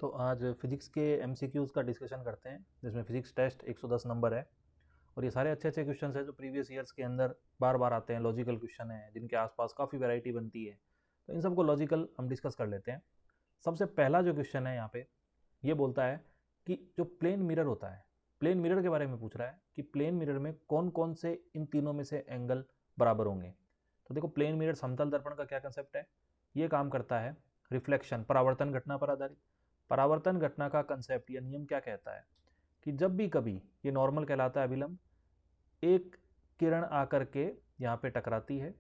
तो आज फिजिक्स के एमसीक्यूज़ का डिस्कशन करते हैं, जिसमें फिजिक्स टेस्ट 110 नंबर है। और ये सारे अच्छे अच्छे क्वेश्चंस हैं जो प्रीवियस ईयर्स के अंदर बार बार आते हैं। लॉजिकल क्वेश्चन हैं जिनके आसपास काफ़ी वैरायटी बनती है, तो इन सबको लॉजिकल हम डिस्कस कर लेते हैं। सबसे पहला जो क्वेश्चन है यहाँ पे ये बोलता है कि जो प्लेन मिरर होता है, प्लेन मिरर के बारे में पूछ रहा है कि प्लेन मिरर में कौन कौन से इन तीनों में से एंगल बराबर होंगे। तो देखो, प्लेन मिरर समतल दर्पण का क्या कंसेप्ट है, ये काम करता है रिफ्लेक्शन, परावर्तन घटना पर आधारित। परावर्तन घटना का कंसेप्ट या नियम क्या कहता है कि जब भी कभी, ये नॉर्मल कहलाता है अभिलंब, एक किरण आकर के यहाँ पे टकराती है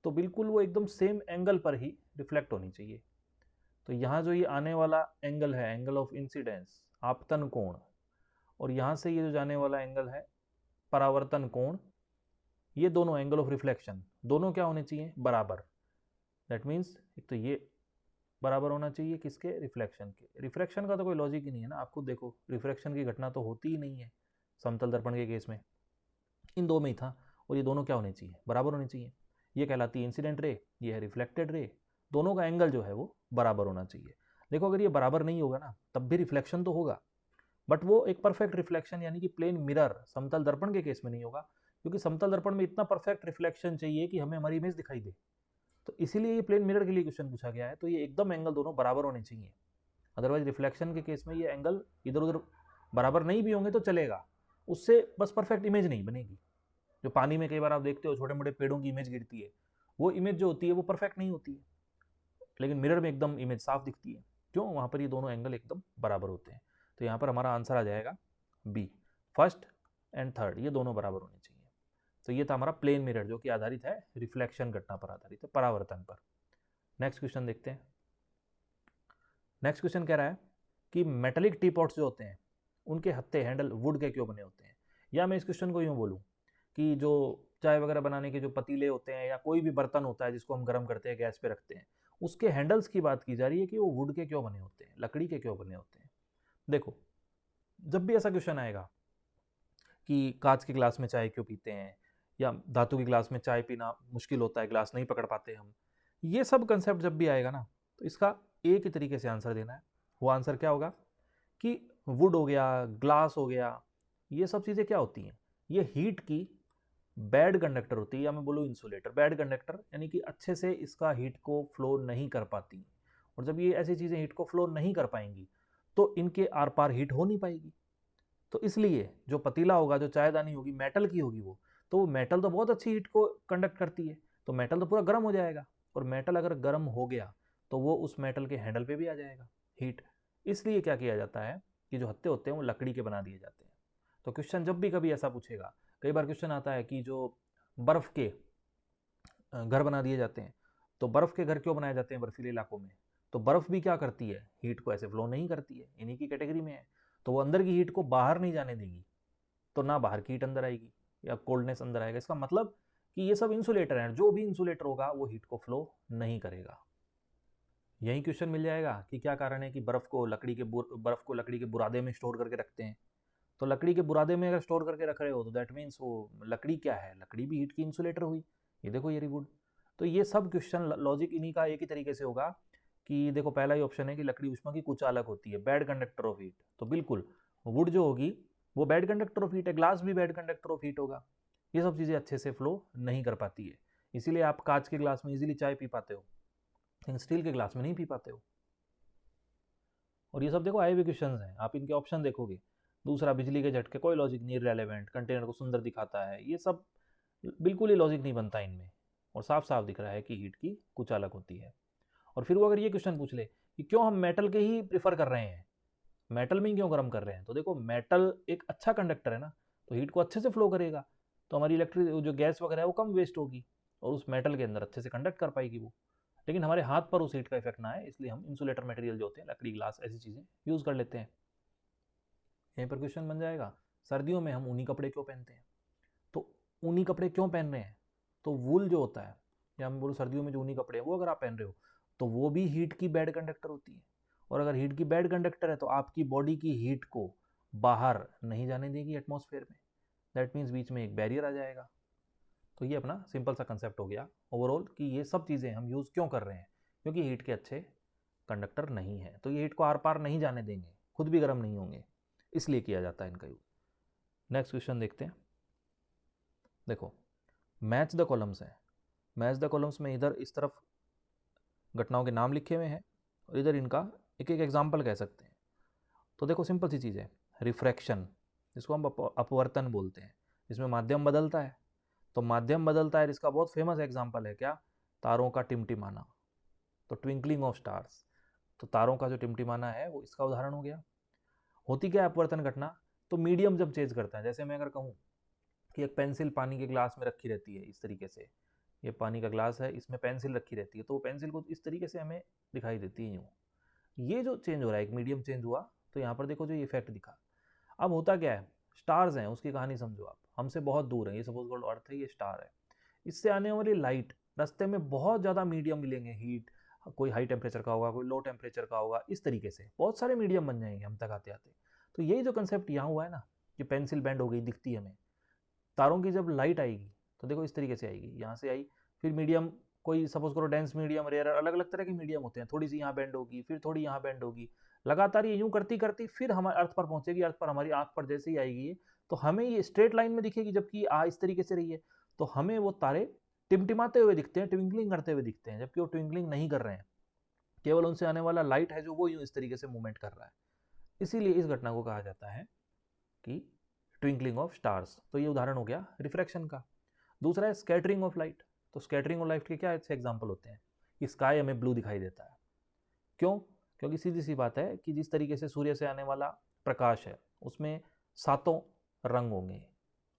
तो बिल्कुल वो एकदम सेम एंगल पर ही रिफ्लेक्ट होनी चाहिए। तो यहाँ जो ये आने वाला एंगल है, एंगल ऑफ इंसिडेंस, आपतन कोण, और यहाँ से ये जो जाने वाला एंगल है परावर्तन कोण, ये दोनों एंगल ऑफ रिफ्लेक्शन दोनों क्या होने चाहिए, बराबर। दैट मीन्स एक तो ये बराबर होना चाहिए किसके, रिफ्लेक्शन के। रिफ्लेक्शन का तो कोई लॉजिक ही नहीं है ना, आपको देखो रिफ्लेक्शन की घटना तो होती ही नहीं है समतल दर्पण के केस में, इन दो में ही था। और ये दोनों क्या होने चाहिए, बराबर होने चाहिए। ये कहलाती है इंसिडेंट रे, ये है रिफ्लेक्टेड रे। दोनों का एंगल जो है वो बराबर होना चाहिए। देखो, अगर ये बराबर नहीं होगा ना तब भी रिफ्लेक्शन तो होगा, बट वो एक परफेक्ट रिफ्लेक्शन यानी कि प्लेन मिरर समतल दर्पण के केस में नहीं होगा, क्योंकि समतल दर्पण में इतना परफेक्ट रिफ्लेक्शन चाहिए कि हमें हमारी इमेज दिखाई दे। तो इसीलिए ये प्लेन मिरर के लिए क्वेश्चन पूछा गया है। तो ये एकदम एंगल दोनों बराबर होने चाहिए। अदरवाइज रिफ्लेक्शन के केस में ये एंगल इधर उधर बराबर नहीं भी होंगे तो चलेगा, उससे बस परफेक्ट इमेज नहीं बनेगी। जो पानी में कई बार आप देखते हो छोटे मोटे पेड़ों की इमेज गिरती है, वो इमेज जो होती है वो परफेक्ट नहीं होती है, लेकिन मिरर में एकदम इमेज साफ दिखती है। क्यों, वहां पर ये दोनों एंगल एकदम बराबर होते हैं। तो यहाँ पर हमारा आंसर आ जाएगा बी, फर्स्ट एंड थर्ड ये दोनों बराबर होने चाहिए। तो ये था हमारा प्लेन मिरर जो कि आधारित है रिफ्लेक्शन घटना पर आधारित है, परावर्तन पर। नेक्स्ट क्वेश्चन देखते हैं। नेक्स्ट क्वेश्चन कह रहा है कि मेटेलिक टी पॉट्स जो होते हैं उनके हत्थे हैंडल वुड के क्यों बने होते हैं। या मैं इस क्वेश्चन को यूँ बोलूँ कि जो चाय वगैरह बनाने के जो पतीले होते हैं या कोई भी बर्तन होता है जिसको हम गर्म करते हैं, गैस पे रखते हैं, उसके हैंडल्स की बात की जा रही है कि वो वुड के क्यों बने होते हैं, लकड़ी के क्यों बने होते हैं। देखो, जब भी ऐसा क्वेश्चन आएगा कि कांच के गिलास में चाय क्यों पीते हैं, या धातु के गिलास में चाय पीना मुश्किल होता है, गिलास नहीं पकड़ पाते हम, ये सब कंसेप्ट जब भी आएगा ना तो इसका एक ही तरीके से आंसर देना है। वो आंसर क्या होगा कि वुड हो गया, ग्लास हो गया, ये सब चीज़ें क्या होती हैं, ये हीट की बैड कंडक्टर होती है, या मैं बोलूँ इंसुलेटर। बैड कंडक्टर यानी कि अच्छे से इसका हीट को फ्लो नहीं कर पाती, और जब ये ऐसी चीज़ें हीट को फ्लो नहीं कर पाएंगी तो इनके आर पार हीट हो नहीं पाएगी। तो इसलिए जो पतीला होगा, जो चायदानी होगी, मेटल की होगी वो, तो वो मेटल तो बहुत अच्छी हीट को कंडक्ट करती है, तो मेटल तो पूरा गर्म हो जाएगा, और मेटल अगर गर्म हो गया तो वो उस मेटल के हैंडल पे भी आ जाएगा हीट। इसलिए क्या किया जाता है कि जो हत्थे होते हैं वो लकड़ी के बना दिए जाते हैं। तो क्वेश्चन जब भी कभी ऐसा पूछेगा, कई बार क्वेश्चन आता है कि जो बर्फ के घर बना दिए जाते हैं, तो बर्फ के घर क्यों बनाए जाते हैं बर्फीले इलाकों में, तो बर्फ भी क्या करती है, हीट को ऐसे फ्लो नहीं करती है, इन्हीं की कैटेगरी में है। तो वो अंदर की हीट को बाहर नहीं जाने देगी, तो ना बाहर की हीट अंदर आएगी या कोल्डनेस अंदर आएगा। इसका मतलब कि ये सब इंसुलेटर हैं, जो भी इंसुलेटर होगा वो हीट को फ्लो नहीं करेगा। यही क्वेश्चन मिल जाएगा कि क्या कारण है कि बर्फ को लकड़ी के बुरादे में स्टोर करके रखते हैं। तो लकड़ी के बुरादे में अगर स्टोर करके रख रहे हो तो दैट मीन्स वो लकड़ी क्या है, लकड़ी भी हीट की इंसुलेटर हुई। ये देखो, ये रिवुड। तो ये सब क्वेश्चन लॉजिक इन्हीं का एक ही तरीके से होगा कि देखो, पहला ही ऑप्शन है कि लकड़ी ऊष्मा की कुचालक होती है, बैड कंडक्टर ऑफ हीट। तो बिल्कुल वुड जो होगी वो बैड कंडक्टर ऑफ हीट है, ग्लास भी बैड कंडक्टर ऑफ हीट होगा। ये सब चीज़ें अच्छे से फ्लो नहीं कर पाती है, इसीलिए आप कांच के ग्लास में इजीली चाय पी पाते हो, लेकिन स्टील के ग्लास में नहीं पी पाते हो। और ये सब देखो आए हुए क्वेश्चन हैं, आप इनके ऑप्शन देखोगे। दूसरा, बिजली के झटके, कोई लॉजिक नहीं, रेलेवेंट, कंटेनर को सुंदर दिखाता है, ये सब बिल्कुल ही लॉजिक नहीं बनता इनमें, और साफ साफ दिख रहा है कि हीट की कुचालक होती है। और फिर वो अगर ये क्वेश्चन पूछ ले कि क्यों हम मेटल के ही प्रिफर कर रहे हैं, मेटल में ही क्यों गर्म कर रहे हैं, तो देखो मेटल एक अच्छा कंडक्टर है ना, तो हीट को अच्छे से फ्लो करेगा, तो हमारी इलेक्ट्रिक जो गैस वगैरह है वो कम वेस्ट होगी, और उस मेटल के अंदर अच्छे से कंडक्ट कर पाएगी वो। लेकिन हमारे हाथ पर उस हीट का इफेक्ट ना आए, इसलिए हम इंसुलेटर मटेरियल जो होते हैं, लकड़ी, ग्लास, ऐसी चीज़ें यूज़ कर लेते हैं। यहीं पर क्वेश्चन बन जाएगा, सर्दियों में हम ऊनी कपड़े क्यों पहनते हैं। तो ऊनी कपड़े क्यों पहन रहे हैं, तो वूल जो होता है, या हम बोलो सर्दियों में जो ऊनी कपड़े हैं वो अगर आप पहन रहे हो तो वो भी हीट की बैड कंडक्टर होती है, और अगर हीट की बैड कंडक्टर है तो आपकी बॉडी की हीट को बाहर नहीं जाने देगी एटमॉस्फेयर में। दैट मीन्स बीच में एक बैरियर आ जाएगा। तो ये अपना सिंपल सा कंसेप्ट हो गया ओवरऑल कि ये सब चीज़ें हम यूज़ क्यों कर रहे हैं, क्योंकि हीट के अच्छे कंडक्टर नहीं है, तो ये हीट को आर पार नहीं जाने देंगे, खुद भी गर्म नहीं होंगे, इसलिए किया जाता है इनका यूज। नेक्स्ट क्वेश्चन देखते हैं। देखो मैच द कॉलम्स है, मैच द कॉलम्स में इधर इस तरफ घटनाओं के नाम लिखे हुए हैं और इधर इनका एक एक एग्जाम्पल कह सकते हैं। तो देखो सिंपल सी चीज़ है, रिफ्रैक्शन जिसको हम अपवर्तन बोलते हैं, इसमें माध्यम बदलता है। तो माध्यम बदलता है, इसका बहुत फेमस एग्जाम्पल है क्या, तारों का टिमटिमाना, तो ट्विंकलिंग ऑफ स्टार्स। तो तारों का जो टिमटिमाना है वो इसका उदाहरण हो गया। होती क्या है अपवर्तन घटना, तो मीडियम जब चेंज करता है, जैसे मैं अगर कहूँ कि एक पेंसिल पानी के ग्लास में रखी रहती है इस तरीके से, ये पानी का ग्लास है, इसमें पेंसिल रखी रहती है, तो वो पेंसिल को इस तरीके से हमें दिखाई देती है यूँ। ये जो चेंज हो रहा है, एक मीडियम चेंज हुआ, तो यहाँ पर देखो जो ये इफेक्ट दिखा। अब होता क्या है, स्टार्स हैं, उसकी कहानी समझो आप, हमसे बहुत दूर है, ये सपोज कॉल्ड अर्थ है, ये स्टार है, इससे आने वाली लाइट रास्ते में बहुत ज़्यादा मीडियम मिलेंगे, हीट, कोई हाई टेम्परेचर का होगा, कोई लो टेम्परेचर का होगा, इस तरीके से बहुत सारे मीडियम बन जाएंगे हम तक आते आते। तो यही जो कंसेप्ट यहाँ हुआ है ना, कि पेंसिल बैंड हो गई दिखती है हमें, तारों की जब लाइट आएगी तो देखो इस तरीके से आएगी, यहाँ से आई, फिर मीडियम, कोई सपोज करो डेंस मीडियम, रेयर, अलग अलग तरह के मीडियम होते हैं, थोड़ी सी यहाँ बैंड होगी, फिर थोड़ी यहाँ बैंड होगी, लगातार ये यूं करती करती फिर हमारे अर्थ पर पहुंचेगी, अर्थ पर हमारी आंख पर जैसे ही आएगी तो हमें ये स्ट्रेट लाइन में दिखेगी, जबकि इस तरीके से रही है, तो हमें वो तारे टिमटिमाते हुए दिखते हैं, ट्विंकलिंग करते हुए दिखते हैं, जबकि वो ट्विंकलिंग नहीं कर रहे हैं, केवल उनसे आने वाला लाइट है जो वो यूं इस तरीके से मूवमेंट कर रहा है। इसीलिए इस घटना को कहा जाता है कि ट्विंकलिंग ऑफ स्टार्स। तो ये उदाहरण हो गया रिफ्रैक्शन का। दूसरा है स्कैटरिंग ऑफ लाइट। तो स्कैटरिंग ऑफ लाइट के क्या अच्छे एग्जाम्पल होते हैं, कि स्काई हमें ब्लू दिखाई देता है, क्यों, क्योंकि सीधी सी बात है कि जिस तरीके से सूर्य से आने वाला प्रकाश है उसमें 7 रंग होंगे,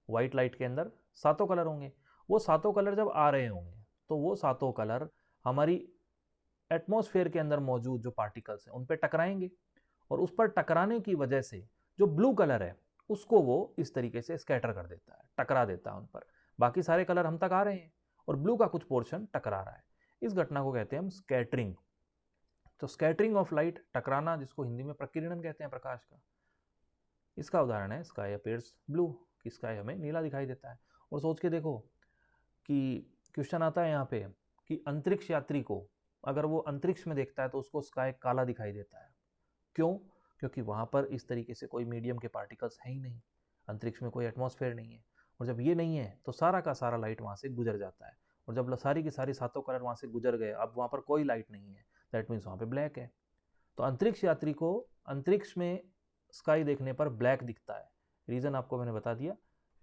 व्हाइट लाइट के अंदर 7 कलर होंगे, वो 7 कलर जब आ रहे होंगे तो वो 7 कलर हमारी एटमॉस्फेयर के अंदर मौजूद जो पार्टिकल्स हैं उन पर टकराएंगे, और उस पर टकराने की वजह से जो ब्लू कलर है उसको वो इस तरीके से स्कैटर कर देता है, टकरा देता है उन पर, बाकी सारे कलर हम तक आ रहे हैं और ब्लू का कुछ पोर्शन टकरा रहा है, इस घटना को कहते हैं हम स्कैटरिंग। तो स्कैटरिंग ऑफ लाइट, टकराना, जिसको हिंदी में प्रकीर्णन कहते हैं प्रकाश का, इसका उदाहरण है स्काई अपीयर्स ब्लू, कि स्काई हमें नीला दिखाई देता है। और सोच के देखो कि क्वेश्चन आता है यहाँ पे कि अंतरिक्ष यात्री को अगर वो अंतरिक्ष में देखता है तो उसको स्काई काला दिखाई देता है, क्यों, क्योंकि वहाँ पर इस तरीके से कोई मीडियम के पार्टिकल्स हैं ही नहीं, अंतरिक्ष में कोई एटमॉस्फेयर नहीं है, और जब ये नहीं है तो सारा का सारा लाइट वहाँ से गुजर जाता है, और जब सारी की सारी 7 कलर वहाँ से गुजर गए, अब वहाँ पर कोई लाइट नहीं है, दैट मीन्स वहाँ पे ब्लैक है। तो अंतरिक्ष यात्री को अंतरिक्ष में स्काई देखने पर ब्लैक दिखता है, रीज़न आपको मैंने बता दिया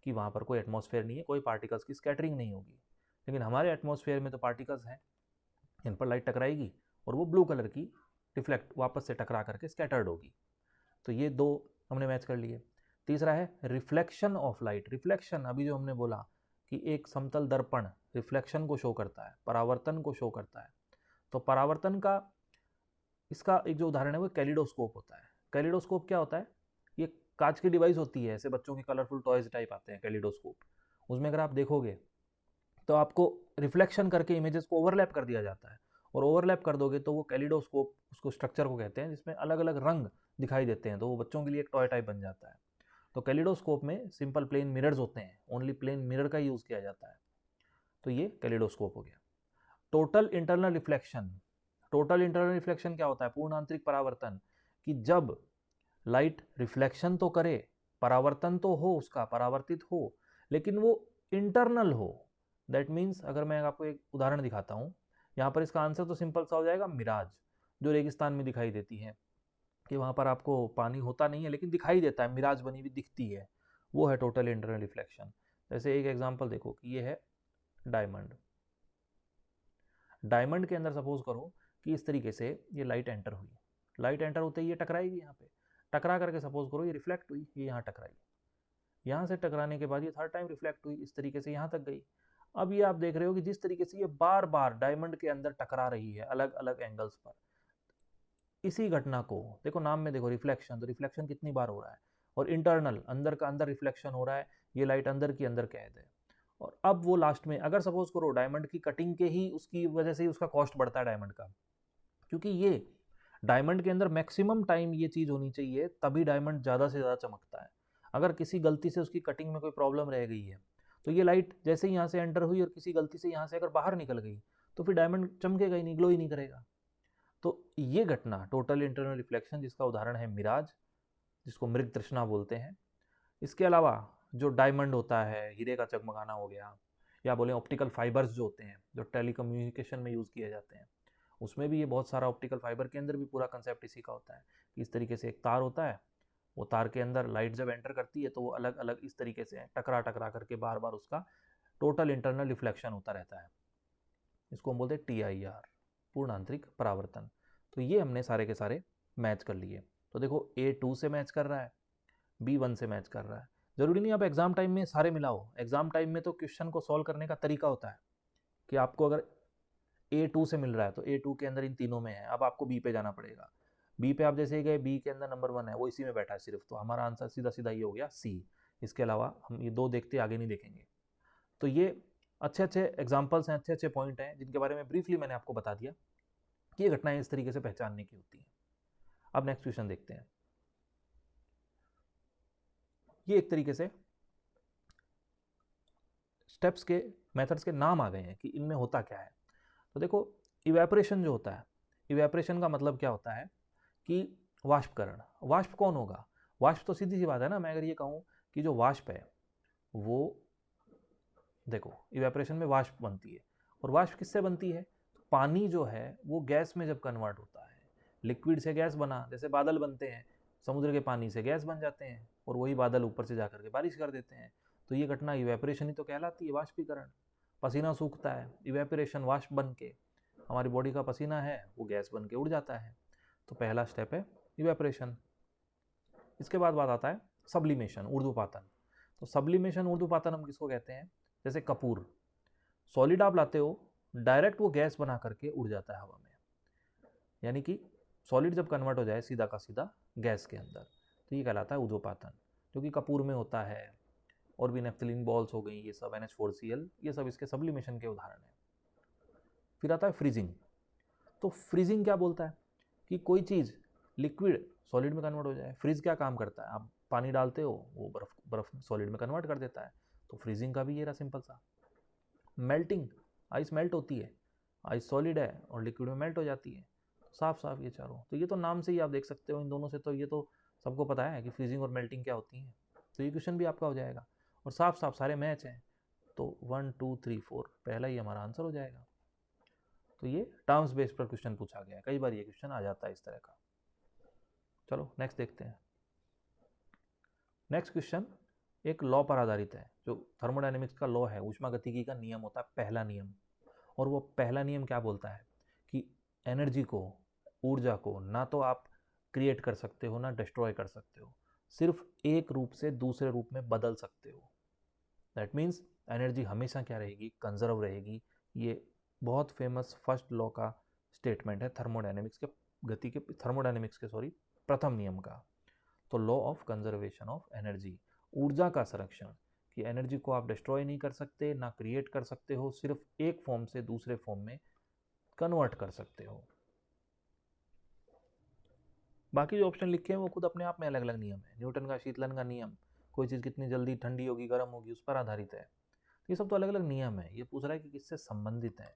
कि वहाँ पर कोई एटमॉस्फेयर नहीं है, कोई पार्टिकल्स की स्कैटरिंग नहीं होगी, लेकिन हमारे एटमॉस्फेयर में तो पार्टिकल्स हैं, इन पर लाइट टकराएगी और वो ब्लू कलर की रिफ्लेक्ट वापस से टकरा करके स्कैटर्ड होगी। तो ये 2 हमने मैच कर लिए। तीसरा है रिफ्लेक्शन ऑफ लाइट। रिफ्लेक्शन अभी जो हमने बोला कि एक समतल दर्पण रिफ्लेक्शन को शो करता है, परावर्तन को शो करता है, तो परावर्तन का इसका एक जो उदाहरण है वो कैलिडोस्कोप होता है। कैलिडोस्कोप क्या होता है, ये कांच की डिवाइस होती है, ऐसे बच्चों के कलरफुल टॉयज टाइप आते हैं कैलिडोस्कोप, उसमें अगर आप देखोगे तो आपको रिफ्लेक्शन करके इमेजेस को ओवरलैप कर दिया जाता है, और ओवरलैप कर दोगे तो वो कैलिडोस्कोप उसको स्ट्रक्चर को कहते हैं, जिसमें अलग अलग रंग दिखाई देते हैं, तो वो बच्चों के लिए एक टॉय टाइप बन जाता है। तो कैलिडोस्कोप में सिंपल प्लेन मिरर्स होते हैं, ओनली प्लेन मिरर का यूज़ किया जाता है, तो ये कैलिडोस्कोप हो गया। Total internal reflection. Total internal reflection क्या होता है, पूर्ण आंतरिक परावर्तन, कि जब लाइट रिफ्लेक्शन तो करे, परावर्तन तो हो, उसका परावर्तित हो, लेकिन वो इंटरनल हो। दैट मीन्स अगर मैं आपको एक उदाहरण दिखाता हूँ, यहाँ पर इसका आंसर तो सिंपल सा हो जाएगा, मिराज, जो रेगिस्तान में दिखाई देती है, कि वहाँ पर आपको पानी होता नहीं है लेकिन दिखाई देता है, मिराज बनी हुई दिखती है, वो है टोटल इंटरनल रिफ्लेक्शन। जैसे एक एग्जांपल देखो कि ये है डायमंड। डायमंड के अंदर सपोज करो कि इस तरीके से ये लाइट एंटर हुई, लाइट एंटर होते ही ये टकराएगी, यहाँ पे टकरा करके सपोज करो ये रिफ्लेक्ट हुई, ये यहाँ टकराई, यहाँ से टकराने के बाद ये थर्ड टाइम रिफ्लेक्ट हुई, इस तरीके से यहाँ तक गई। अब ये आप देख रहे हो कि जिस तरीके से ये बार बार डायमंड के अंदर टकरा रही है अलग अलग एंगल्स पर, इसी घटना को देखो नाम में देखो रिफ्लेक्शन, तो रिफ्लेक्शन कितनी बार हो रहा है, और इंटरनल अंदर का अंदर रिफ्लेक्शन हो रहा है, ये लाइट अंदर की अंदर कैद है। और अब वो लास्ट में अगर सपोज करो डायमंड की कटिंग के ही उसकी वजह से ही उसका कॉस्ट बढ़ता है डायमंड का, क्योंकि ये डायमंड के अंदर मैक्सिमम टाइम ये चीज़ होनी चाहिए तभी डायमंड ज़्यादा से ज़्यादा चमकता है। अगर किसी गलती से उसकी कटिंग में कोई प्रॉब्लम रह गई है तो ये लाइट जैसे ही यहाँ से एंटर हुई और किसी गलती से यहाँ से अगर बाहर निकल गई तो फिर डायमंड चमकेगा ही नहीं, ग्लो ही नहीं करेगा। तो ये घटना टोटल इंटरनल रिफ्लेक्शन, जिसका उदाहरण है मिराज, जिसको मृग तृष्णा बोलते हैं। इसके अलावा जो डायमंड होता है, हीरे का चगमगाना हो गया, या बोले ऑप्टिकल फाइबर्स जो होते हैं जो टेलीकम्युनिकेशन में यूज़ किए जाते हैं, उसमें भी ये बहुत सारा ऑप्टिकल फाइबर के अंदर भी पूरा कंसेप्ट इसी का होता है कि इस तरीके से एक तार होता है, वो तार के अंदर लाइट जब एंटर करती है तो वो अलग अलग इस तरीके से टकरा टकरा करके बार बार उसका टोटल इंटरनल रिफ्लेक्शन होता रहता है। इसको हम बोलते हैं TIR, पूर्ण आंतरिक परावर्तन। तो ये हमने सारे के सारे मैच कर लिए। तो देखो A2 से मैच कर रहा है, B1 से मैच कर रहा है। जरूरी नहीं आप एग्जाम टाइम में सारे मिलाओ, एग्जाम टाइम में तो क्वेश्चन को सॉल्व करने का तरीका होता है कि आपको अगर A2 से मिल रहा है तो A2 के अंदर इन तीनों में है, अब आपको B पे जाना पड़ेगा। B पे आप जैसे ही गए, B के अंदर नंबर 1 है, वो इसी में बैठा है सिर्फ, तो हमारा आंसर सीधा सीधा ये हो गया C। इसके अलावा हम ये दो देखते आगे नहीं देखेंगे। तो ये अच्छे अच्छे एग्जाम्पल्स हैं, अच्छे अच्छे पॉइंट हैं जिनके बारे में ब्रीफली मैंने आपको बता दिया कि ये घटनाएं इस तरीके से पहचानने की होती हैं। अब नेक्स्ट क्वेश्चन देखते हैं। ये एक तरीके से स्टेप्स के मेथड्स के नाम आ गए हैं कि इनमें होता क्या है। तो देखो इवेपोरेशन जो होता है, इवेपोरेशन का मतलब क्या होता है कि वाष्पकरण। वाष्प कौन होगा? वाष्प तो सीधी सी बात है ना, मैं अगर ये कहूँ कि जो वाष्प है वो, देखो इवेपोरेशन में वाष्प बनती है, और वाष्प किससे बनती है? पानी जो है वो गैस में जब कन्वर्ट होता है, लिक्विड से गैस बना, जैसे बादल बनते हैं, समुद्र के पानी से गैस बन जाते हैं और वही बादल ऊपर से जाकर के बारिश कर देते हैं। तो ये घटना इवेपोरेशन ही तो कहलाती है, वाष्पीकरण। पसीना सूखता है, इवेपोरेशन, वाष्प बन के हमारी बॉडी का पसीना है वो गैस बन के उड़ जाता है। तो पहला स्टेप है इवेपोरेशन। इसके बाद बात आता है सब्लिमेशन, ऊर्ध्वपातन। तो सब्लिमेशन, ऊर्ध्वपातन हम किसको कहते हैं? जैसे कपूर, सॉलिड आप लाते हो, डायरेक्ट वो गैस बना करके उड़ जाता है हवा में, यानी कि सॉलिड जब कन्वर्ट हो जाए सीधा का सीधा गैस के अंदर, तो ये कहलाता है ऊर्ध्वपातन, जो कि कपूर में होता है। और भी नेफ्थलीन बॉल्स हो गई, ये सब NH4Cl, ये सब इसके सब्लिमेशन के उदाहरण हैं। फिर आता है फ्रीजिंग। तो फ्रीजिंग क्या बोलता है कि कोई चीज़ लिक्विड सॉलिड में कन्वर्ट हो जाए। फ्रीज क्या काम करता है? आप पानी डालते हो, वो बर्फ बर्फ सॉलिड में कन्वर्ट कर देता है। तो फ्रीजिंग का भी ये रहा सिंपल सा। मेल्टिंग, आइस मेल्ट होती है, आइस सॉलिड है और लिक्विड में मेल्ट हो जाती है। साफ साफ ये चारों, तो ये तो नाम से ही आप देख सकते हो इन दोनों से, तो ये तो सबको पता है कि फ्रीजिंग और मेल्टिंग क्या होती है। तो ये क्वेश्चन भी आपका हो जाएगा, और साफ साफ सारे मैच हैं। तो 1 2 3 4 पहला ही हमारा आंसर हो जाएगा। तो ये टर्म्स बेस्ड पर क्वेश्चन पूछा गया है, कई बार ये क्वेश्चन आ जाता है इस तरह का। चलो नेक्स्ट देखते हैं। नेक्स्ट क्वेश्चन एक लॉ पर आधारित है, जो थर्मोडायनेमिक्स का लॉ है, ऊष्मागतिकी का नियम होता है पहला नियम। और वो पहला नियम क्या बोलता है कि एनर्जी को, ऊर्जा को ना तो आप क्रिएट कर सकते हो ना डिस्ट्रॉय कर सकते हो, सिर्फ एक रूप से दूसरे रूप में बदल सकते हो। दैट मीन्स एनर्जी हमेशा क्या रहेगी? कंजर्व रहेगी। ये बहुत फेमस फर्स्ट लॉ का स्टेटमेंट है थर्मोडायनेमिक्स के, गति के थर्मोडायनेमिक्स के सॉरी प्रथम नियम का। तो law of conservation of energy, ऊर्जा का संरक्षण, कि एनर्जी को आप डिस्ट्रॉय नहीं कर सकते ना क्रिएट कर सकते हो, सिर्फ एक फॉर्म से दूसरे फॉर्म में कन्वर्ट कर सकते हो। बाकी जो ऑप्शन लिखे हैं वो खुद अपने आप में अलग अलग नियम है। न्यूटन का शीतलन का नियम, कोई चीज़ कितनी जल्दी ठंडी होगी गर्म होगी उस पर आधारित है। ये सब तो अलग अलग नियम है। ये पूछ रहा है कि किससे संबंधित है।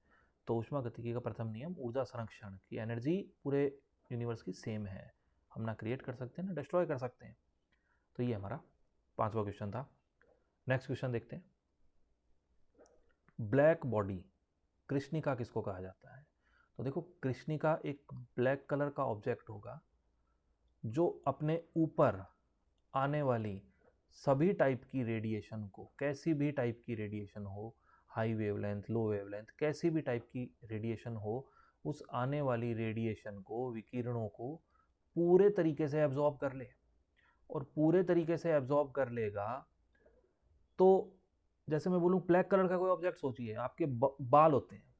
तो ऊष्मागतिकी का प्रथम नियम ऊर्जा संरक्षण, की एनर्जी पूरे यूनिवर्स की सेम है, हम ना क्रिएट कर सकते हैं ना डिस्ट्रॉय कर सकते हैं। तो ये हमारा पांचवा क्वेश्चन था। नेक्स्ट क्वेश्चन देखते हैं। ब्लैक बॉडी, कृष्णिका किसको कहा जाता है? तो देखो कृष्णिका एक ब्लैक कलर का ऑब्जेक्ट होगा जो अपने ऊपर आने वाली सभी टाइप की रेडिएशन को, कैसी भी टाइप की रेडिएशन हो, हाई वेवलेंथ, लो वेवलेंथ, कैसी भी टाइप की रेडिएशन हो, उस आने वाली रेडिएशन को, विकिरणों को पूरे तरीके से एब्जॉर्ब कर ले। और पूरे तरीके से एब्जॉर्ब कर लेगा तो जैसे मैं बोलूँ ब्लैक कलर का कोई ऑब्जेक्ट सोचिए, आपके बाल होते हैं,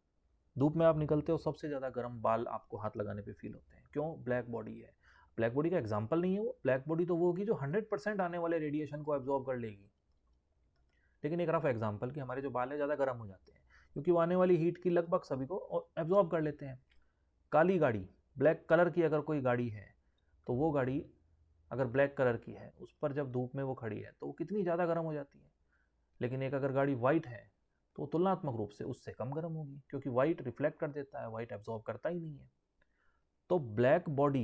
धूप में आप निकलते हो, सबसे ज़्यादा गर्म बाल आपको हाथ लगाने पे फील होते हैं, क्यों? ब्लैक बॉडी है। ब्लैक बॉडी का एग्जाम्पल नहीं है वो, ब्लैक बॉडी तो वो होगी जो 100% आने वाले रेडिएशन को एब्जॉर्ब कर लेगी। लेकिन एक रफ एग्जाम्पल कि हमारे जो बाल है ज़्यादा गर्म हो जाते हैं, क्योंकि वो आने वाली हीट की लगभग सभी को एब्जॉर्ब कर लेते हैं। काली गाड़ी, ब्लैक कलर की अगर कोई गाड़ी है, तो वो गाड़ी अगर ब्लैक कलर की है, उस पर जब धूप में वो खड़ी है तो वो कितनी ज़्यादा गर्म हो जाती है। लेकिन एक अगर गाड़ी वाइट है तो तुलनात्मक रूप से उससे कम गर्म होगी, क्योंकि वाइट रिफ्लेक्ट कर देता है, वाइट एब्जॉर्ब करता ही नहीं है। तो ब्लैक बॉडी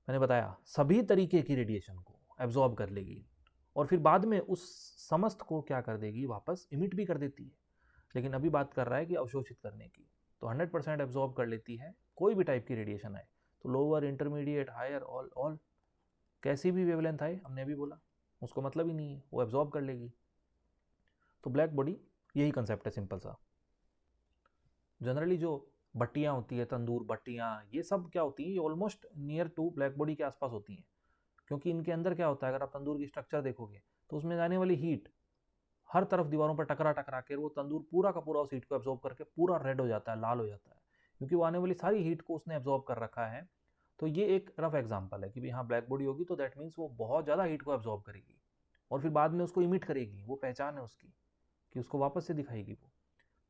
मैंने बताया सभी तरीके की रेडिएशन को एब्जॉर्ब कर लेगी और फिर बाद में उस समस्त को क्या कर देगी, वापस इमिट भी कर देती है। लेकिन अभी बात कर रहा है कि अवशोषित करने की, तो 100% एब्जॉर्ब कर लेती है कोई भी टाइप की रेडिएशन आए, तो लोअर, इंटरमीडिएट, हायर, ऑल कैसी भी वेवलेंथ आए, हमने अभी बोला उसको मतलब ही नहीं है, वो एब्जॉर्ब कर लेगी। तो ब्लैक बॉडी यही कंसेप्ट है सिंपल सा। जनरली जो भट्टियाँ होती है, तंदूर भट्टियाँ, ये सब क्या होती है, ये almost near to black body के आसपास होती हैं, क्योंकि इनके अंदर क्या होता है, अगर आप तंदूर की स्ट्रक्चर देखोगे तो उसमें जाने वाली हीट हर तरफ दीवारों पर टकरा टकरा के वो तंदूर पूरा का पूरा उस हीट को एब्जॉर्ब करके पूरा रेड हो जाता है, लाल हो जाता है, क्योंकि वो आने वाली सारी हीट को उसने एब्जॉर्ब कर रखा है। तो ये एक रफ एग्जाम्पल है कि भाई हाँ ब्लैक बॉडी होगी तो दैट मीन्स वो बहुत ज़्यादा हीट को एब्जॉर्ब करेगी और फिर बाद में उसको इमिट करेगी, वो पहचान है उसकी कि उसको वापस से दिखाएगी वो।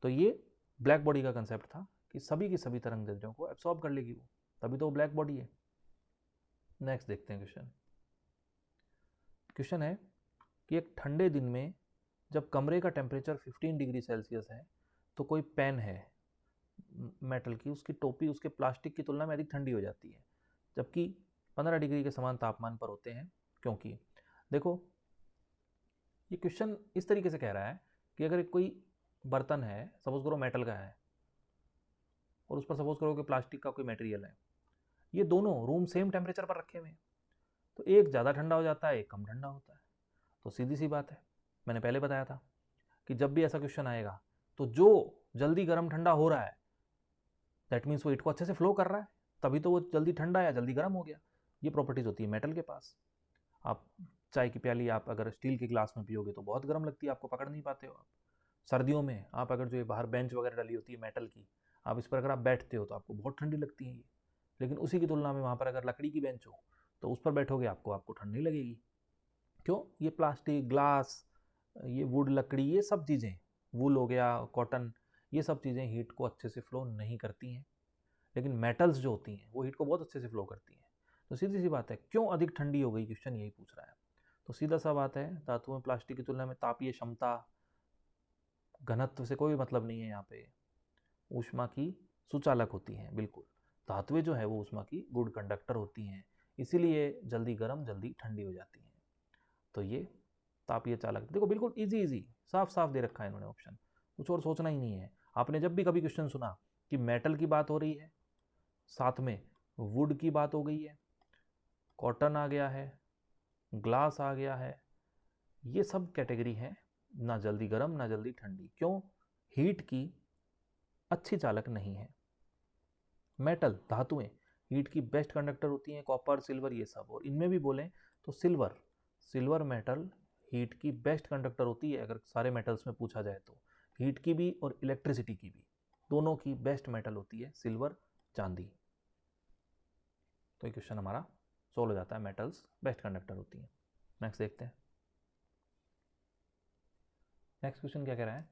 तो ये ब्लैक बॉडी का कंसेप्ट था कि सभी की सभी तरंग दैर्ध्यों को एब्सॉर्ब कर लेगी वो, तभी तो वो ब्लैक बॉडी है। नेक्स्ट देखते हैं क्वेश्चन। क्वेश्चन है कि एक ठंडे दिन में जब कमरे का टेम्परेचर 15 डिग्री सेल्सियस है तो कोई पेन है मेटल की, उसकी टोपी उसके प्लास्टिक की तुलना में अधिक ठंडी हो जाती है, जबकि 15 डिग्री के समान तापमान पर होते हैं, क्योंकि देखो ये क्वेश्चन इस तरीके से कह रहा है कि अगर कोई बर्तन है, सपोज करो मेटल का है, और उस पर सपोज करो कि प्लास्टिक का कोई मटेरियल है, ये दोनों रूम सेम टेम्परेचर पर रखे हुए हैं, तो एक ज़्यादा ठंडा हो जाता है, एक कम ठंडा होता है। तो सीधी सी बात है, मैंने पहले बताया था कि जब भी ऐसा क्वेश्चन आएगा तो जो जल्दी गर्म ठंडा हो रहा है दैट मीन्स वो हीट को अच्छे से फ्लो कर रहा है, तभी तो वो जल्दी ठंडा या जल्दी गर्म हो गया। ये प्रॉपर्टीज होती है मेटल के पास। आप चाय की प्याली आप अगर स्टील के ग्लास में पियोगे तो बहुत गर्म लगती है, आपको पकड़ नहीं पाते हो आप। सर्दियों में आप अगर जो ये बाहर बेंच वगैरह डली होती है मेटल की, आप इस पर अगर आप बैठते हो तो आपको बहुत ठंडी लगती है ये, लेकिन उसी की तुलना में वहाँ पर अगर लकड़ी की बेंच हो तो उस पर बैठोगे आपको ठंडी लगेगी। क्यों? ये प्लास्टिक, ग्लास, ये वुड, लकड़ी, ये सब चीज़ें, वूल हो गया, कॉटन, ये सब चीज़ें हीट को अच्छे से फ्लो नहीं करती हैं, लेकिन मेटल्स जो होती हैं वो हीट को बहुत अच्छे से फ्लो करती हैं। तो सीधी सी बात है, क्यों अधिक ठंडी हो गई, क्वेश्चन यही पूछ रहा है। तो सीधा सा बात है, धातु में प्लास्टिक की तुलना में तापीय क्षमता, घनत्व से कोई मतलब नहीं है यहाँ पे, ऊष्मा की सुचालक होती हैं, बिल्कुल। धातुएं जो है वो ऊष्मा की गुड कंडक्टर होती हैं, इसीलिए जल्दी गर्म जल्दी ठंडी हो जाती हैं। तो ये तापीय चालक, देखो बिल्कुल इजी इजी साफ साफ दे रखा है इन्होंने ऑप्शन, कुछ और सोचना ही नहीं है। आपने जब भी कभी क्वेश्चन सुना कि मेटल की बात हो रही है, साथ में वुड की बात हो गई है, कॉटन आ गया है, ग्लास आ गया है, ये सब कैटेगरी है ना जल्दी गर्म ना जल्दी ठंडी। क्यों? हीट की अच्छी चालक नहीं है। मेटल, धातुएं हीट की बेस्ट कंडक्टर होती हैं, कॉपर, सिल्वर, ये सब। और इनमें भी बोलें तो सिल्वर मेटल हीट की बेस्ट कंडक्टर होती है, अगर सारे मेटल्स में पूछा जाए तो। हीट की भी और इलेक्ट्रिसिटी की भी, दोनों की बेस्ट मेटल होती है सिल्वर, चांदी। तो ये क्वेश्चन हमारा सोल्व हो जाता है, मेटल्स बेस्ट कंडक्टर होती हैं। नेक्स्ट देखते हैं। नेक्स्ट क्वेश्चन क्या कह रहा है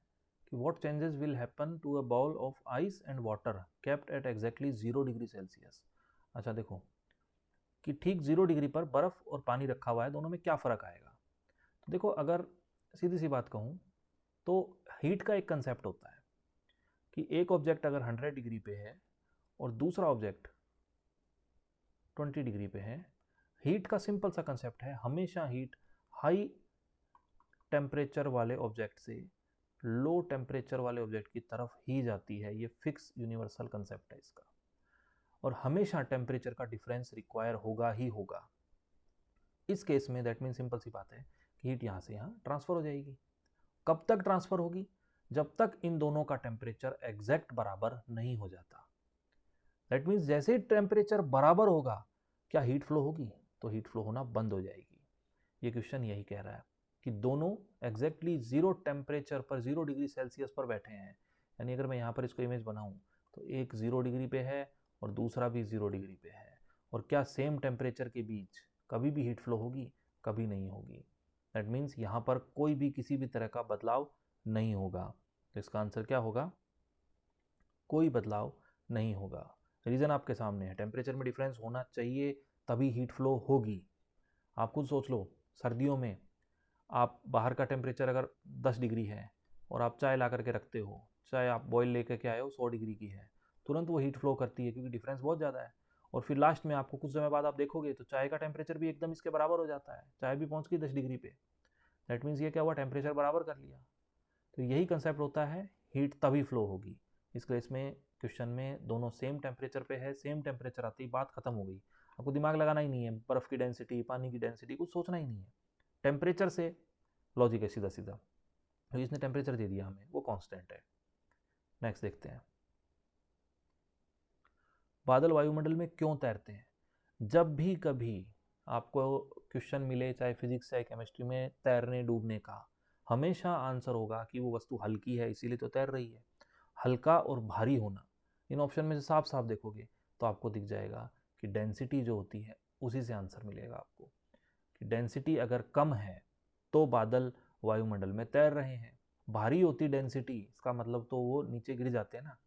कि what changes will happen to a bowl of ice and water kept at exactly 0 degree Celsius. अच्छा देखो कि ठीक 0 डिग्री पर बर्फ और पानी रखा हुआ है, दोनों में क्या फ़र्क आएगा। तो देखो अगर सीधी सी बात कहूँ तो हीट का एक कंसेप्ट होता है कि एक ऑब्जेक्ट अगर 100 डिग्री पे है और दूसरा ऑब्जेक्ट 20 डिग्री पे है, हीट का सिंपल सा कंसेप्ट है, हमेशा हीट हाई टेम्परेचर वाले ऑब्जेक्ट से लो टेम्परेचर वाले ऑब्जेक्ट की तरफ ही जाती है। ये फिक्स यूनिवर्सल कंसेप्ट है इसका, और हमेशा टेम्परेचर का डिफरेंस रिक्वायर होगा ही होगा। इस केस में दैट मीन सिंपल सी बात है कि हीट यहाँ से यहाँ ट्रांसफर हो जाएगी। कब तक ट्रांसफर होगी? जब तक इन दोनों का टेम्परेचर एग्जैक्ट बराबर नहीं हो जाता। दैट मीन्स जैसे ही टेम्परेचर बराबर होगा, क्या हीट फ्लो होगी? तो हीट फ्लो होना बंद हो जाएगी। ये क्वेश्चन यही कह रहा है कि दोनों एग्जैक्टली 0 टेम्परेचर पर, 0 डिग्री सेल्सियस पर बैठे हैं। यानी अगर मैं यहाँ पर इसको इमेज बनाऊँ तो एक 0 डिग्री पे है और दूसरा भी 0 डिग्री पे है, और क्या सेम टेम्परेचर के बीच कभी भी हीट फ्लो होगी? कभी नहीं होगी। दैट मीन्स यहाँ पर कोई भी किसी भी तरह का बदलाव नहीं होगा। तो इसका आंसर क्या होगा? कोई बदलाव नहीं होगा। रीज़न आपके सामने है, टेम्परेचर में डिफरेंस होना चाहिए तभी हीट फ्लो होगी। आप खुद सोच लो, सर्दियों में आप बाहर का टेम्परेचर अगर 10 डिग्री है और आप चाय ला करके रखते हो, चाय आप बॉयल लेकर के आए हो 100 डिग्री की है, तुरंत वो हीट फ्लो करती है क्योंकि डिफरेंस बहुत ज़्यादा है। और फिर लास्ट में आपको कुछ समय बाद आप देखोगे तो चाय का टेम्परेचर भी एकदम इसके बराबर हो जाता है, चाय भी पहुंच गई 10 डिग्री पे। दैट मीन्स ये क्या हुआ, टेम्परेचर बराबर कर लिया। तो यही कंसेप्ट होता है, हीट तभी फ्लो होगी। इस केस में क्वेश्चन में दोनों सेम टेम्परेचर पे है, सेम टेम्परेचर आती ही बात खत्म हो गई। आपको दिमाग लगाना ही नहीं है, बर्फ की डेंसिटी, पानी की डेंसिटी, कुछ सोचना ही नहीं है, टेम्परेचर से लॉजिक है सीधा सीधा। तो इसने टेम्परेचर दे दिया हमें, वो कांस्टेंट है। नेक्स्ट देखते हैं, बादल वायुमंडल में क्यों तैरते हैं? जब भी कभी आपको क्वेश्चन मिले, चाहे फिजिक्स चाहे केमिस्ट्री में, तैरने डूबने का, हमेशा आंसर होगा कि वो वस्तु हल्की है इसीलिए तो तैर रही है। हल्का और भारी होना, इन ऑप्शन में से साफ साफ देखोगे तो आपको दिख जाएगा कि डेंसिटी जो होती है उसी से आंसर मिलेगा आपको, कि डेंसिटी अगर कम है तो बादल वायुमंडल में तैर रहे हैं। भारी होती डेंसिटी, इसका मतलब तो वो नीचे गिर जाते हैं ना।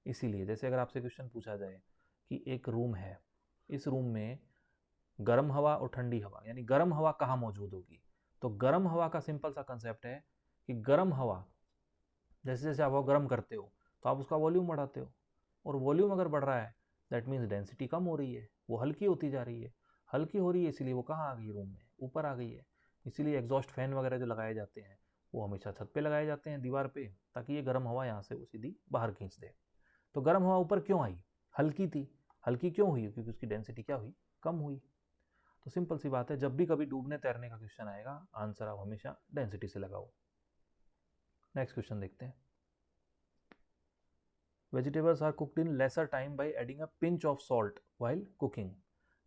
इसीलिए जैसे अगर आपसे क्वेश्चन पूछा जाए कि एक रूम है, इस रूम में गर्म हवा और ठंडी हवा, यानी गर्म हवा कहाँ मौजूद होगी, तो गर्म हवा का सिंपल सा कंसेप्ट है कि गर्म हवा, जैसे जैसे आप गर्म करते हो तो आप उसका वॉल्यूम बढ़ाते हो, और वॉल्यूम अगर बढ़ रहा है दैट मीन्स डेंसिटी कम हो रही है, वो हल्की होती जा रही है। हल्की हो रही है इसीलिए वो कहाँ आ गई, रूम में ऊपर आ गई है। इसीलिए एग्जॉस्ट फैन वगैरह जो लगाए जाते हैं वो हमेशा छत पे लगाए जाते हैं, दीवार पे, ताकि ये गर्म हवा यहाँ से वो सीधी बाहर खींच दे। तो गर्म हवा ऊपर क्यों आई, हल्की थी। हल्की क्यों हुई, क्योंकि उसकी डेंसिटी क्या हुई, कम हुई। तो सिंपल सी बात है, जब भी कभी डूबने तैरने का क्वेश्चन आएगा आंसर आप हमेशा डेंसिटी से लगाओ। नेक्स्ट क्वेश्चन देखते हैं, vegetables are cooked in lesser time by adding a pinch of salt while cooking.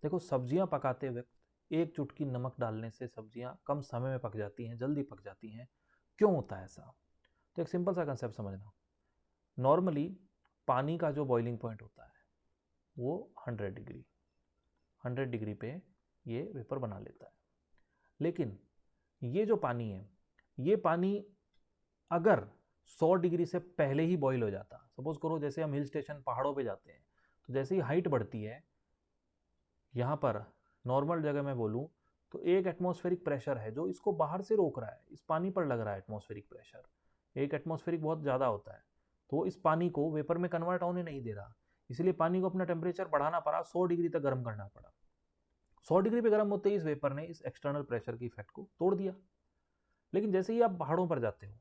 देखो, सब्जियां पकाते वक्त एक चुटकी नमक डालने से सब्जियां कम समय में पक जाती हैं, जल्दी पक जाती हैं। क्यों होता है ऐसा? तो एक सिंपल सा कंसेप्ट समझना। नॉर्मली पानी का जो बॉइलिंग पॉइंट होता है वो 100 डिग्री पे ये वेपर बना लेता है। लेकिन ये जो पानी है, ये पानी अगर 100 डिग्री से पहले ही बॉईल हो जाता, सपोज करो जैसे हम हिल स्टेशन पहाड़ों पे जाते हैं, तो जैसे ही हाइट बढ़ती है, यहाँ पर नॉर्मल जगह में बोलूँ तो एक एटमॉस्फेरिक प्रेशर है जो इसको बाहर से रोक रहा है, इस पानी पर लग रहा है एटमॉस्फेरिक प्रेशर। एक एटमॉस्फेरिक बहुत ज़्यादा होता है, तो इस पानी को वेपर में कन्वर्ट होने नहीं दे रहा, इसलिए पानी को अपना टेम्परेचर बढ़ाना पड़ा, 100 डिग्री तक गर्म करना पड़ा। 100 डिग्री पे गर्म होते ही इस वेपर ने इस एक्सटर्नल प्रेशर की इफेक्ट को तोड़ दिया। लेकिन जैसे ही आप पहाड़ों पर जाते हो,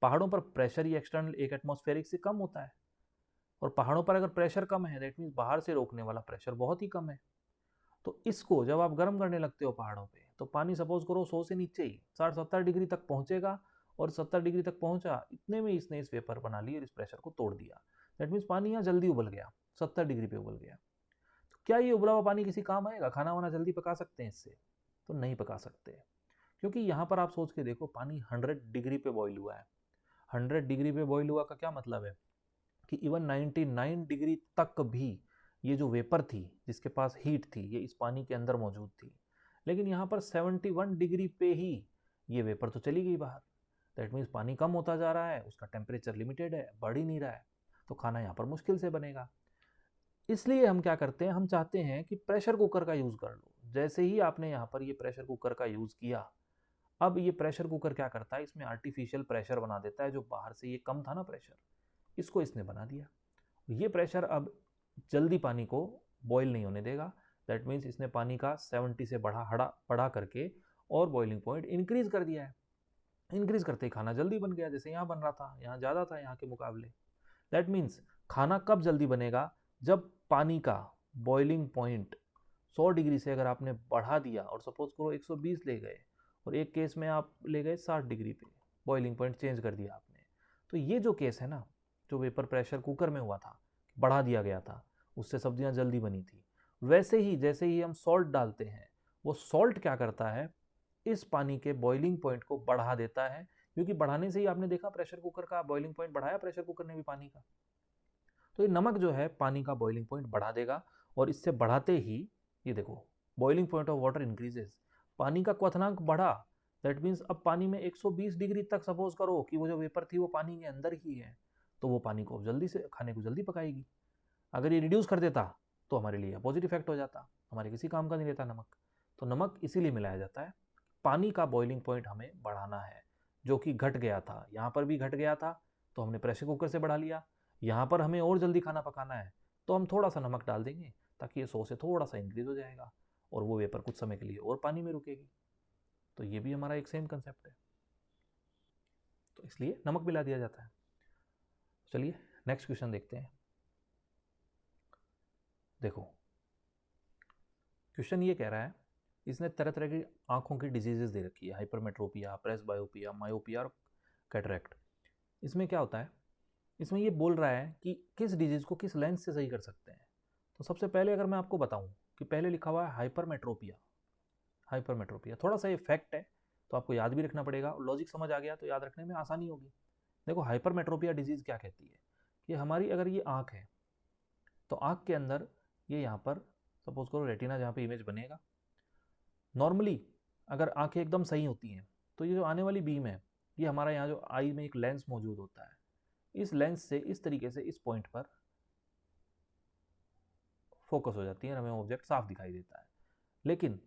पहाड़ों पर प्रेशर ही एक्सटर्नल एक एटमॉस्फेरिक से कम होता है, और पहाड़ों पर अगर प्रेशर कम है दैट मीन्स बाहर से रोकने वाला प्रेशर बहुत ही कम है। तो इसको जब आप गर्म करने लगते हो पहाड़ों पे, तो पानी सपोज करो 100 से नीचे ही 60-70 डिग्री तक पहुंचेगा, और 70 डिग्री तक पहुंचा, इतने में इसने इस वेपर बना ली और इस प्रेशर को तोड़ दिया। दैट मीन्स पानी यहाँ जल्दी उबल गया, 70 डिग्री पे उबल गया। तो क्या ये उबला हुआ पानी किसी काम आएगा? खाना वाना जल्दी पका सकते हैं इससे? तो नहीं पका सकते, क्योंकि यहाँ पर आप सोच के देखो, पानी 100 डिग्री पे बॉईल हुआ है। 100 डिग्री पे बॉईल हुआ का क्या मतलब है कि इवन 99 डिग्री तक भी ये जो वेपर थी, जिसके पास हीट थी, ये इस पानी के अंदर मौजूद थी। लेकिन यहाँ पर 71 डिग्री पे ही ये वेपर तो चली गई बाहर। दैट मीन्स पानी कम होता जा रहा है, उसका टेम्परेचर लिमिटेड है, बढ़ ही नहीं रहा है, तो खाना यहाँ पर मुश्किल से बनेगा। इसलिए हम क्या करते हैं, हम चाहते हैं कि प्रेशर कुकर का यूज़ कर लो। जैसे ही आपने यहाँ पर ये प्रेशर कुकर का यूज़ किया, अब ये प्रेशर कुकर क्या करता है, इसमें आर्टिफिशियल प्रेशर बना देता है, जो बाहर से ये कम था ना प्रेशर, इसको इसने बना दिया। ये प्रेशर अब जल्दी पानी को बॉईल नहीं होने देगा। दैट मीन्स इसने पानी का 70 से बढ़ा करके और बॉइलिंग पॉइंट इंक्रीज कर दिया है। इंक्रीज करते ही खाना जल्दी बन गया, जैसे यहाँ बन रहा था, यहाँ ज़्यादा था यहाँ के मुकाबले। दैट मीन्स खाना कब जल्दी बनेगा, जब पानी का बॉइलिंग पॉइंट 100 डिग्री से अगर आपने बढ़ा दिया, और सपोज करो 120 ले गए, और एक केस में आप ले गए 60 डिग्री पे, बॉइलिंग पॉइंट चेंज कर दिया आपने। तो ये जो केस है ना, जो वेपर प्रेशर कुकर में हुआ था, बढ़ा दिया गया था, उससे सब्जियां जल्दी बनी थी। वैसे ही जैसे ही हम सॉल्ट डालते हैं, वो सॉल्ट क्या करता है, इस पानी के बॉइलिंग पॉइंट को बढ़ा देता है, क्योंकि बढ़ाने से ही आपने देखा प्रेशर कुकर का बॉइलिंग पॉइंट बढ़ाया प्रेशर कुकर ने भी पानी का। तो ये नमक जो है पानी का बॉइलिंग पॉइंट बढ़ा देगा, और इससे बढ़ाते ही ये देखो, boiling point of water increases, पानी का क्वथनांक बढ़ा। दैट मीन्स अब पानी में 120 डिग्री तक सपोज करो कि वो जो वेपर थी वो पानी के अंदर ही है, तो वो पानी को जल्दी से, खाने को जल्दी पकाएगी। अगर ये रिड्यूस कर देता तो हमारे लिए अपोजिट इफेक्ट हो जाता, हमारे किसी काम का नहीं रहता नमक। तो नमक इसीलिए मिलाया जाता है, पानी का बॉइलिंग पॉइंट हमें बढ़ाना है, जो कि घट गया था, यहाँ पर भी घट गया था, तो हमने प्रेशर कुकर से बढ़ा लिया। यहाँ पर हमें और जल्दी खाना पकाना है तो हम थोड़ा सा नमक डाल देंगे ताकि ये 100 से थोड़ा सा इंक्रीज हो जाएगा और वो वेपर कुछ समय के लिए और पानी में रुकेगी। तो ये भी हमारा एक सेम कंसेप्ट है, तो इसलिए नमक मिला दिया जाता है। चलिए नेक्स्ट क्वेश्चन देखते हैं। देखो क्वेश्चन ये कह रहा है, इसने तरह तरह की आंखों की डिजीजेस दे रखी है, हाइपरमेट्रोपिया, प्रेसबायोपिया, मायोपिया और कैटरेक्ट। इसमें क्या होता है, इसमें ये बोल रहा है कि किस डिजीज को किस लेंस से सही कर सकते हैं। तो सबसे पहले अगर मैं आपको बताऊं कि पहले लिखा हुआ है हाइपरमेट्रोपिया, हाइपरमेट्रोपिया थोड़ा सा ये फैक्ट है तो आपको याद भी रखना पड़ेगा, लॉजिक समझ आ गया तो याद रखने में आसानी होगी। देखो हाइपरमेट्रोपिया डिजीज क्या कहती है कि हमारी अगर ये आंख है तो आंख के अंदर ये यहाँ पर सपोज करो रेटिना जहाँ पे इमेज बनेगा, नॉर्मली अगर आंखें एकदम सही होती हैं तो ये जो आने वाली बीम है ये हमारा यहाँ जो आई में एक लेंस मौजूद होता है, इस लेंस से इस तरीके से इस पॉइंट पर फोकस हो जाती है, हमें ऑब्जेक्ट साफ दिखाई देता है। लेकिन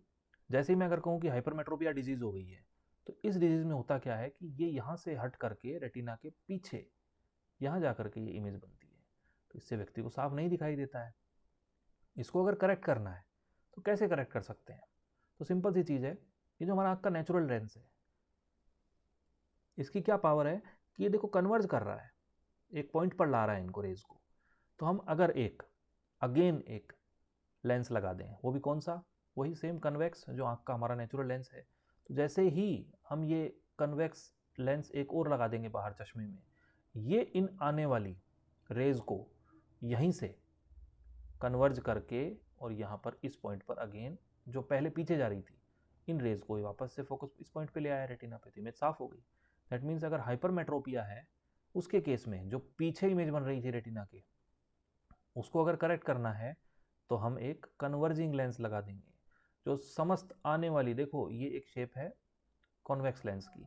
जैसे ही मैं अगर कहूँ कि हाइपरमेट्रोपिया डिजीज हो गई है तो इस डिजीज में होता क्या है कि ये यहाँ से हट करके रेटिना के पीछे यहाँ जा करके ये इमेज बनती है, तो इससे व्यक्ति को साफ नहीं दिखाई देता है। इसको अगर करेक्ट करना है तो कैसे करेक्ट कर सकते हैं, तो सिंपल सी चीज़ है, ये जो हमारा आँख का नेचुरल लेंस है इसकी क्या पावर है कि ये देखो कन्वर्ज कर रहा है, एक पॉइंट पर ला रहा है इनको रेज को। तो हम अगर एक अगेन एक लेंस लगा दें, वो भी कौन सा, वही सेम कन्वेक्स जो आँख का हमारा नेचुरल लेंस है। तो जैसे ही हम ये कन्वेक्स लेंस एक और लगा देंगे बाहर चश्मे में, ये इन आने वाली रेज को यहीं से कन्वर्ज करके और यहाँ पर इस पॉइंट पर अगेन जो पहले पीछे जा रही थी इन रेज को वापस से फोकस इस पॉइंट पे ले आया रेटिना पे, तो इमेज साफ हो गई। दैट मीन्स अगर हाइपरमेट्रोपिया है उसके केस में जो पीछे इमेज बन रही थी रेटिना के उसको अगर करेक्ट करना है तो हम एक कन्वर्जिंग लेंस लगा देंगे जो समस्त आने वाली, देखो ये एक शेप है कॉन्वेक्स लेंस की,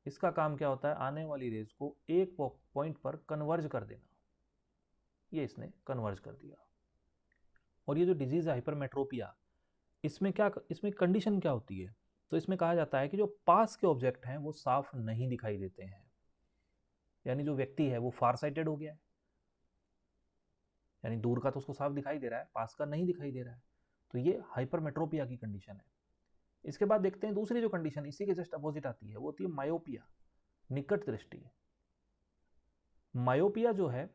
इसका काम क्या होता है आने वाली रेज को एक पॉइंट पर कन्वर्ज कर देना, ये इसने कन्वर्ज कर दिया। और ये जो डिजीज है हाइपरमेट्रोपिया, इसमें कंडीशन क्या होती है, तो इसमें कहा जाता है कि जो पास के ऑब्जेक्ट हैं वो साफ नहीं दिखाई देते हैं, यानी जो व्यक्ति है वो फार साइटेड हो गया है, यानी दूर का तो उसको साफ दिखाई दे रहा है, पास का नहीं दिखाई दे रहा है। तो ये हाइपरमेट्रोपिया की कंडीशन है। इसके बाद देखते हैं दूसरी जो कंडीशन इसी के जस्ट अपोजिट आती है, वो होती है मायोपिया, निकट दृष्टि। मायोपिया जो है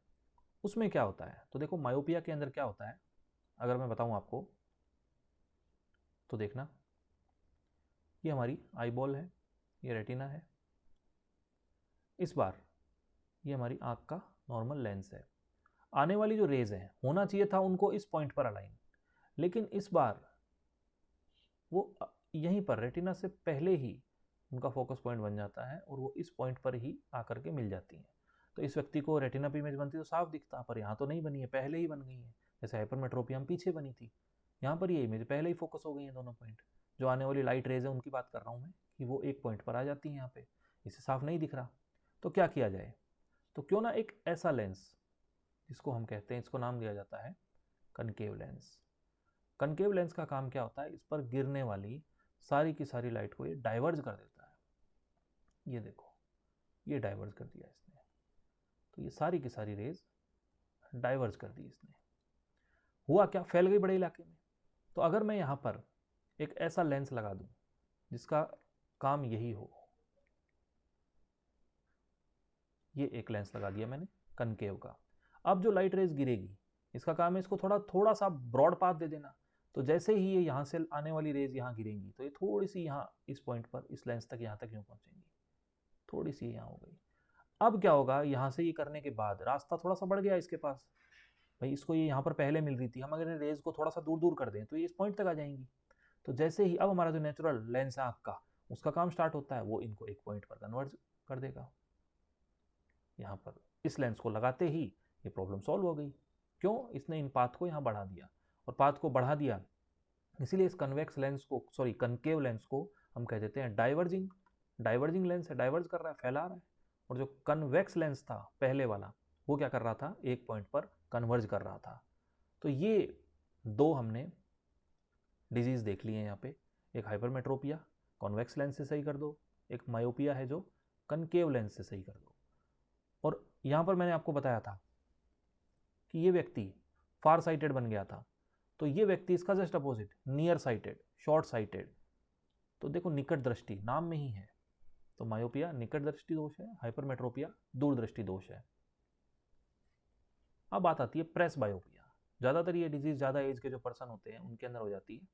उसमें क्या होता है, तो देखो मायोपिया के अंदर क्या होता है अगर मैं बताऊं आपको तो देखना, ये हमारी आई बॉल है, ये रेटिना है, इस बार ये हमारी आंख का नॉर्मल लेंस है। आने वाली जो रेज है होना चाहिए था उनको इस पॉइंट पर अलाइन, लेकिन इस बार वो यहीं पर रेटिना से पहले ही उनका फोकस पॉइंट बन जाता है और वो इस पॉइंट पर ही आकर के मिल जाती हैं। तो इस व्यक्ति को रेटिना पे इमेज बनती तो साफ दिखता, पर यहाँ तो नहीं बनी है, पहले ही बन गई है। जैसे हाइपरमेट्रोपिया पीछे बनी थी, यहाँ पर ये इमेज पहले ही फोकस हो गई है दोनों पॉइंट। जो आने वाली लाइट रेज है उनकी बात कर रहा हूँ मैं कि वो एक पॉइंट पर आ जाती है यहाँ पे, इसे साफ नहीं दिख रहा। तो क्या किया जाए, तो क्यों ना एक ऐसा लेंस जिसको हम कहते हैं, इसको नाम दिया जाता है कनकेव लेंस। कनकेव लेंस का काम क्या होता है, इस पर गिरने वाली सारी की सारी लाइट को ये डाइवर्ज कर देता है। ये देखो ये डाइवर्ज कर दिया इसने, तो ये सारी की सारी रेज डाइवर्ज कर दी इसने। हुआ क्या, फैल गई बड़े इलाके में। तो अगर मैं यहाँ पर एक ऐसा लेंस लगा दूं जिसका काम यही हो, ये एक लेंस लगा दिया मैंने कनकेव का, अब जो लाइट रेज गिरेगी इसका काम है इसको थोड़ा सा ब्रॉड पाथ दे देना। तो जैसे ही ये यहाँ से आने वाली रेज यहाँ गिरेंगी तो ये थोड़ी सी यहाँ इस पॉइंट पर इस लेंस तक यहाँ तक यूँ पहुँचेंगी, थोड़ी सी यहाँ हो गई। अब क्या होगा, यहाँ से ये करने के बाद रास्ता थोड़ा सा बढ़ गया इसके पास, भाई इसको ये यहाँ पर पहले मिल रही थी, हम अगर रेज को थोड़ा सा दूर दूर कर दें तो ये इस पॉइंट तक आ जाएंगी। तो जैसे ही अब हमारा जो नेचुरल लेंस है आँख का उसका काम स्टार्ट होता है, वो इनको एक पॉइंट पर कन्वर्ट कर देगा। यहाँ पर इस लेंस को लगाते ही ये प्रॉब्लम सॉल्व हो गई। क्यों, इसने इन पाथ को यहाँ बढ़ा दिया, और पाथ को बढ़ा दिया इसीलिए इस कन्वेक्स लेंस को, सॉरी कनकेव लेंस को हम कह देते हैं डाइवर्जिंग। डाइवर्जिंग लेंस है, डाइवर्ज कर रहा है, फैला रहा है। और जो कन्वेक्स लेंस था पहले वाला वो क्या कर रहा था, एक पॉइंट पर कन्वर्ज कर रहा था। तो ये दो हमने डिजीज देख लिए हैं यहाँ पे, एक हाइपरमेट्रोपिया कॉन्वेक्स लेंस से सही कर दो, एक मायोपिया है जो कनकेव लेंस से सही कर दो। और यहाँ पर मैंने आपको बताया था कि ये व्यक्ति फार साइटेड बन गया था, तो ये व्यक्ति इसका just opposite near sighted, short sighted. तो देखो निकट दृष्टि नाम में ही है, तो मायोपिया निकट दृष्टि दोष है, हाइपरमेट्रोपिया दूरदृष्टि दोष है। अब बात आती है प्रेस बायोपिया। ज़्यादातर ये डिजीज ज़्यादा एज के जो पर्सन होते हैं उनके अंदर हो जाती है।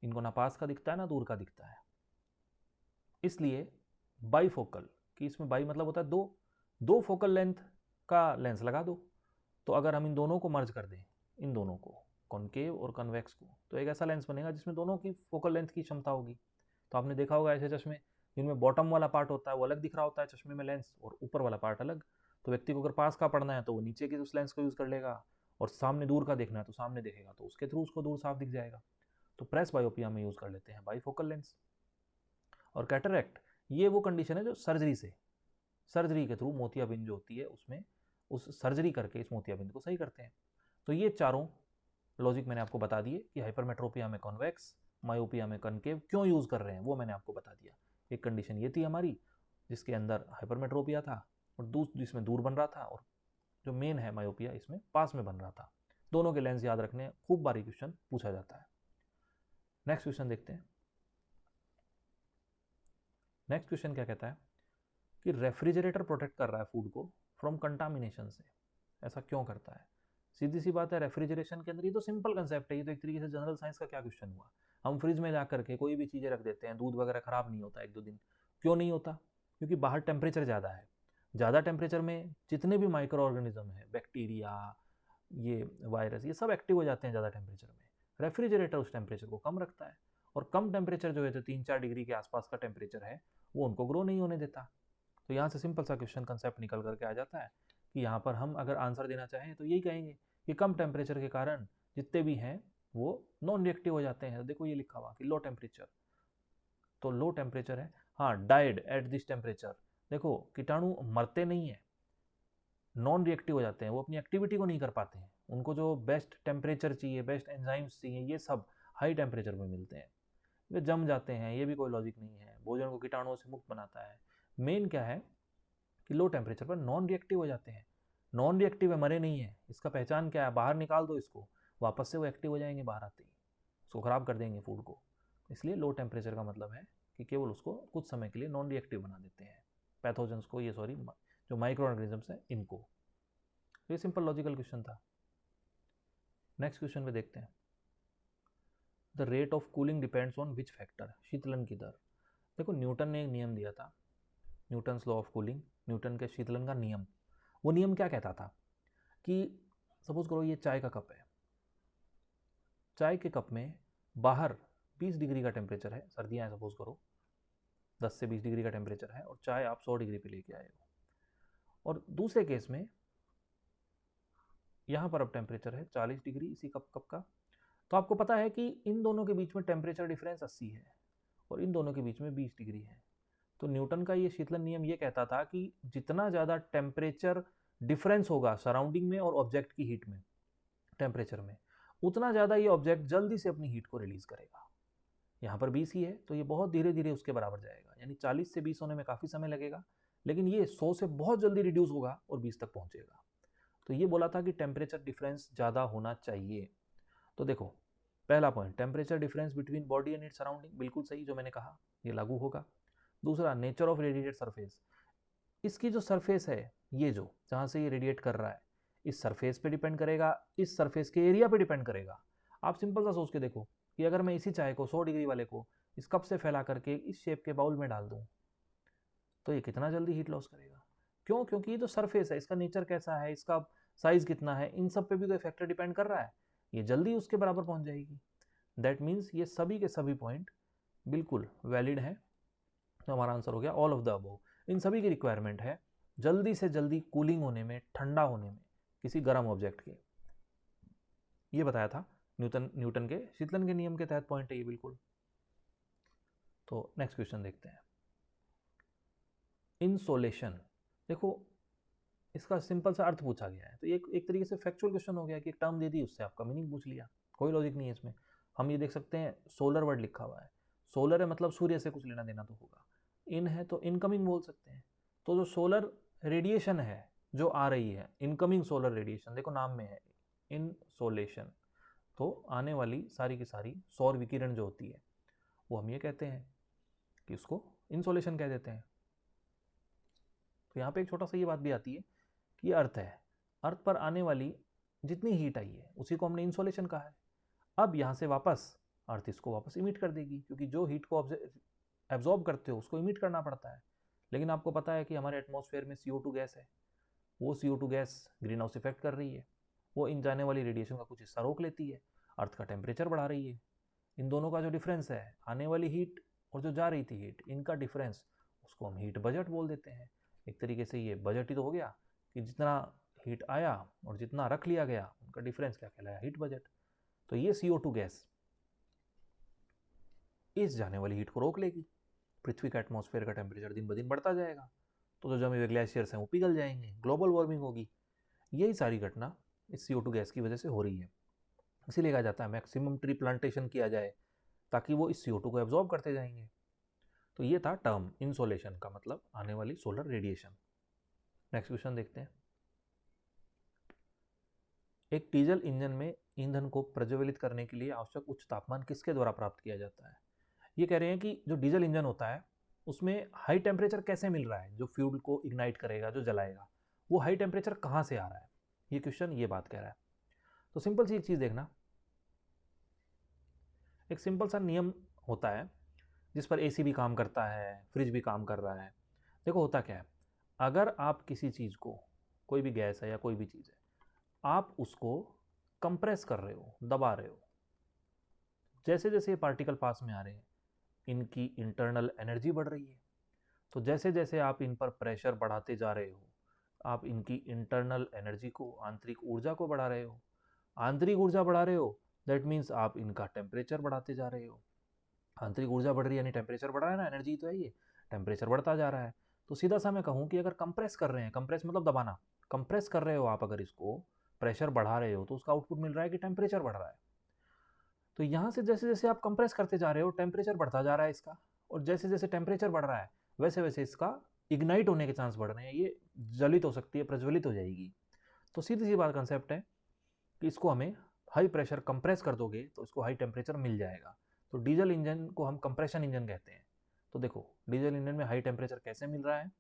इनको ना पास का दिखता है ना दूर का दिखता है, इसलिए बाईफोकल, कि इसमें बाई मतलब होता है दो फोकल लेंथ का लेंस लगा दो। तो अगर हम इन दोनों को मर्ज कर दें, इन दोनों को कॉनकेव और कन्वेक्स को, तो एक ऐसा लेंस बनेगा जिसमें दोनों की फोकल लेंथ की क्षमता होगी। तो आपने देखा होगा ऐसे चश्मे जिनमें बॉटम वाला पार्ट होता है वो अलग दिख रहा होता है चश्मे में लेंस, और ऊपर वाला पार्ट अलग। तो व्यक्ति को अगर पास का पढ़ना है तो वो नीचे की उस लेंस को यूज़ कर लेगा, और सामने दूर का देखना है तो सामने देखेगा, तो उसके थ्रू उसको दूर साफ दिख जाएगा। तो प्रेस बायोपिया में यूज़ कर लेते हैं बाईफोकल लेंस। और कैटरैक्ट ये वो कंडीशन है जो सर्जरी के थ्रू मोतियाबिंद जो होती है उसमें उस सर्जरी करके इस मोतियाबिंद को सही करते हैं। तो ये चारों लॉजिक मैंने आपको बता दिए कि हाइपरमेट्रोपिया में कॉन्वेक्स, मायोपिया में कनकेव क्यों यूज़ कर रहे हैं, वो मैंने आपको बता दिया। एक कंडीशन ये थी हमारी जिसके अंदर हाइपरमेट्रोपिया था, और जिसमें दूर बन रहा था, और जो मेन है मायोपिया इसमें पास में बन रहा था। दोनों के लेंस याद रखने, खूब बारी क्वेश्चन पूछा जाता है। नेक्स्ट क्वेश्चन देखते हैं। नेक्स्ट क्वेश्चन क्या कहता है कि रेफ्रिजरेटर प्रोटेक्ट कर रहा है फूड को फ्रॉम कंटामिनेशन से। ऐसा क्यों करता है? सीधी सी बात है, रेफ्रिजरेशन के अंदर ये तो सिंपल कंसेप्ट है, ये तो एक तरीके से जनरल साइंस का क्या क्वेश्चन हुआ। हम फ्रिज में जा करके कोई भी चीज़ें रख देते हैं, दूध वगैरह खराब नहीं होता 1-2 दिन। क्यों नहीं होता? क्योंकि बाहर टेम्परेचर ज़्यादा है। ज़्यादा टेम्परेचर में जितने भी माइक्रो ऑर्गेनिज्म है, बैक्टीरिया, ये वायरस, ये सब एक्टिव हो जाते हैं ज़्यादा टेम्परेचर में। रेफ्रिजरेटर उस टेम्परेचर को कम रखता है, और कम टेम्परेचर जो है, जो 3-4 डिग्री के आसपास का टेम्परेचर है, वो उनको ग्रो नहीं होने देता। तो यहाँ से सिंपल सा क्वेश्चन कंसेप्ट निकल करके आ जाता है कि यहाँ पर हम अगर आंसर देना चाहें तो यही कहेंगे कि कम टेम्परेचर के कारण जितने भी हैं वो नॉन रिएक्टिव हो जाते हैं। देखो ये लिखा हुआ कि लो टेम्परेचर, तो लो टेम्परेचर है, हाँ डाइड एट दिस टेम्परेचर। देखो कीटाणु मरते नहीं है, नॉन रिएक्टिव हो जाते हैं, वो अपनी एक्टिविटी को नहीं कर पाते हैं। उनको जो बेस्ट टेम्परेचर चाहिए, बेस्ट एंजाइम्स चाहिए, ये सब हाई टेम्परेचर में मिलते हैं, वे जम जाते हैं। ये भी कोई लॉजिक नहीं है, भोजन को कीटाणुओं से मुक्त बनाता है। मेन क्या है कि लो टेम्परेचर पर नॉन रिएक्टिव हो जाते हैं। नॉन रिएक्टिव है, मरे नहीं है, इसका पहचान क्या है? बाहर निकाल दो इसको, वापस से वो एक्टिव हो जाएंगे बाहर आते ही, उसको खराब कर देंगे फूड को। इसलिए लो टेम्परेचर का मतलब है कि केवल उसको कुछ समय के लिए नॉन रिएक्टिव बना देते हैं, पैथोजेंस को, ये सॉरी जो माइक्रो ऑर्गेनिजम्स हैं इनको। तो ये सिंपल लॉजिकल क्वेश्चन था। नेक्स्ट क्वेश्चन पे देखते हैं। The rate of cooling depends on which factor, शीतलन की दर। देखो न्यूटन ने एक नियम दिया था, Newton's law of cooling, Newton के शीतलन का नियम। वो नियम क्या कहता था कि सपोज करो ये चाय का कप है, चाय के कप में बाहर 20 डिग्री का टेम्परेचर है, सर्दियाँ हैं सपोज करो, 10 से 20 डिग्री का टेम्परेचर है, और चाय आप 100 डिग्री पे लेके आए हो। और दूसरे केस में यहाँ पर अब टेम्परेचर है 40 डिग्री इसी कप का। तो आपको पता है कि इन दोनों के बीच में टेम्परेचर डिफरेंस 80 है, और इन दोनों के बीच में 20 डिग्री है। तो न्यूटन का ये शीतलन नियम ये कहता था कि जितना ज़्यादा टेम्परेचर डिफरेंस होगा सराउंडिंग में और ऑब्जेक्ट की हीट में, टेम्परेचर में, उतना ज़्यादा ये ऑब्जेक्ट जल्दी से अपनी हीट को रिलीज करेगा। यहाँ पर 20 ही है, तो ये बहुत धीरे धीरे उसके बराबर जाएगा, यानी 40 से 20 होने में काफ़ी समय लगेगा, लेकिन ये 100 से बहुत जल्दी रिड्यूस होगा और 20 तक पहुँचेगा। तो ये बोला था कि टेम्परेचर डिफरेंस ज़्यादा होना चाहिए। तो देखो पहला point, temperature difference between body and its surrounding, बिल्कुल सही जो मैंने कहा, ये लागू होगा। दूसरा, नेचर ऑफ रेडिएटेड सरफेस, इसकी जो सरफेस है, ये जो जहाँ से ये रेडिएट कर रहा है, इस सरफेस पे डिपेंड करेगा, इस सरफेस के एरिया पे डिपेंड करेगा। आप सिंपल सा सोच के देखो कि अगर मैं इसी चाय को 100 डिग्री वाले को इस कप से फैला करके इस शेप के बाउल में डाल दूँ, तो ये कितना जल्दी हीट लॉस करेगा। क्यों? क्योंकि ये जो सरफेस है, इसका नेचर कैसा है, इसका साइज कितना है, इन सब पे भी तो फैक्टर डिपेंड कर रहा है, ये जल्दी उसके बराबर पहुंच जाएगी। दैट मीन्स ये सभी के सभी पॉइंट बिल्कुल वैलिड है। तो हमारा आंसर हो गया ऑल ऑफ द अबव। इन सभी की रिक्वायरमेंट है जल्दी से जल्दी कूलिंग होने में, ठंडा होने में किसी गर्म ऑब्जेक्ट के। ये बताया था न्यूटन के शीतलन के नियम के तहत पॉइंट है ये बिल्कुल। तो नेक्स्ट क्वेश्चन देखते हैं। इंसोलेशन, देखो इसका सिंपल सा अर्थ पूछा गया है, तो ये एक तरीके से फैक्चुअल क्वेश्चन हो गया कि एक टर्म दे दी, उससे आपका मीनिंग पूछ लिया, कोई लॉजिक नहीं है इसमें। हम ये देख सकते हैं सोलर वर्ड लिखा हुआ है, सोलर है मतलब सूर्य से कुछ लेना देना तो होगा, इन है तो इनकमिंग बोल सकते हैं। तो जो सोलर रेडिएशन है जो आ रही है, इनकमिंग सोलर रेडिएशन, देखो नाम में है इनसोलेशन, तो आने वाली सारी की सारी सौर विकिरण जो होती है वो हम ये कहते हैं कि उसको इनसोलेशन कह देते हैं। तो यहाँ पे एक छोटा सा ये बात भी आती है कि ये अर्थ है, अर्थ पर आने वाली जितनी हीट आई है उसी को हमने इनसोलेशन कहा है। अब यहाँ से वापस अर्थ इसको वापस इमिट कर देगी, क्योंकि जो हीट को एब्जॉर्ब करते हो उसको इमिट करना पड़ता है। लेकिन आपको पता है कि हमारे एटमॉस्फेयर में CO2 गैस है, वो CO2 gas green house effect कर रही है, वो इन जाने वाली रेडिएशन का कुछ हिस्सा रोक लेती है, अर्थ का टेम्परेचर बढ़ा रही है। इन दोनों का जो डिफरेंस है, आने वाली हीट और जो जा रही थी हीट, इनका डिफरेंस, उसको हम हीट बजट बोल देते हैं। एक तरीके से ये बजट ही तो हो गया कि जितना हीट आया और जितना रख लिया गया उनका डिफरेंस क्या कहलाया, हीट बजट। तो ये CO2 गैस इस जाने वाली हीट को रोक लेगी, पृथ्वी का एटमॉस्फेयर का टेम्परेचर दिन ब दिन बढ़ता जाएगा, तो जो जमे हुए ग्लेशियर्स हैं वो पिघल जाएंगे, ग्लोबल वार्मिंग होगी। यही सारी घटना इस CO2 गैस की वजह से हो रही है। इसीलिए कहा जाता है मैक्सिमम ट्री प्लांटेशन किया जाए ताकि वो इस CO2 को एब्जॉर्ब करते जाएंगे। तो ये था टर्म इंसोलेशन का मतलब आने वाली सोलर रेडिएशन। नेक्स्ट क्वेश्चन देखते हैं। एक डीजल इंजन में ईंधन को प्रज्वलित करने के लिए आवश्यक उच्च तापमान किसके द्वारा प्राप्त किया जाता है? ये कह रहे हैं कि जो डीजल इंजन होता है उसमें हाई टेम्परेचर कैसे मिल रहा है, जो फ्यूल को इग्नाइट करेगा, जो जलाएगा, वो हाई टेम्परेचर कहाँ से आ रहा है, ये क्वेश्चन ये बात कह रहा है। तो सिंपल सी एक चीज़ देखना, एक सिंपल सा नियम होता है जिस पर AC भी काम करता है, फ्रिज भी काम कर रहा है। देखो होता क्या है, अगर आप किसी चीज़ को, कोई भी गैस है या कोई भी चीज़ है, आप उसको कंप्रेस कर रहे हो, दबा रहे हो, जैसे जैसे ये पार्टिकल पास में आ रहे हैं इनकी इंटरनल एनर्जी बढ़ रही है। तो जैसे जैसे आप इन पर प्रेशर बढ़ाते जा रहे हो, आप इनकी इंटरनल एनर्जी को, आंतरिक ऊर्जा को बढ़ा रहे हो। आंतरिक ऊर्जा बढ़ा रहे हो, दैट मीन्स आप इनका टेम्परेचर बढ़ाते जा रहे हो। आंतरिक ऊर्जा बढ़ रही है यानी टेम्परेचर बढ़ रहा है ना, एनर्जी तो है ये, टेम्परेचर बढ़ता जा रहा है। तो सीधा सा मैं कहूँ कि अगर कंप्रेस कर रहे हैं, कंप्रेस मतलब दबाना, कंप्रेस कर रहे हो आप, अगर इसको प्रेशर बढ़ा रहे हो तो उसका आउटपुट मिल रहा है कि टेम्परेचर बढ़ रहा है। तो यहाँ से जैसे जैसे आप कंप्रेस करते जा रहे हो टेम्परेचर बढ़ता जा रहा है इसका, और जैसे जैसे टेम्परेचर बढ़ रहा है वैसे वैसे इसका इग्नाइट होने के चांस बढ़ रहे हैं, ये जलित हो सकती है, प्रज्वलित हो जाएगी। तो सीधी सी बात कंसेप्ट है कि इसको हमें हाई प्रेशर कंप्रेस कर दोगे तो इसको हाई टेम्परेचर मिल जाएगा। तो डीजल इंजन को हम कंप्रेशन इंजन कहते हैं। तो देखो डीजल इंजन में हाई टेम्परेचर कैसे मिल रहा है,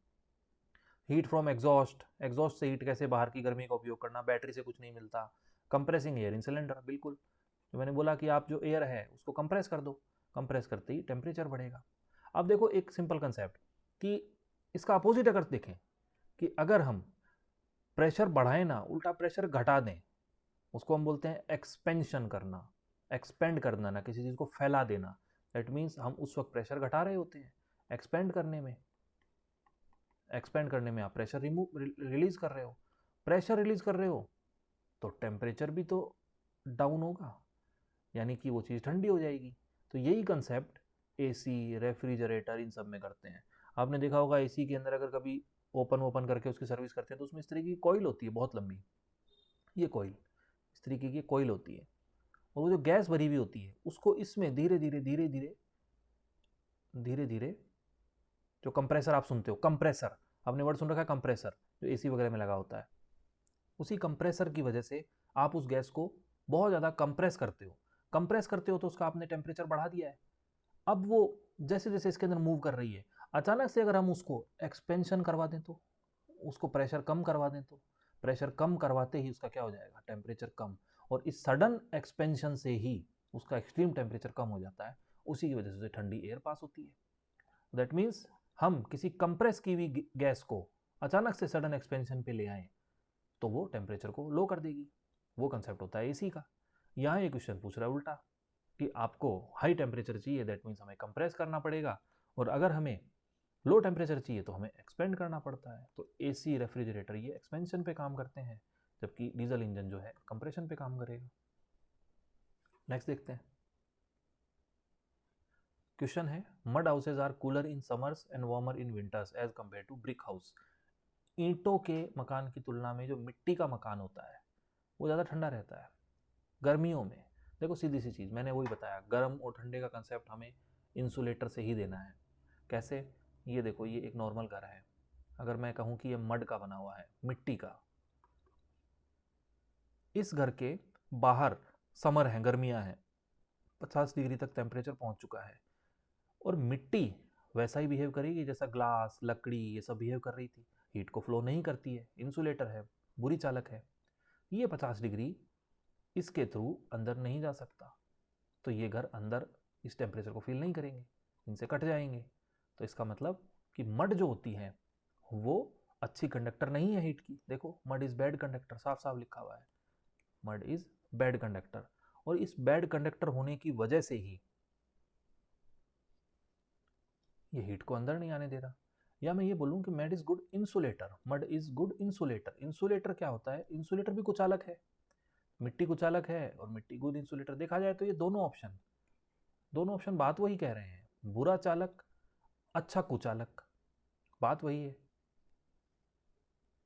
हीट फ्रॉम एग्जॉस्ट, एग्जॉस्ट से हीट कैसे, बाहर की गर्मी का उपयोग करना, बैटरी से कुछ नहीं मिलता, कंप्रेसिंग एयर इन सिलेंडर, बिल्कुल जो मैंने बोला कि आप जो एयर है उसको कंप्रेस कर दो, कंप्रेस करते ही टेम्परेचर बढ़ेगा। अब देखो एक सिंपल कंसेप्ट कि इसका अपोजिट अगर देखें कि अगर हम प्रेशर बढ़ाएं ना, उल्टा प्रेशर घटा दें, उसको हम बोलते हैं एक्सपेंशन करना, एक्सपेंड करना ना, किसी चीज़ को फैला देना। दैट मीन्स हम उस वक्त प्रेशर घटा रहे होते हैं, एक्सपेंड करने में, एक्सपेंड करने में आप प्रेशर रिलीज कर रहे हो, प्रेशर रिलीज कर रहे हो तो टेम्परेचर भी तो डाउन होगा, यानी कि वो चीज़ ठंडी हो जाएगी। तो यही कंसेप्ट AC, रेफ्रिजरेटर इन सब में करते हैं। आपने देखा होगा AC के अंदर अगर कभी ओपन ओपन करके उसकी सर्विस करते हैं तो उसमें इस तरीके की कॉइल होती है बहुत लंबी, ये कॉइल, इस तरीके की कॉइल होती है, और वो जो गैस भरी हुई होती है उसको इसमें धीरे धीरे धीरे धीरे धीरे धीरे, जो कंप्रेसर आप सुनते हो, कंप्रेसर आपने वर्ड सुन रखा है, कंप्रेसर जो AC वगैरह में लगा होता है, उसी कंप्रेसर की वजह से आप उस गैस को बहुत ज़्यादा कंप्रेस करते हो, कंप्रेस करते हो तो उसका आपने टेम्परेचर बढ़ा दिया है। अब वो जैसे जैसे इसके अंदर मूव कर रही है, अचानक से अगर हम उसको एक्सपेंशन करवा दें तो, उसको प्रेशर कम करवा दें तो, प्रेशर कम करवाते ही उसका क्या हो जाएगा, टेम्परेचर कम, और इस सडन एक्सपेंशन से ही उसका एक्सट्रीम टेम्परेचर कम हो जाता है, उसी की वजह से ठंडी एयर पास होती है। दैट मीन्स हम किसी कंप्रेस की हुई गैस को अचानक से सडन एक्सपेंशन पे ले आए तो वो टेम्परेचर को लो कर देगी, वो कंसेप्ट होता है AC का। यहाँ ये क्वेश्चन पूछ रहा है उल्टा कि आपको हाई टेम्परेचर चाहिए, दैट मीन्स हमें कंप्रेस करना पड़ेगा, और अगर हमें लो टेम्परेचर चाहिए तो हमें एक्सपेंड करना पड़ता है। तो AC, रेफ्रिजरेटर ये एक्सपेंशन पे काम करते हैं, जबकि डीजल इंजन जो है कंप्रेशन पे काम करेगा। नेक्स्ट देखते हैं, क्वेश्चन है mud houses are cooler in summers and warmer in winters as compare to brick house. ईंटों के मकान की तुलना में जो मिट्टी का मकान होता है वो ज़्यादा ठंडा रहता है गर्मियों में। देखो सीधी सी चीज़ मैंने वही बताया, गर्म और ठंडे का कंसेप्ट हमें इंसुलेटर से ही देना है। कैसे, ये देखो ये एक नॉर्मल घर है, अगर मैं कहूँ कि ये मड का बना हुआ है, मिट्टी का, इस घर के बाहर समर है, गर्मियाँ हैं, 50 डिग्री तक टेम्परेचर पहुंच चुका है, और मिट्टी वैसा ही बिहेव करेगी जैसा ग्लास, लकड़ी ये सब बिहेव कर रही थी, हीट को फ्लो नहीं करती है, इंसुलेटर है, बुरी चालक है। ये 50 डिग्री इसके थ्रू अंदर नहीं जा सकता, तो ये घर अंदर इस टेम्परेचर को फील नहीं करेंगे, इनसे कट जाएंगे। तो इसका मतलब कि मड जो होती है वो अच्छी कंडक्टर नहीं है हीट की। देखो, मड इज बैड कंडक्टर, साफ साफ लिखा हुआ है, मड इज बैड कंडक्टर। और इस बैड कंडक्टर होने की वजह से ही ये हीट को अंदर नहीं आने दे रहा। या मैं ये बोलूं कि mud is good insulator, mud is good insulator. Insulator क्या होता है? इंसुलेटर भी कुचालक है, मिट्टी कुचालक है और मिट्टी गुड इंसुलेटर। देखा जाए तो ये दोनों ऑप्शन बात वही कह रहे हैं, बुरा चालक, अच्छा कुचालक, बात वही है।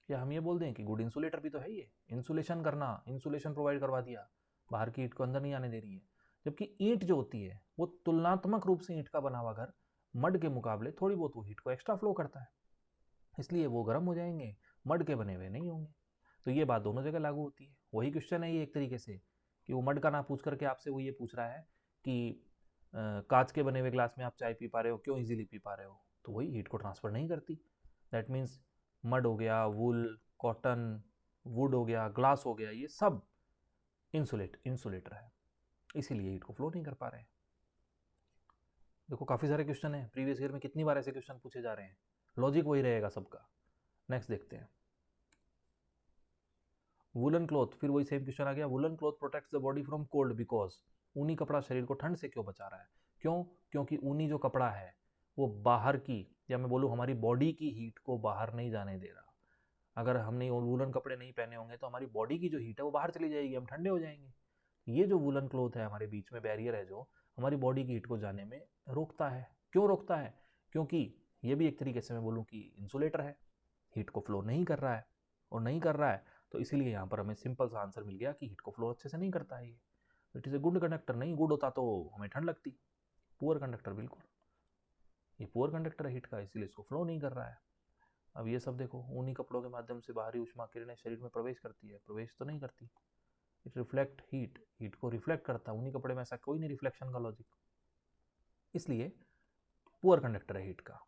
या हम ये बोल दें कि गुड इंसुलेटर भी तो है, ये इंसुलेशन करना, इंसुलेशन प्रोवाइड करवा दिया, बाहर की ईंट को अंदर नहीं आने दे रही है। जबकि ईंट जो होती है वो तुलनात्मक रूप से ईंट का बना हुआ घर मड के मुकाबले थोड़ी बहुत वो हीट को एक्स्ट्रा फ्लो करता है, इसलिए वो गर्म हो जाएंगे, मड के बने हुए नहीं होंगे। तो ये बात दोनों जगह लागू होती है। वही क्वेश्चन है ये एक तरीके से, कि वो मड का ना पूछ करके आपसे वो ये पूछ रहा है कि कांच के बने हुए ग्लास में आप चाय पी पा रहे हो, क्यों इजीली पी पा रहे हो? तो वही हीट को ट्रांसफर नहीं करती। दैट मीन्स मड हो गया, वुल, कॉटन, वुड हो गया, ग्लास हो गया, ये सब इंसुलेटर है, इसीलिए हीट को फ्लो नहीं कर पा रहे हैं। देखो काफ़ी सारे क्वेश्चन हैं, प्रीवियस ईयर में कितनी बार ऐसे क्वेश्चन पूछे जा रहे हैं, लॉजिक वही रहेगा सबका। नेक्स्ट देखते हैं, वुलन क्लॉथ, फिर वही सेम क्वेश्चन आ गया। Woollen cloth protects the body from cold because, ऊनी कपड़ा शरीर को ठंड से क्यों बचा रहा है? क्यों? क्योंकि ऊनी जो कपड़ा है वो बाहर की, या मैं बोलूँ हमारी बॉडी की हीट को बाहर नहीं जाने दे रहा। अगर हमने वुलन कपड़े नहीं पहने होंगे तो हमारी बॉडी की जो हीट है वो बाहर चली जाएगी, हम ठंडे हो जाएंगे। ये जो वुलन क्लॉथ है हमारे बीच में बैरियर है, जो हमारी बॉडी की हीट को जाने में रोकता है। क्यों रोकता है? क्योंकि ये भी एक तरीके से मैं बोलूँ कि इंसुलेटर है, हीट को फ्लो नहीं कर रहा है, और नहीं कर रहा है तो इसीलिए यहाँ पर हमें सिंपल सा आंसर मिल गया कि हीट को फ्लो अच्छे से नहीं करता है ये। It is a good conductor. नहीं गुड होता तो हमें ठंड लगती। पुअर कंडक्टर, बिल्कुल ये पुअर कंडक्टर है हीट का, इसीलिए इसको फ्लो नहीं कर रहा है। अब ये सब देखो, ऊनी कपड़ों के माध्यम से बाहरी ऊष्मा किरणें शरीर में प्रवेश करती है, प्रवेश तो नहीं करती। इट रिफ्लेक्ट हीट, हीट को रिफ्लेक्ट करता है। ऊनी कपड़े में ऐसा कोई नहीं रिफ्लेक्शन का लॉजिक, इसलिए पुअर कंडक्टर है हीट का।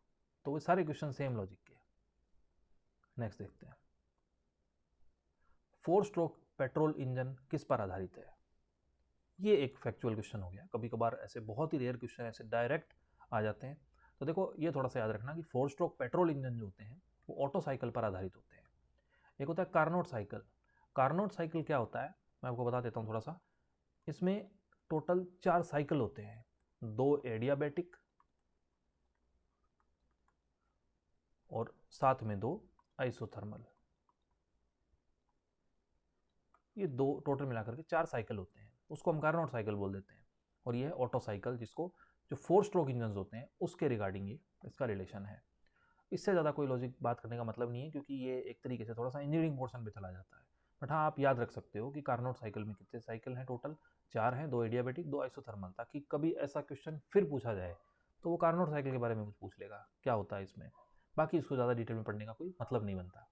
तो वो सारे क्वेश्चन सेम लॉजिक के। नेक्स्ट देखते हैं, 4 स्ट्रोक पेट्रोल इंजन किस पर आधारित है? ये एक फैक्चुअल क्वेश्चन हो गया। कभी कभार ऐसे बहुत ही रेयर क्वेश्चन ऐसे डायरेक्ट आ जाते हैं। तो देखो ये थोड़ा सा याद रखना कि 4 स्ट्रोक पेट्रोल इंजन जो होते हैं वो ऑटो साइकिल पर आधारित होते हैं। एक होता है कार्नोट साइकिल। कार्नोट साइकिल क्या होता है मैं आपको बता देता हूँ थोड़ा सा। इसमें टोटल 4 साइकिल होते हैं, 2 एडियाबैटिक और साथ में 2 आइसोथर्मल। ये 2 टोटल मिलाकर के 4 साइकिल होते हैं, उसको हम कार्नोट साइकिल बोल देते हैं। और ये है ऑटो साइकिल, जिसको जो 4 स्ट्रोक इंजन होते हैं उसके रिगार्डिंग ये इसका रिलेशन है। इससे ज़्यादा कोई लॉजिक बात करने का मतलब नहीं है, क्योंकि ये एक तरीके से थोड़ा सा इंजीनियरिंग पोर्शन पे चला जाता है। बट हाँ, आप याद रख सकते हो कि कार्नोट साइकिल में कितने साइकिल हैं टोटल? 4 हैं, 2 एडियाबैटिक, 2 आइसोथर्मल, ताकि कभी ऐसा क्वेश्चन फिर पूछा जाए तो वो कार्नोट साइकिल के बारे में कुछ पूछ लेगा, क्या होता है इसमें। बाकी इसको ज़्यादा डिटेल में पढ़ने का कोई मतलब नहीं बनता।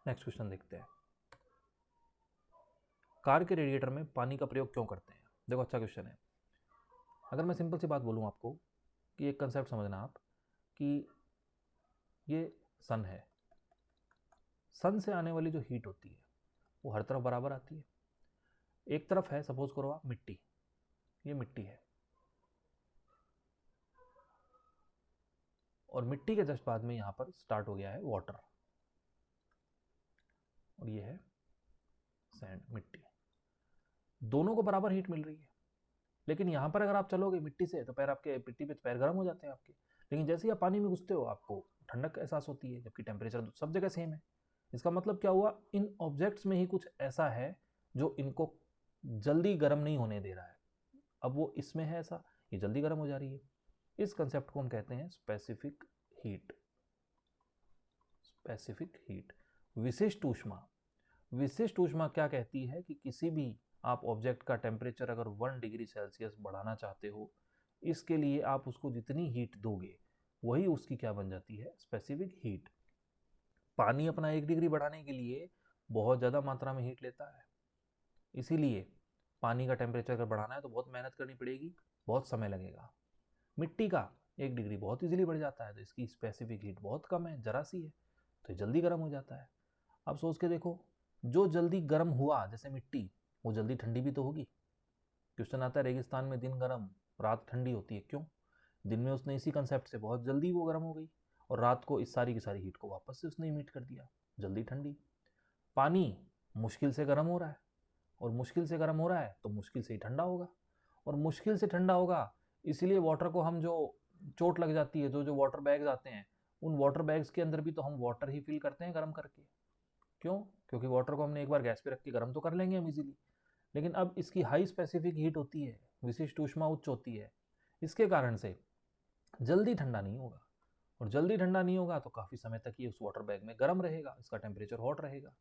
नेक्स्ट क्वेश्चन देखते हैं, कार के रेडिएटर में पानी का प्रयोग क्यों करते हैं? देखो अच्छा क्वेश्चन है। अगर मैं सिंपल सी बात बोलूँ आपको, कि एक कंसेप्ट समझना आप, कि ये सन है, सन से आने वाली जो हीट होती है वो हर तरफ बराबर आती है। एक तरफ है, सपोज करो आप, मिट्टी, ये मिट्टी है, और मिट्टी के जस्ट बाद में यहाँ पर स्टार्ट हो गया है वाटर, और ये है सैंड, मिट्टी। दोनों को बराबर हीट मिल रही है। लेकिन यहाँ पर अगर आप चलोगे मिट्टी से तो पैर आपके, मिट्टी पे पैर गर्म हो जाते हैं आपके। लेकिन जैसे ही आप पानी में घुसते हो आपको ठंडक एहसास होती है, जबकि टेम्परेचर सब जगह सेम है। इसका मतलब क्या हुआ? इन ऑब्जेक्ट्स में ही कुछ ऐसा है जो इनको जल्दी गर्म नहीं होने दे रहा है। अब वो इसमें है ऐसा, ये जल्दी गर्म हो जा रही है। इस कंसेप्ट को हम कहते हैं स्पेसिफिक हीट। स्पेसिफिक हीट, विशिष्ट ऊष्मा। विशिष्ट ऊष्मा क्या कहती है कि किसी भी आप ऑब्जेक्ट का टेम्परेचर अगर 1 डिग्री सेल्सियस बढ़ाना चाहते हो, इसके लिए आप उसको जितनी हीट दोगे वही उसकी क्या बन जाती है? Specific heat. पानी अपना 1 डिग्री बढ़ाने के लिए बहुत ज़्यादा मात्रा में हीट लेता है, इसीलिए पानी का टेम्परेचर अगर बढ़ाना है तो बहुत मेहनत करनी पड़ेगी, बहुत समय लगेगा। मिट्टी का 1 डिग्री बहुत इजीली बढ़ जाता है, तो इसकी स्पेसिफिक हीट बहुत कम है, जरा सी है, तो ये जल्दी गर्म हो जाता है। अब सोच के देखो, जो जल्दी गर्म हुआ जैसे मिट्टी, वो जल्दी ठंडी भी तो होगी। क्वेश्चन आता है रेगिस्तान में दिन गर्म रात ठंडी होती है, क्यों? दिन में उसने इसी कंसेप्ट से बहुत जल्दी वो गर्म हो गई, और रात को इस सारी की सारी हीट को वापस से उसने इमिट कर दिया, जल्दी ठंडी। पानी मुश्किल से गर्म हो रहा है, और मुश्किल से गर्म हो रहा है तो मुश्किल से ही ठंडा होगा, और मुश्किल से ठंडा होगा, इसीलिए वाटर को हम जो चोट लग जाती है, जो जो वाटर बैग्स आते हैं, उन वाटर बैग्स के अंदर भी तो हम वाटर ही फिल करते हैं गर्म करके। क्यों? क्योंकि वाटर को हमने एक बार गैस पे रख के गर्म तो कर लेंगे हम इजीली, लेकिन अब इसकी हाई स्पेसिफिक हीट होती है, विशिष्ट ऊष्मा उच्च होती है, इसके कारण से जल्दी ठंडा नहीं होगा, और जल्दी ठंडा नहीं होगा तो काफ़ी समय तक ये उस वाटर बैग में गर्म रहेगा, इसका टेम्परेचर हॉट रहेगा।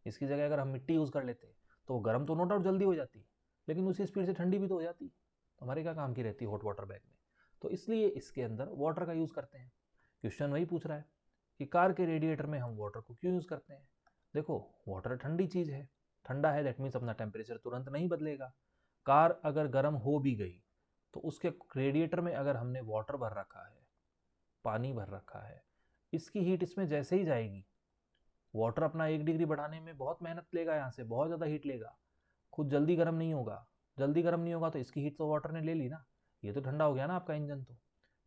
इसकी जगह अगर हम मिट्टी यूज़ कर लेते तो वो गर्म तो नो डाउट जल्दी हो जाती, लेकिन उसी स्पीड से ठंडी भी तो हो जाती, तो हमारे क्या काम की रहती है हॉट वाटर बैग में। तो इसलिए इसके अंदर वाटर का यूज़ करते हैं। क्वेश्चन वही पूछ रहा है कि कार के रेडिएटर में हम वाटर को क्यों यूज़ करते हैं। देखो, वाटर ठंडी चीज़ है, ठंडा है दैट मीन्स अपना टेम्परेचर तुरंत नहीं बदलेगा। कार अगर गर्म हो भी गई तो उसके रेडिएटर में अगर हमने वाटर भर रखा है, पानी भर रखा है, इसकी हीट इसमें जैसे ही जाएगी, वाटर अपना 1 डिग्री बढ़ाने में बहुत मेहनत लेगा, यहाँ से बहुत ज़्यादा हीट लेगा, खुद जल्दी गर्म नहीं होगा। जल्दी गर्म नहीं होगा तो इसकी हीट तो वाटर ने ले ली ना, ये तो ठंडा हो गया ना आपका इंजन। तो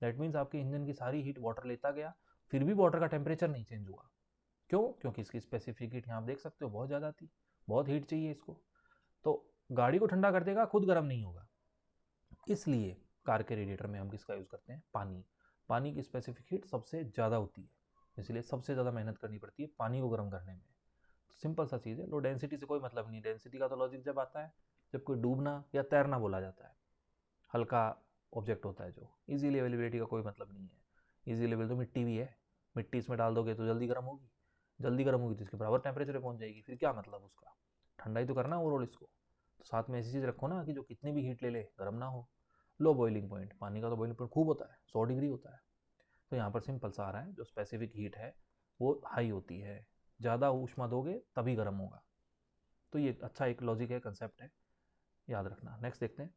दैट मीन्स आपके इंजन की सारी हीट वाटर लेता गया, फिर भी वाटर का टेम्परेचर नहीं चेंज हुआ। क्यों? क्योंकि इसकी स्पेसिफिक हीट यहाँ आप देख सकते हो बहुत ज़्यादा थी, बहुत हीट चाहिए इसको, तो गाड़ी को ठंडा कर देगा, खुद गर्म नहीं होगा। इसलिए कार के रेडिएटर में हम किसका यूज़ करते हैं? पानी। पानी की स्पेसिफिक हीट सबसे ज़्यादा होती है, इसलिए सबसे ज़्यादा मेहनत करनी पड़ती है पानी को गर्म करने में। सिंपल सा चीज़ है, लो डेंसिटी से कोई मतलब नहीं। डेंसिटी का तो लॉजिक जब आता है जब कोई डूबना या तैरना बोला जाता है, हल्का ऑब्जेक्ट होता है जो, इजीली अवेलेबिलिटी का कोई मतलब नहीं है। इजी लेवल तो मिट्टी भी है, मिट्टी इसमें डाल दोगे तो जल्दी गर्म होगी, जल्दी गर्म होगी तो इसके बराबर टेम्परेचर पे पहुंच जाएगी, फिर क्या मतलब उसका? ठंडा ही तो करना ओवरऑल इसको। तो साथ में ऐसी चीज़ रखो ना कि जो कितनी भी हीट ले ले गर्म ना हो। लो बॉइलिंग पॉइंट, पानी का तो बॉइलिंग पॉइंट खूब होता है, 100 डिग्री होता है। तो यहाँ पर सिंपल सा आ रहा है, जो स्पेसिफिक हीट है वो हाई होती है, ज़्यादा ऊष्मा दोगे तभी गर्म होगा। तो ये अच्छा एक लॉजिक है, कंसेप्ट है, याद रखना। नेक्स्ट देखते हैं,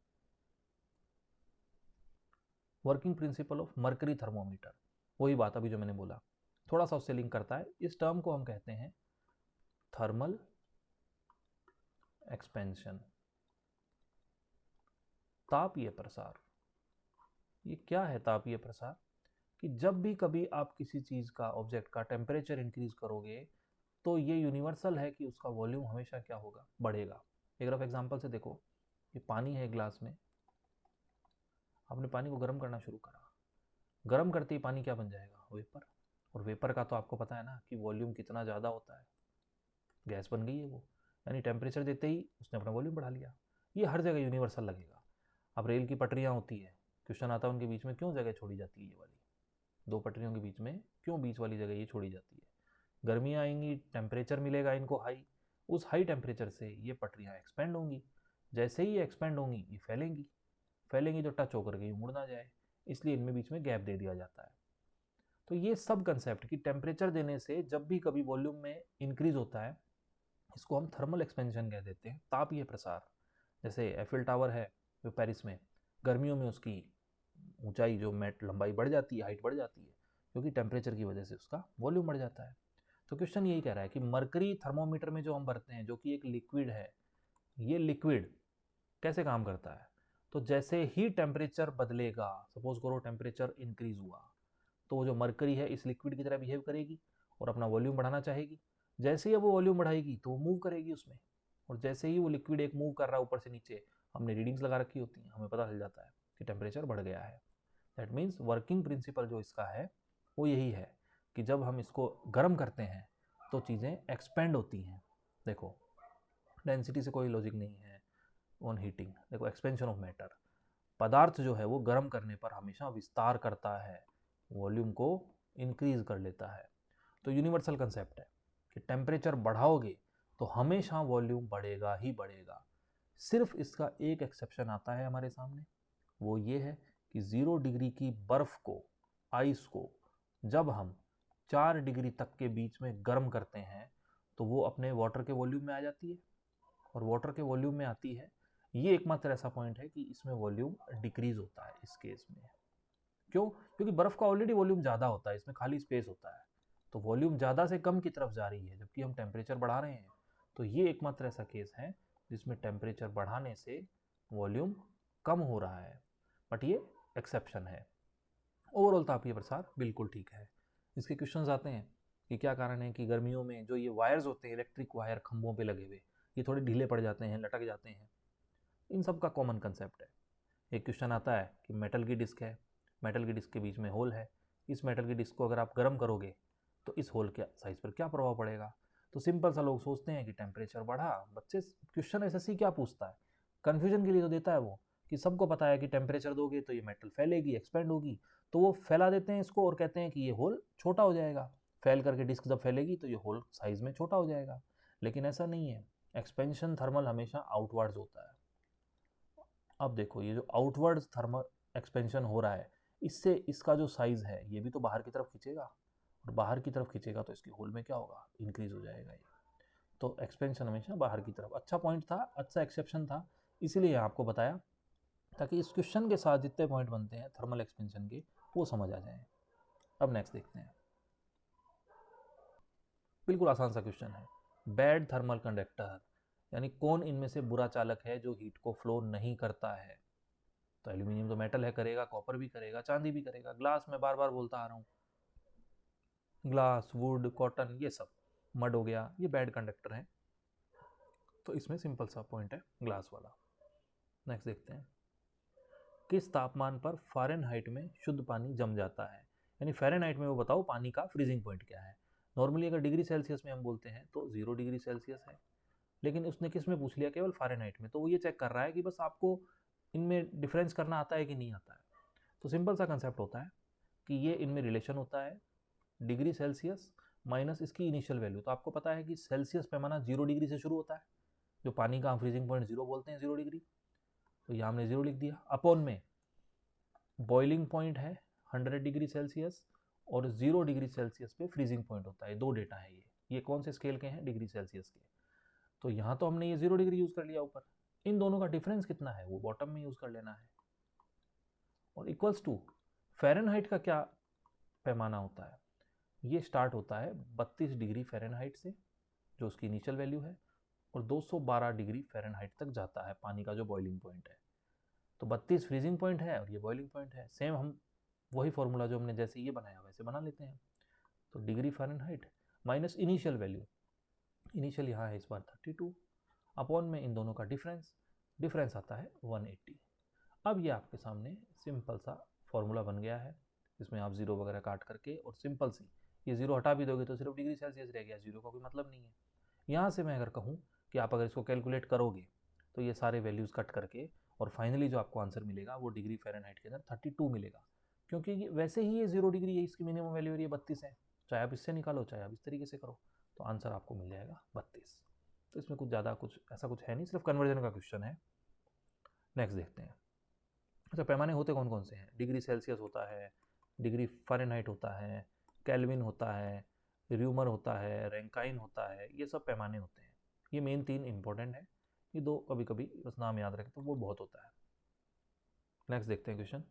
working principle of mercury thermometer. वही बात अभी जो मैंने बोला, थोड़ा सा उससे लिंक करता है। इस टर्म को हम कहते हैं थर्मल एक्सपेंशन, तापीय प्रसार। ये क्या है तापीय प्रसार? कि जब भी कभी आप किसी चीज़ का, ऑब्जेक्ट का टेम्परेचर इंक्रीज करोगे तो ये यूनिवर्सल है कि उसका वॉल्यूम हमेशा क्या होगा? बढ़ेगा। एक रफ एग्जांपल से देखो, ये पानी है ग्लास में, आपने पानी को गर्म करना शुरू करा, गर्म करते ही पानी क्या बन जाएगा? वेपर। और वेपर का तो आपको पता है ना कि वॉल्यूम कितना ज़्यादा होता है, गैस बन गई है वो, यानी टेम्परेचर देते ही उसने अपना वॉल्यूम बढ़ा लिया। ये हर जगह यूनिवर्सल लगेगा। अब रेल की पटरियाँ होती है, क्वेश्चन आता है उनके बीच में क्यों जगह छोड़ी जाती है, ये वाली दो पटरियों के बीच में क्यों बीच वाली जगह ये छोड़ी जाती है? गर्मियाँ आएंगी, टेम्परेचर मिलेगा इनको हाई, उस हाई टेम्परेचर से ये पटरियाँ एक्सपेंड होंगी, जैसे ही ये एक्सपेंड होंगी ये फैलेंगी, फैलेंगी तो टच होकर के मुड़ ना जाए, इसलिए इनमें बीच में गैप दे दिया जाता है। तो ये सब कंसेप्ट कि टेम्परेचर देने से जब भी कभी वॉल्यूम में इंक्रीज होता है, इसको हम थर्मल एक्सपेंशन कह देते हैं, तापीय प्रसार। जैसे एफिल टावर है जो पेरिस में, गर्मियों में उसकी ऊंचाई जो मेट लंबाई बढ़ जाती है, हाइट बढ़ जाती है, क्योंकि टेम्परेचर की वजह से उसका वॉल्यूम बढ़ जाता है। तो क्वेश्चन यही कह रहा है कि मरकरी थर्मोमीटर में जो हम भरते हैं, जो कि एक लिक्विड है, ये लिक्विड कैसे काम करता है? तो जैसे ही टेम्परेचर बदलेगा, सपोज करो टेम्परेचर इंक्रीज हुआ, तो वो जो मरकरी है इस लिक्विड की तरह बिहेव करेगी और अपना वॉल्यूम बढ़ाना चाहेगी। जैसे ही वो वॉल्यूम बढ़ाएगी तो वो मूव करेगी उसमें, और जैसे ही वो लिक्विड एक मूव कर रहा है ऊपर से नीचे, हमने रीडिंग्स लगा रखी होती हैं, हमें पता चल जाता है कि टेम्परेचर बढ़ गया है। दैट मीन्स वर्किंग प्रिंसिपल जो इसका है वो यही है कि जब हम इसको गर्म करते हैं तो चीज़ें एक्सपेंड होती हैं। देखो, डेंसिटी से कोई लॉजिक नहीं है ऑन हीटिंग। देखो, एक्सपेंशन ऑफ मैटर, पदार्थ जो है वो गर्म करने पर हमेशा विस्तार करता है, वॉल्यूम को इंक्रीज कर लेता है। तो यूनिवर्सल कंसेप्ट है कि टेम्परेचर बढ़ाओगे तो हमेशा वॉल्यूम बढ़ेगा ही बढ़ेगा। सिर्फ इसका एक एक्सेप्शन आता है हमारे सामने, वो ये है कि 0 डिग्री की बर्फ को, आइस को, जब हम 4 डिग्री तक के बीच में गर्म करते हैं तो वो अपने वाटर के वॉल्यूम में आ जाती है, और वाटर के वॉल्यूम में आती है। ये एकमात्र ऐसा पॉइंट है कि इसमें वॉल्यूम डिक्रीज होता है इस केस में। क्यों? क्योंकि बर्फ का ऑलरेडी वॉल्यूम ज़्यादा होता है, इसमें खाली स्पेस होता है, तो वॉल्यूम ज़्यादा से कम की तरफ जा रही है, जबकि हम टेम्परेचर बढ़ा रहे हैं। तो ये एकमात्र ऐसा केस है जिसमें टेम्परेचर बढ़ाने से वॉल्यूम कम हो रहा है, बट ये एक्सेप्शन है। ओवरऑल तापीय प्रसार बिल्कुल ठीक है। इसके क्वेश्चंस आते हैं कि क्या कारण है कि गर्मियों में जो ये वायर्स होते हैं, इलेक्ट्रिक वायर खंभों पे लगे हुए, ये थोड़े ढीले पड़ जाते हैं, लटक जाते हैं। इन सब का कॉमन कंसेप्ट है। एक क्वेश्चन आता है कि मेटल की डिस्क है, मेटल की डिस्क के बीच में होल है, इस मेटल की डिस्क को अगर आप गर्म करोगे तो इस होल के साइज पर क्या प्रभाव पड़ेगा? तो सिंपल सा लोग सोचते हैं कि टेम्परेचर बढ़ा। बच्चे क्वेश्चन एसएससी क्या पूछता है, कन्फ्यूजन के लिए तो देता है वो, कि सबको पता है कि टेम्परेचर दोगे तो ये मेटल फैलेगी, एक्सपेंड होगी, तो वो फैला देते हैं इसको और कहते हैं कि ये होल छोटा हो जाएगा। फैल करके डिस्क जब फैलेगी तो ये होल साइज में छोटा हो जाएगा, लेकिन ऐसा नहीं है। एक्सपेंशन थर्मल हमेशा आउटवर्ड्स होता है। अब देखो, ये जो आउटवर्ड थर्मल एक्सपेंशन हो रहा है, इससे इसका जो साइज है ये भी तो बाहर की तरफ खींचेगा, और बाहर की तरफ खींचेगा तो इसके होल में क्या होगा, इंक्रीज हो जाएगा ये। तो एक्सपेंशन हमेशा बाहर की तरफ। अच्छा पॉइंट था, अच्छा एक्सेप्शन था, इसीलिए आपको बताया, ताकि इस क्वेश्चन के साथ जितने पॉइंट बनते हैं थर्मल एक्सपेंशन के वो समझ आ जाए। अब नेक्स्ट देखते हैं। बिल्कुल आसान सा क्वेश्चन है। बैड थर्मल कंडक्टर, यानी कौन इनमें से बुरा चालक है जो हीट को फ्लो नहीं करता है? तो एल्यूमिनियम तो मेटल है, करेगा, कॉपर भी करेगा, चांदी भी करेगा, ग्लास में बार बार बोलता आ रहा हूँ, ग्लास, वुड, कॉटन, ये सब, मड हो गया, ये बैड कंडक्टर है। तो इसमें सिंपल सा पॉइंट है ग्लास वाला। नेक्स्ट देखते हैं। किस तापमान पर फ़ारेनहाइट में शुद्ध पानी जम जाता है? यानी फ़ारेनहाइट में वो बताओ पानी का फ्रीजिंग पॉइंट क्या है। नॉर्मली अगर डिग्री सेल्सियस में हम बोलते हैं तो 0 डिग्री सेल्सियस है, लेकिन उसने किस में पूछ लिया, केवल फ़ारेनहाइट में। तो वो ये चेक कर रहा है कि बस आपको इनमें डिफरेंस करना आता है कि नहीं आता है। तो सिंपल सा कंसेप्ट होता है कि ये इनमें रिलेशन होता है डिग्री सेल्सियस माइनस इसकी इनिशियल वैल्यू। तो आपको पता है कि सेल्सियस पैमाना 0 डिग्री से शुरू होता है, जो पानी का हम फ्रीजिंग पॉइंट 0 बोलते हैं, 0 डिग्री। तो यहाँ हमने 0 लिख दिया, अपॉन में बॉइलिंग पॉइंट है 100 डिग्री सेल्सियस, और 0 डिग्री सेल्सियस पे फ्रीजिंग पॉइंट होता है। दो डेटा है ये कौन से स्केल के हैं, डिग्री सेल्सियस के। तो यहाँ तो हमने ये 0 डिग्री यूज़ कर लिया ऊपर, इन दोनों का डिफरेंस कितना है वो बॉटम में यूज़ कर लेना है। और इक्वल्स टू फ़ारेनहाइट का क्या पैमाना होता है, ये स्टार्ट होता है 32 डिग्री फ़ारेनहाइट से, जो उसकी इनिशियल वैल्यू है, और 212 डिग्री फ़ारेनहाइट तक जाता है पानी का जो बॉइलिंग पॉइंट है। तो 32 फ्रीजिंग पॉइंट है और ये बॉइलिंग पॉइंट है। सेम हम वही फॉर्मूला जो हमने जैसे ये बनाया वैसे बना लेते हैं। तो degree Fahrenheit minus initial value, initial यहाँ है इस बार 32, अपॉन में इन दोनों का डिफरेंस, डिफरेंस आता है 180। अब ये आपके सामने सिंपल सा फॉर्मूला बन गया है, इसमें आप जीरो वगैरह काट करके, और सिंपल सी ये जीरो हटा भी दोगे तो सिर्फ डिग्री सेल्सियस रह गया, जीरो का कोई मतलब नहीं है। यहाँ से मैं अगर कहूँ कि आप अगर इसको कैलकुलेट करोगे तो ये सारे वैल्यूज़ कट करके, और फाइनली जो आपको आंसर मिलेगा वो डिग्री फ़ारेनहाइट के अंदर 32 मिलेगा, क्योंकि ये वैसे ही ये 0 डिग्री है, इसकी मिनिमम वैल्यू ये 32 है। चाहे आप इससे निकालो, चाहे आप इस तरीके से करो, तो आंसर आपको मिल जाएगा 32। तो इसमें कुछ ज़्यादा कुछ ऐसा कुछ है नहीं, सिर्फ कन्वर्जन का क्वेश्चन है। नेक्स्ट देखते हैं। अच्छा, पैमाने होते कौन कौन से हैं? डिग्री सेल्सियस होता है, डिग्री फ़ारेनहाइट होता है, केल्विन होता है, र्यूमर होता है, रैंकाइन होता है, ये सब पैमाने होते हैं। ये मेन 3 इंपॉर्टेंट है, ये 2 कभी कभी बस नाम याद रखें तो वो बहुत होता है। नेक्स्ट देखते हैं क्वेश्चन।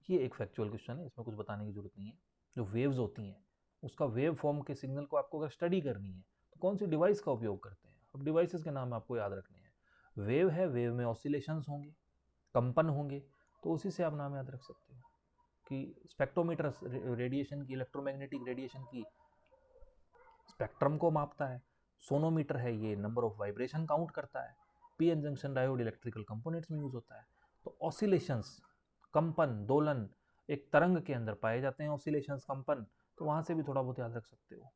ये एक फैक्चुअल क्वेश्चन है, इसमें कुछ बताने की जरूरत नहीं है। जो वेव्स होती हैं उसका वेव फॉर्म के सिग्नल को आपको अगर स्टडी करनी है तो कौन सी डिवाइस का उपयोग करते हैं? अब डिवाइसेस के नाम आपको याद रखने हैं। वेव है, वेव में ऑसिलेशंस होंगे, कंपन होंगे, तो उसी से आप नाम याद रख सकते हो कि स्पेक्ट्रोमीटर रेडिएशन की, इलेक्ट्रोमैग्नेटिक रेडिएशन की स्पेक्ट्रम को मापता है। सोनोमीटर है, ये नंबर ऑफ वाइब्रेशन काउंट करता है। PN junction diode electrical components में यूज होता है। तो ऑसिलेशंस, कंपन, दोलन एक तरंग के अंदर पाए जाते हैं, ऑसिलेशंस, कंपन, तो वहां से भी थोड़ा बहुत याद रख सकते हो।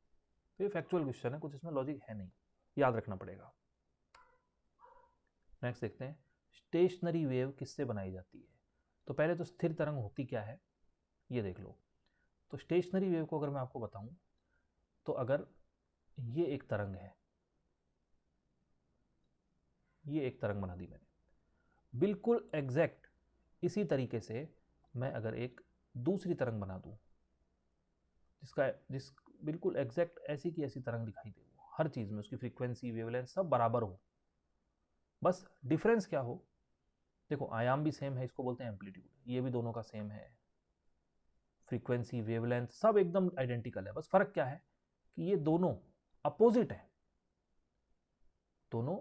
तो ये फैक्चुअल क्वेश्चन है, कुछ इसमें लॉजिक है नहीं, याद रखना पड़ेगा। नेक्स्ट देखते हैं। स्टेशनरी वेव किससे बनाई जाती है? तो पहले तो स्थिर तरंग होती क्या है ये देख लो। तो स्टेशनरी वेव को अगर मैं आपको बताऊं, तो अगर ये एक तरंग है, ये एक तरंग बना दी मैंने, बिल्कुल एग्जैक्ट इसी तरीके से मैं अगर एक दूसरी तरंग बना दूं, जिस बिल्कुल एग्जैक्ट ऐसी की ऐसी तरंग दिखाई दे, वो हर चीज़ में उसकी फ्रीक्वेंसी वेवलेंथ सब बराबर हो, बस डिफरेंस क्या हो, देखो आयाम भी सेम है, इसको बोलते हैं एम्पलीट्यूड, ये भी दोनों का सेम है, फ्रीक्वेंसी वेवलेंथ सब एकदम आइडेंटिकल है, बस फर्क क्या है कि ये दोनों अपोजिट है, दोनों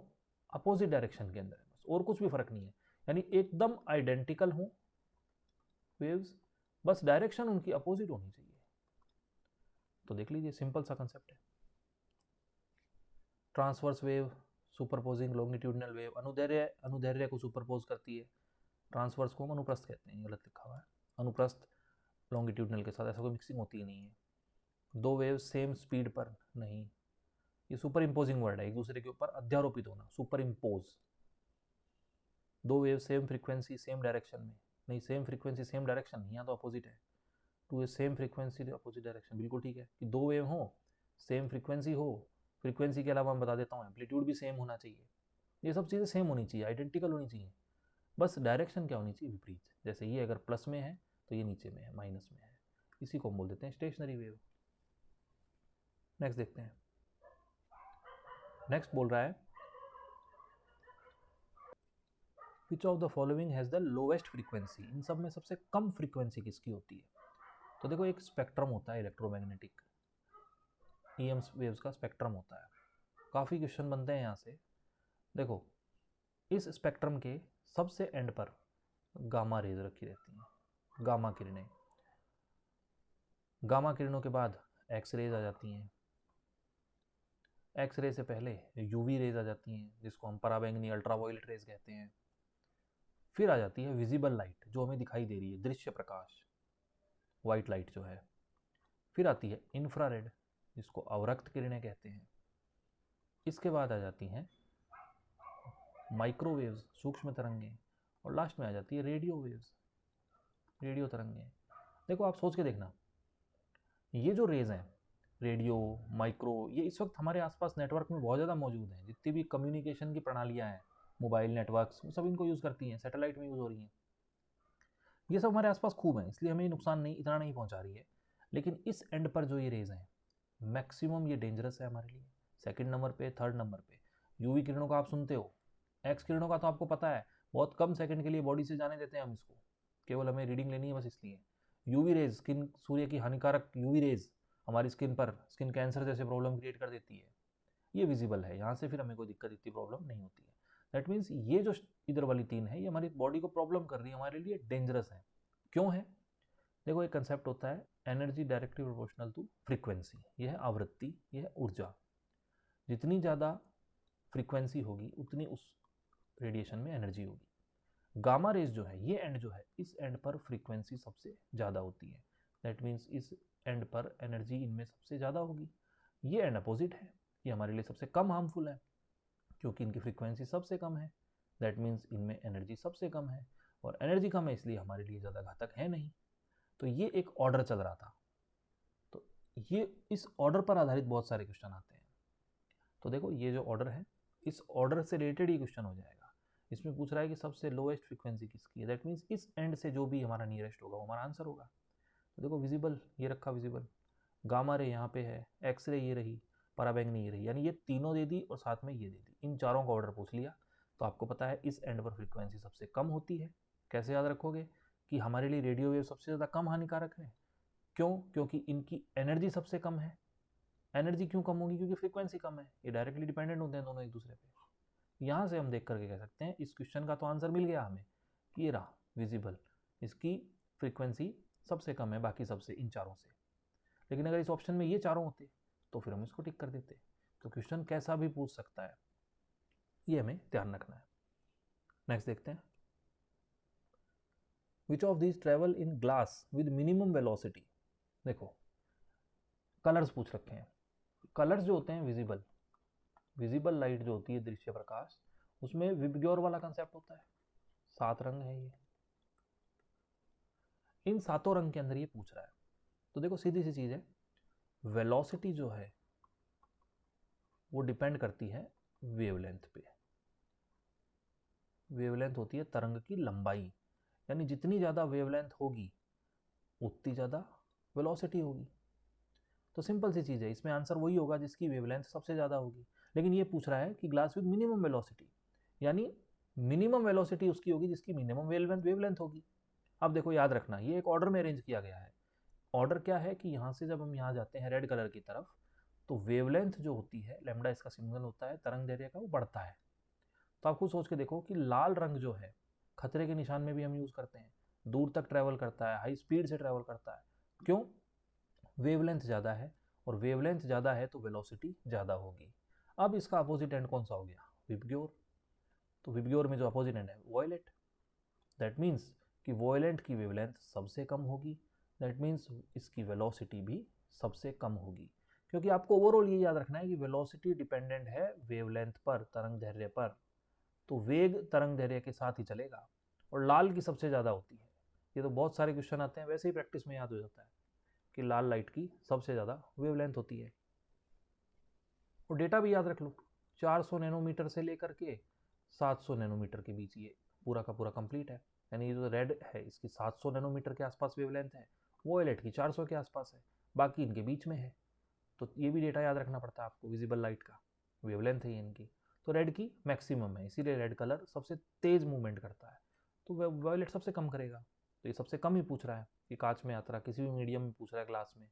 अपोजिट डायरेक्शन के अंदर है, बस और कुछ भी फर्क नहीं है, यानी एकदम आइडेंटिकल हो वेव्स, बस डायरेक्शन उनकी अपोजिट होनी चाहिए। तो देख लीजिए सिंपल सा कंसेप्ट है। ट्रांसवर्स वेव सुपरपोजिंग लॉन्गिट्यूडिनल वेव, अनुदैर्ध्य अनुदैर्ध्य को सुपरपोज करती है, ट्रांसवर्स को हम अनुप्रस्थ कहते हैं, गलत लिखा हुआ है, अनुप्रस्थ लॉन्गिट्यूडिनल के साथ ऐसा कोई मिक्सिंग होती ही नहीं है। दो वेव सेम स्पीड पर नहीं, ये सुपर इम्पोजिंग वर्ड है, एक दूसरे के ऊपर अध्यारोपित होना, सुपर इम्पोज। दो wave same frequency same direction में नहीं, सेम फ्रीक्वेंसी सेम डायरेक्शन नहीं, यहाँ तो अपोजिट है, to a same frequency opposite direction, बिल्कुल ठीक है कि दो वेव हो सेम फ्रीक्वेंसी हो, फ्रीक्वेंसी के अलावा मैं बता देता हूँ एम्पलीट्यूड भी सेम होना चाहिए, ये सब चीज़ें सेम होनी चाहिए, आइडेंटिकल होनी चाहिए, बस डायरेक्शन क्या होनी चाहिए, विपरीत। जैसे ये अगर प्लस में है तो ये नीचे में है, माइनस में है, इसी को हम बोल देते हैं स्टेशनरी वेव। नेक्स्ट देखते हैं, नेक्स्ट बोल रहा है which of the following has the lowest frequency, इन सब में सबसे कम फ्रीक्वेंसी किसकी होती है। तो देखो एक स्पेक्ट्रम होता है इलेक्ट्रोमैग्नेटिक, ईएम वेव्स का स्पेक्ट्रम होता है, काफ़ी क्वेश्चन बनते हैं यहाँ से। देखो इस स्पेक्ट्रम के सबसे एंड पर गामा रेज रखी रहती हैं, गामा किरणें, गामा किरणों के बाद एक्स रेज आ जाती हैं, एक्स रे से पहले यूवी रेज आ जाती हैं जिसको हम पराबैंगनी अल्ट्रावायलेट रेज कहते हैं, फिर आ जाती है विजिबल लाइट जो हमें दिखाई दे रही है, दृश्य प्रकाश, वाइट लाइट जो है, फिर आती है इंफ्रारेड जिसको अवरक्त किरणें कहते हैं, इसके बाद आ जाती हैं माइक्रोवेव्स सूक्ष्म तरंगें, और लास्ट में आ जाती है रेडियो वेव्स, रेडियो तरंगें। देखो आप सोच के देखना, ये जो रेज हैं रेडियो माइक्रो, ये इस वक्त हमारे आसपास नेटवर्क में बहुत ज़्यादा मौजूद हैं, जितनी भी कम्युनिकेशन की प्रणालियाँ हैं, मोबाइल नेटवर्क्स, वो सब इनको यूज़ करती हैं, सैटेलाइट में यूज़ हो रही हैं, ये सब हमारे आसपास खूब हैं, इसलिए हमें नुकसान नहीं इतना नहीं पहुंचा रही है। लेकिन इस एंड पर जो ये रेज हैं मैक्सिमम ये डेंजरस है हमारे लिए। सेकंड नंबर पे, थर्ड नंबर पे यूवी किरणों का आप सुनते हो, एक्स किरणों का तो आपको पता है बहुत कम सेकंड के लिए बॉडी से जाने देते हैं हम इसको, केवल हमें रीडिंग लेनी है बस इसलिए। यूवी रेज, स्किन, सूर्य की हानिकारक यूवी रेज हमारी स्किन पर स्किन कैंसर जैसे प्रॉब्लम क्रिएट कर देती है, ये विजिबल है, यहाँ से फिर हमें कोई दिक्कत इतनी प्रॉब्लम नहीं होती है। दैट मीन्स ये जो इधर वाली तीन है ये हमारी बॉडी को प्रॉब्लम कर रही है, हमारे लिए डेंजरस है। क्यों है? देखो एक कंसेप्ट होता है energy directly proportional to frequency, यह है आवृत्ति, यह है ऊर्जा, जितनी ज़्यादा फ्रीक्वेंसी होगी उतनी उस रेडिएशन में एनर्जी होगी। गामा रेज जो है ये एंड जो है, इस एंड पर फ्रीक्वेंसी सबसे ज़्यादा होती है, दैट मीन्स इस एंड पर एनर्जी इनमें सबसे ज़्यादा होगी। ये एंड अपोजिट है, ये हमारे लिए सबसे कम हार्मफुल है क्योंकि इनकी फ्रीक्वेंसी सबसे कम है, दैट मीन्स इनमें एनर्जी सबसे कम है, और एनर्जी कम है इसलिए हमारे लिए ज़्यादा घातक है नहीं। तो ये एक ऑर्डर चल रहा था, तो ये इस ऑर्डर पर आधारित बहुत सारे क्वेश्चन आते हैं। तो देखो ये जो ऑर्डर है इस ऑर्डर से रिलेटेड ही क्वेश्चन हो जाएगा। इसमें पूछ रहा है कि सबसे लोएस्ट फ्रीक्वेंसी किसकी है, दैट मीन्स इस एंड से जो भी हमारा नियरेस्ट होगा वो हमारा आंसर होगा। तो देखो विजिबल ये रखा, विजिबल, गामा रे यहाँ पे है, एक्स रे ये रही, पराबैंगनी ये रही, यानी ये तीनों दे दी और साथ में ये दे दी, इन चारों का ऑर्डर पूछ लिया। तो आपको पता है इस एंड पर फ्रीक्वेंसी सबसे कम होती है। कैसे याद रखोगे कि हमारे लिए रेडियो वेव सबसे ज़्यादा कम हानिकारक है, क्यों? क्योंकि इनकी एनर्जी सबसे कम है। एनर्जी क्यों कम होगी? क्योंकि फ्रीक्वेंसी कम है, ये डायरेक्टली डिपेंडेंट होते हैं दोनों एक दूसरे पे। यहाँ से हम देख करके कह सकते हैं इस क्वेश्चन का तो आंसर मिल गया हमें कि ये रहा विजिबल, इसकी फ्रीक्वेंसी सबसे कम है बाकी सबसे, इन चारों से। लेकिन अगर इस ऑप्शन में ये चारों होते तो फिर हम इसको टिक कर देते। तो क्वेश्चन कैसा भी पूछ सकता है, ये हमें ध्यान रखना है। नेक्स्ट देखते हैं, which of these travel in glass with minimum velocity. देखो कलर्स पूछ रखे हैं, कलर्स जो होते हैं विजिबल, विजिबल लाइट जो होती है दृश्य प्रकाश, उसमें विबग्योर वाला कंसेप्ट होता है, 7 रंग है ये, इन 7 रंग के अंदर ये पूछ रहा है। तो देखो सीधी सी चीज है, वेलोसिटी जो है वो डिपेंड करती है वेवलेंथ पे। वेवलेंथ होती है तरंग की लंबाई, यानी जितनी ज़्यादा वेवलेंथ होगी उतनी ज़्यादा वेलोसिटी होगी। तो सिंपल सी चीज़ है, इसमें आंसर वही होगा जिसकी वेवलेंथ सबसे ज़्यादा होगी। लेकिन ये पूछ रहा है कि ग्लास विद मिनिमम वेलोसिटी, यानी मिनिमम वेलोसिटी उसकी होगी जिसकी मिनिमम वेवलेंथ होगी। अब देखो याद रखना, ये एक ऑर्डर में अरेंज किया गया है। ऑर्डर क्या है कि यहाँ से जब हम यहाँ जाते हैं रेड कलर की तरफ, तो वेवलेंथ जो होती है, लैम्डा इसका सिग्नल होता है तरंग दैर्ध्य का, वो बढ़ता है। तो आप खुद सोच के देखो कि लाल रंग जो है खतरे के निशान में भी हम यूज़ करते हैं, दूर तक ट्रैवल करता है, हाई स्पीड से ट्रैवल करता है। क्यों? वेवलेंथ ज़्यादा है, और वेवलेंथ ज़्यादा है तो वेलोसिटी ज़्यादा होगी। अब इसका अपोजिट एंड कौन सा हो गया? विबग्योर। तो विबग्योर में जो अपोजिट एंड है वॉयलेट। दैट मीन्स कि वॉयलेंट की वेवलेंथ सबसे कम होगी, दैट मीन्स इसकी वेलोसिटी भी सबसे कम होगी। क्योंकि आपको ओवरऑल ये याद रखना है कि वेलोसिटी डिपेंडेंट है वेवलेंथ पर, तरंग दैर्ध्य पर। तो वेग तरंग दैर्ध्य के साथ ही चलेगा, और लाल की सबसे ज़्यादा होती है। ये तो बहुत सारे क्वेश्चन आते हैं, वैसे ही प्रैक्टिस में याद हो जाता है कि लाल लाइट की सबसे ज़्यादा वेवलेंथ होती है। और डेटा भी याद रख लो, 400 नैनोमीटर से लेकर के 700 नैनोमीटर के बीच ये पूरा का पूरा कंप्लीट है। यानी ये जो रेड है इसकी 700 नैनोमीटर के आसपास वेवलेंथ है, वॉयलेट की 400 के आसपास है, बाकी इनके बीच में है। तो ये भी डेटा याद रखना पड़ता है आपको, विजिबल लाइट का वेवलेंथ है इनकी। तो रेड की मैक्सिमम है, इसीलिए रेड कलर सबसे तेज मूवमेंट करता है, तो वॉयलेट सबसे कम करेगा। तो ये सबसे कम ही पूछ रहा है कि कांच में यात्रा किसी भी मीडियम में पूछ रहा है ग्लास में,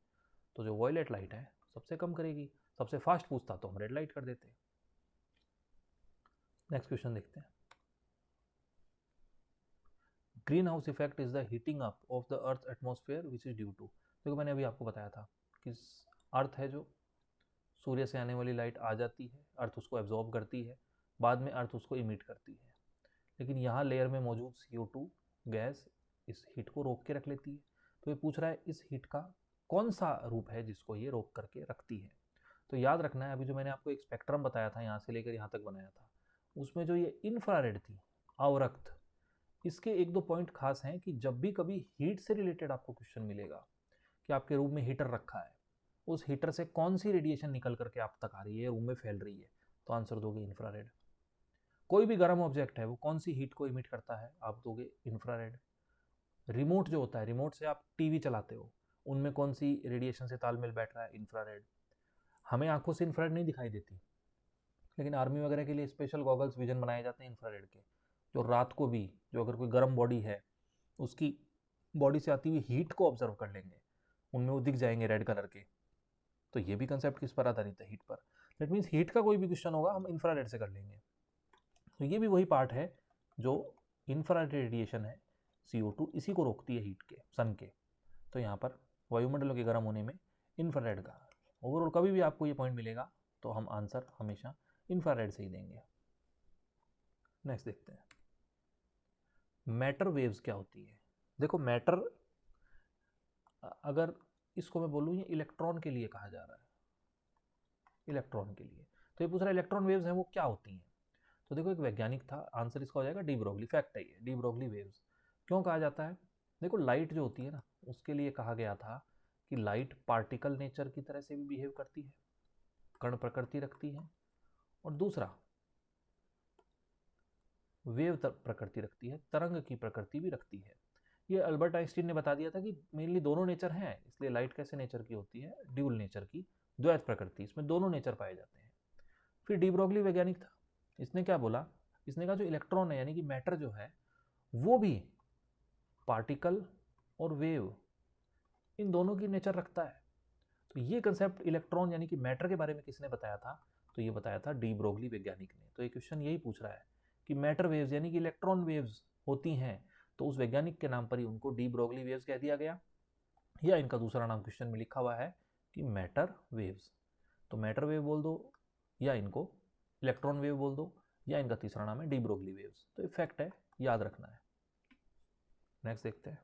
तो जो वॉयलेट लाइट है सबसे कम करेगी। सबसे फास्ट पूछता तो हम रेड लाइट कर देते। नेक्स्ट क्वेश्चन देखते हैं। Green house effect is the heating up of the earth atmosphere which is due to. देखो मैंने अभी आपको बताया था कि अर्थ है जो सूर्य से आने वाली लाइट आ जाती है, अर्थ उसको एब्जॉर्ब करती है, बाद में अर्थ उसको इमिट करती है। लेकिन यहाँ लेयर में मौजूद CO2 गैस इस हीट को रोक के रख लेती है। तो ये पूछ रहा है इस हीट का कौन सा रूप है जिसको ये रोक करके रखती है। तो याद रखना है, अभी जो मैंने आपको एक स्पेक्ट्रम बताया था यहाँ से लेकर यहाँ तक बनाया था, उसमें जो ये इंफ्रारेड थी, अवरक्त, इसके एक दो पॉइंट खास हैं कि जब भी कभी हीट से रिलेटेड आपको क्वेश्चन मिलेगा कि आपके रूम में हीटर रखा है, उस हीटर से कौन सी रेडिएशन निकल करके आप तक आ रही है, रूम में फैल रही है, तो आंसर दोगे इंफ्रारेड। कोई भी गर्म ऑब्जेक्ट है वो कौन सी हीट को इमिट करता है, आप दोगे इंफ्रारेड। रिमोट जो होता है, रिमोट से आप टीवी चलाते हो, उनमें कौन सी रेडिएशन से तालमेल बैठ रहा है, इंफ्रारेड। हमें आंखों से इंफ्रारेड नहीं दिखाई देती, लेकिन आर्मी वगैरह के लिए स्पेशल गॉगल्स विजन बनाए जाते हैं इंफ्रारेड के, जो रात को भी, जो अगर कोई गर्म बॉडी है उसकी बॉडी से आती हुई हीट को ऑब्जर्व कर लेंगे, उनमें वो दिख जाएंगे रेड कलर के। तो ये भी कंसेप्ट किस पर आधारित है? हीट पर। दैट मीन्स हीट का कोई भी क्वेश्चन होगा हम इंफ्रारेड से कर लेंगे। तो ये भी वही पार्ट है जो इंफ्रारेड रेडिएशन है, CO2 इसी को रोकती है हीट के, सन के। तो यहाँ पर वायुमंडलों के गर्म होने में इंफ्रारेड का ओवरऑल कभी भी आपको ये पॉइंट मिलेगा तो हम आंसर हमेशा इंफ्रारेड से ही देंगे। नेक्स्ट देखते हैं, मैटर वेव्स क्या होती है। देखो मैटर, अगर इसको मैं बोलूँ ये इलेक्ट्रॉन के लिए कहा जा रहा है, इलेक्ट्रॉन के लिए, तो ये पूछ रहा है इलेक्ट्रॉन वेव्स हैं वो क्या होती हैं। तो देखो एक वैज्ञानिक था, आंसर इसका हो जाएगा डी ब्रोगली। फैक्ट है ये, डी ब्रोगली वेव्स क्यों कहा जाता है? देखो लाइट जो होती है ना, उसके लिए कहा गया था कि लाइट पार्टिकल नेचर की तरह से भी बिहेव करती है, कण प्रकृति रखती है, और दूसरा वेव प्रकृति रखती है, तरंग की प्रकृति भी रखती है। ये अल्बर्ट आइंस्टीन ने बता दिया था कि मेनली दोनों नेचर हैं, इसलिए लाइट कैसे नेचर की होती है? ड्यूल नेचर की, द्वैत प्रकृति, इसमें दोनों नेचर पाए जाते हैं। फिर डी ब्रोगली वैज्ञानिक था, इसने क्या बोला? इसने कहा जो इलेक्ट्रॉन है यानी कि मैटर जो है वो भी पार्टिकल और वेव इन दोनों की नेचर रखता है। तो ये कंसेप्ट इलेक्ट्रॉन यानी कि मैटर के बारे में किसने बताया था? तो ये बताया था डी ब्रोगली वैज्ञानिक ने। तो ये क्वेश्चन यही पूछ रहा है कि मैटर वेव्स यानी कि इलेक्ट्रॉन वेव्स होती हैं, तो उस वैज्ञानिक के नाम पर ही उनको डी ब्रोगली वेव्स कह दिया गया, या इनका दूसरा नाम क्वेश्चन में लिखा हुआ है कि मैटर वेव्स। तो मैटर वेव बोल दो, या इनको इलेक्ट्रॉन वेव बोल दो, या इनका तीसरा नाम है डी ब्रोगली वेव्स। तो इफेक्ट है, याद रखना है। नेक्स्ट देखते हैं,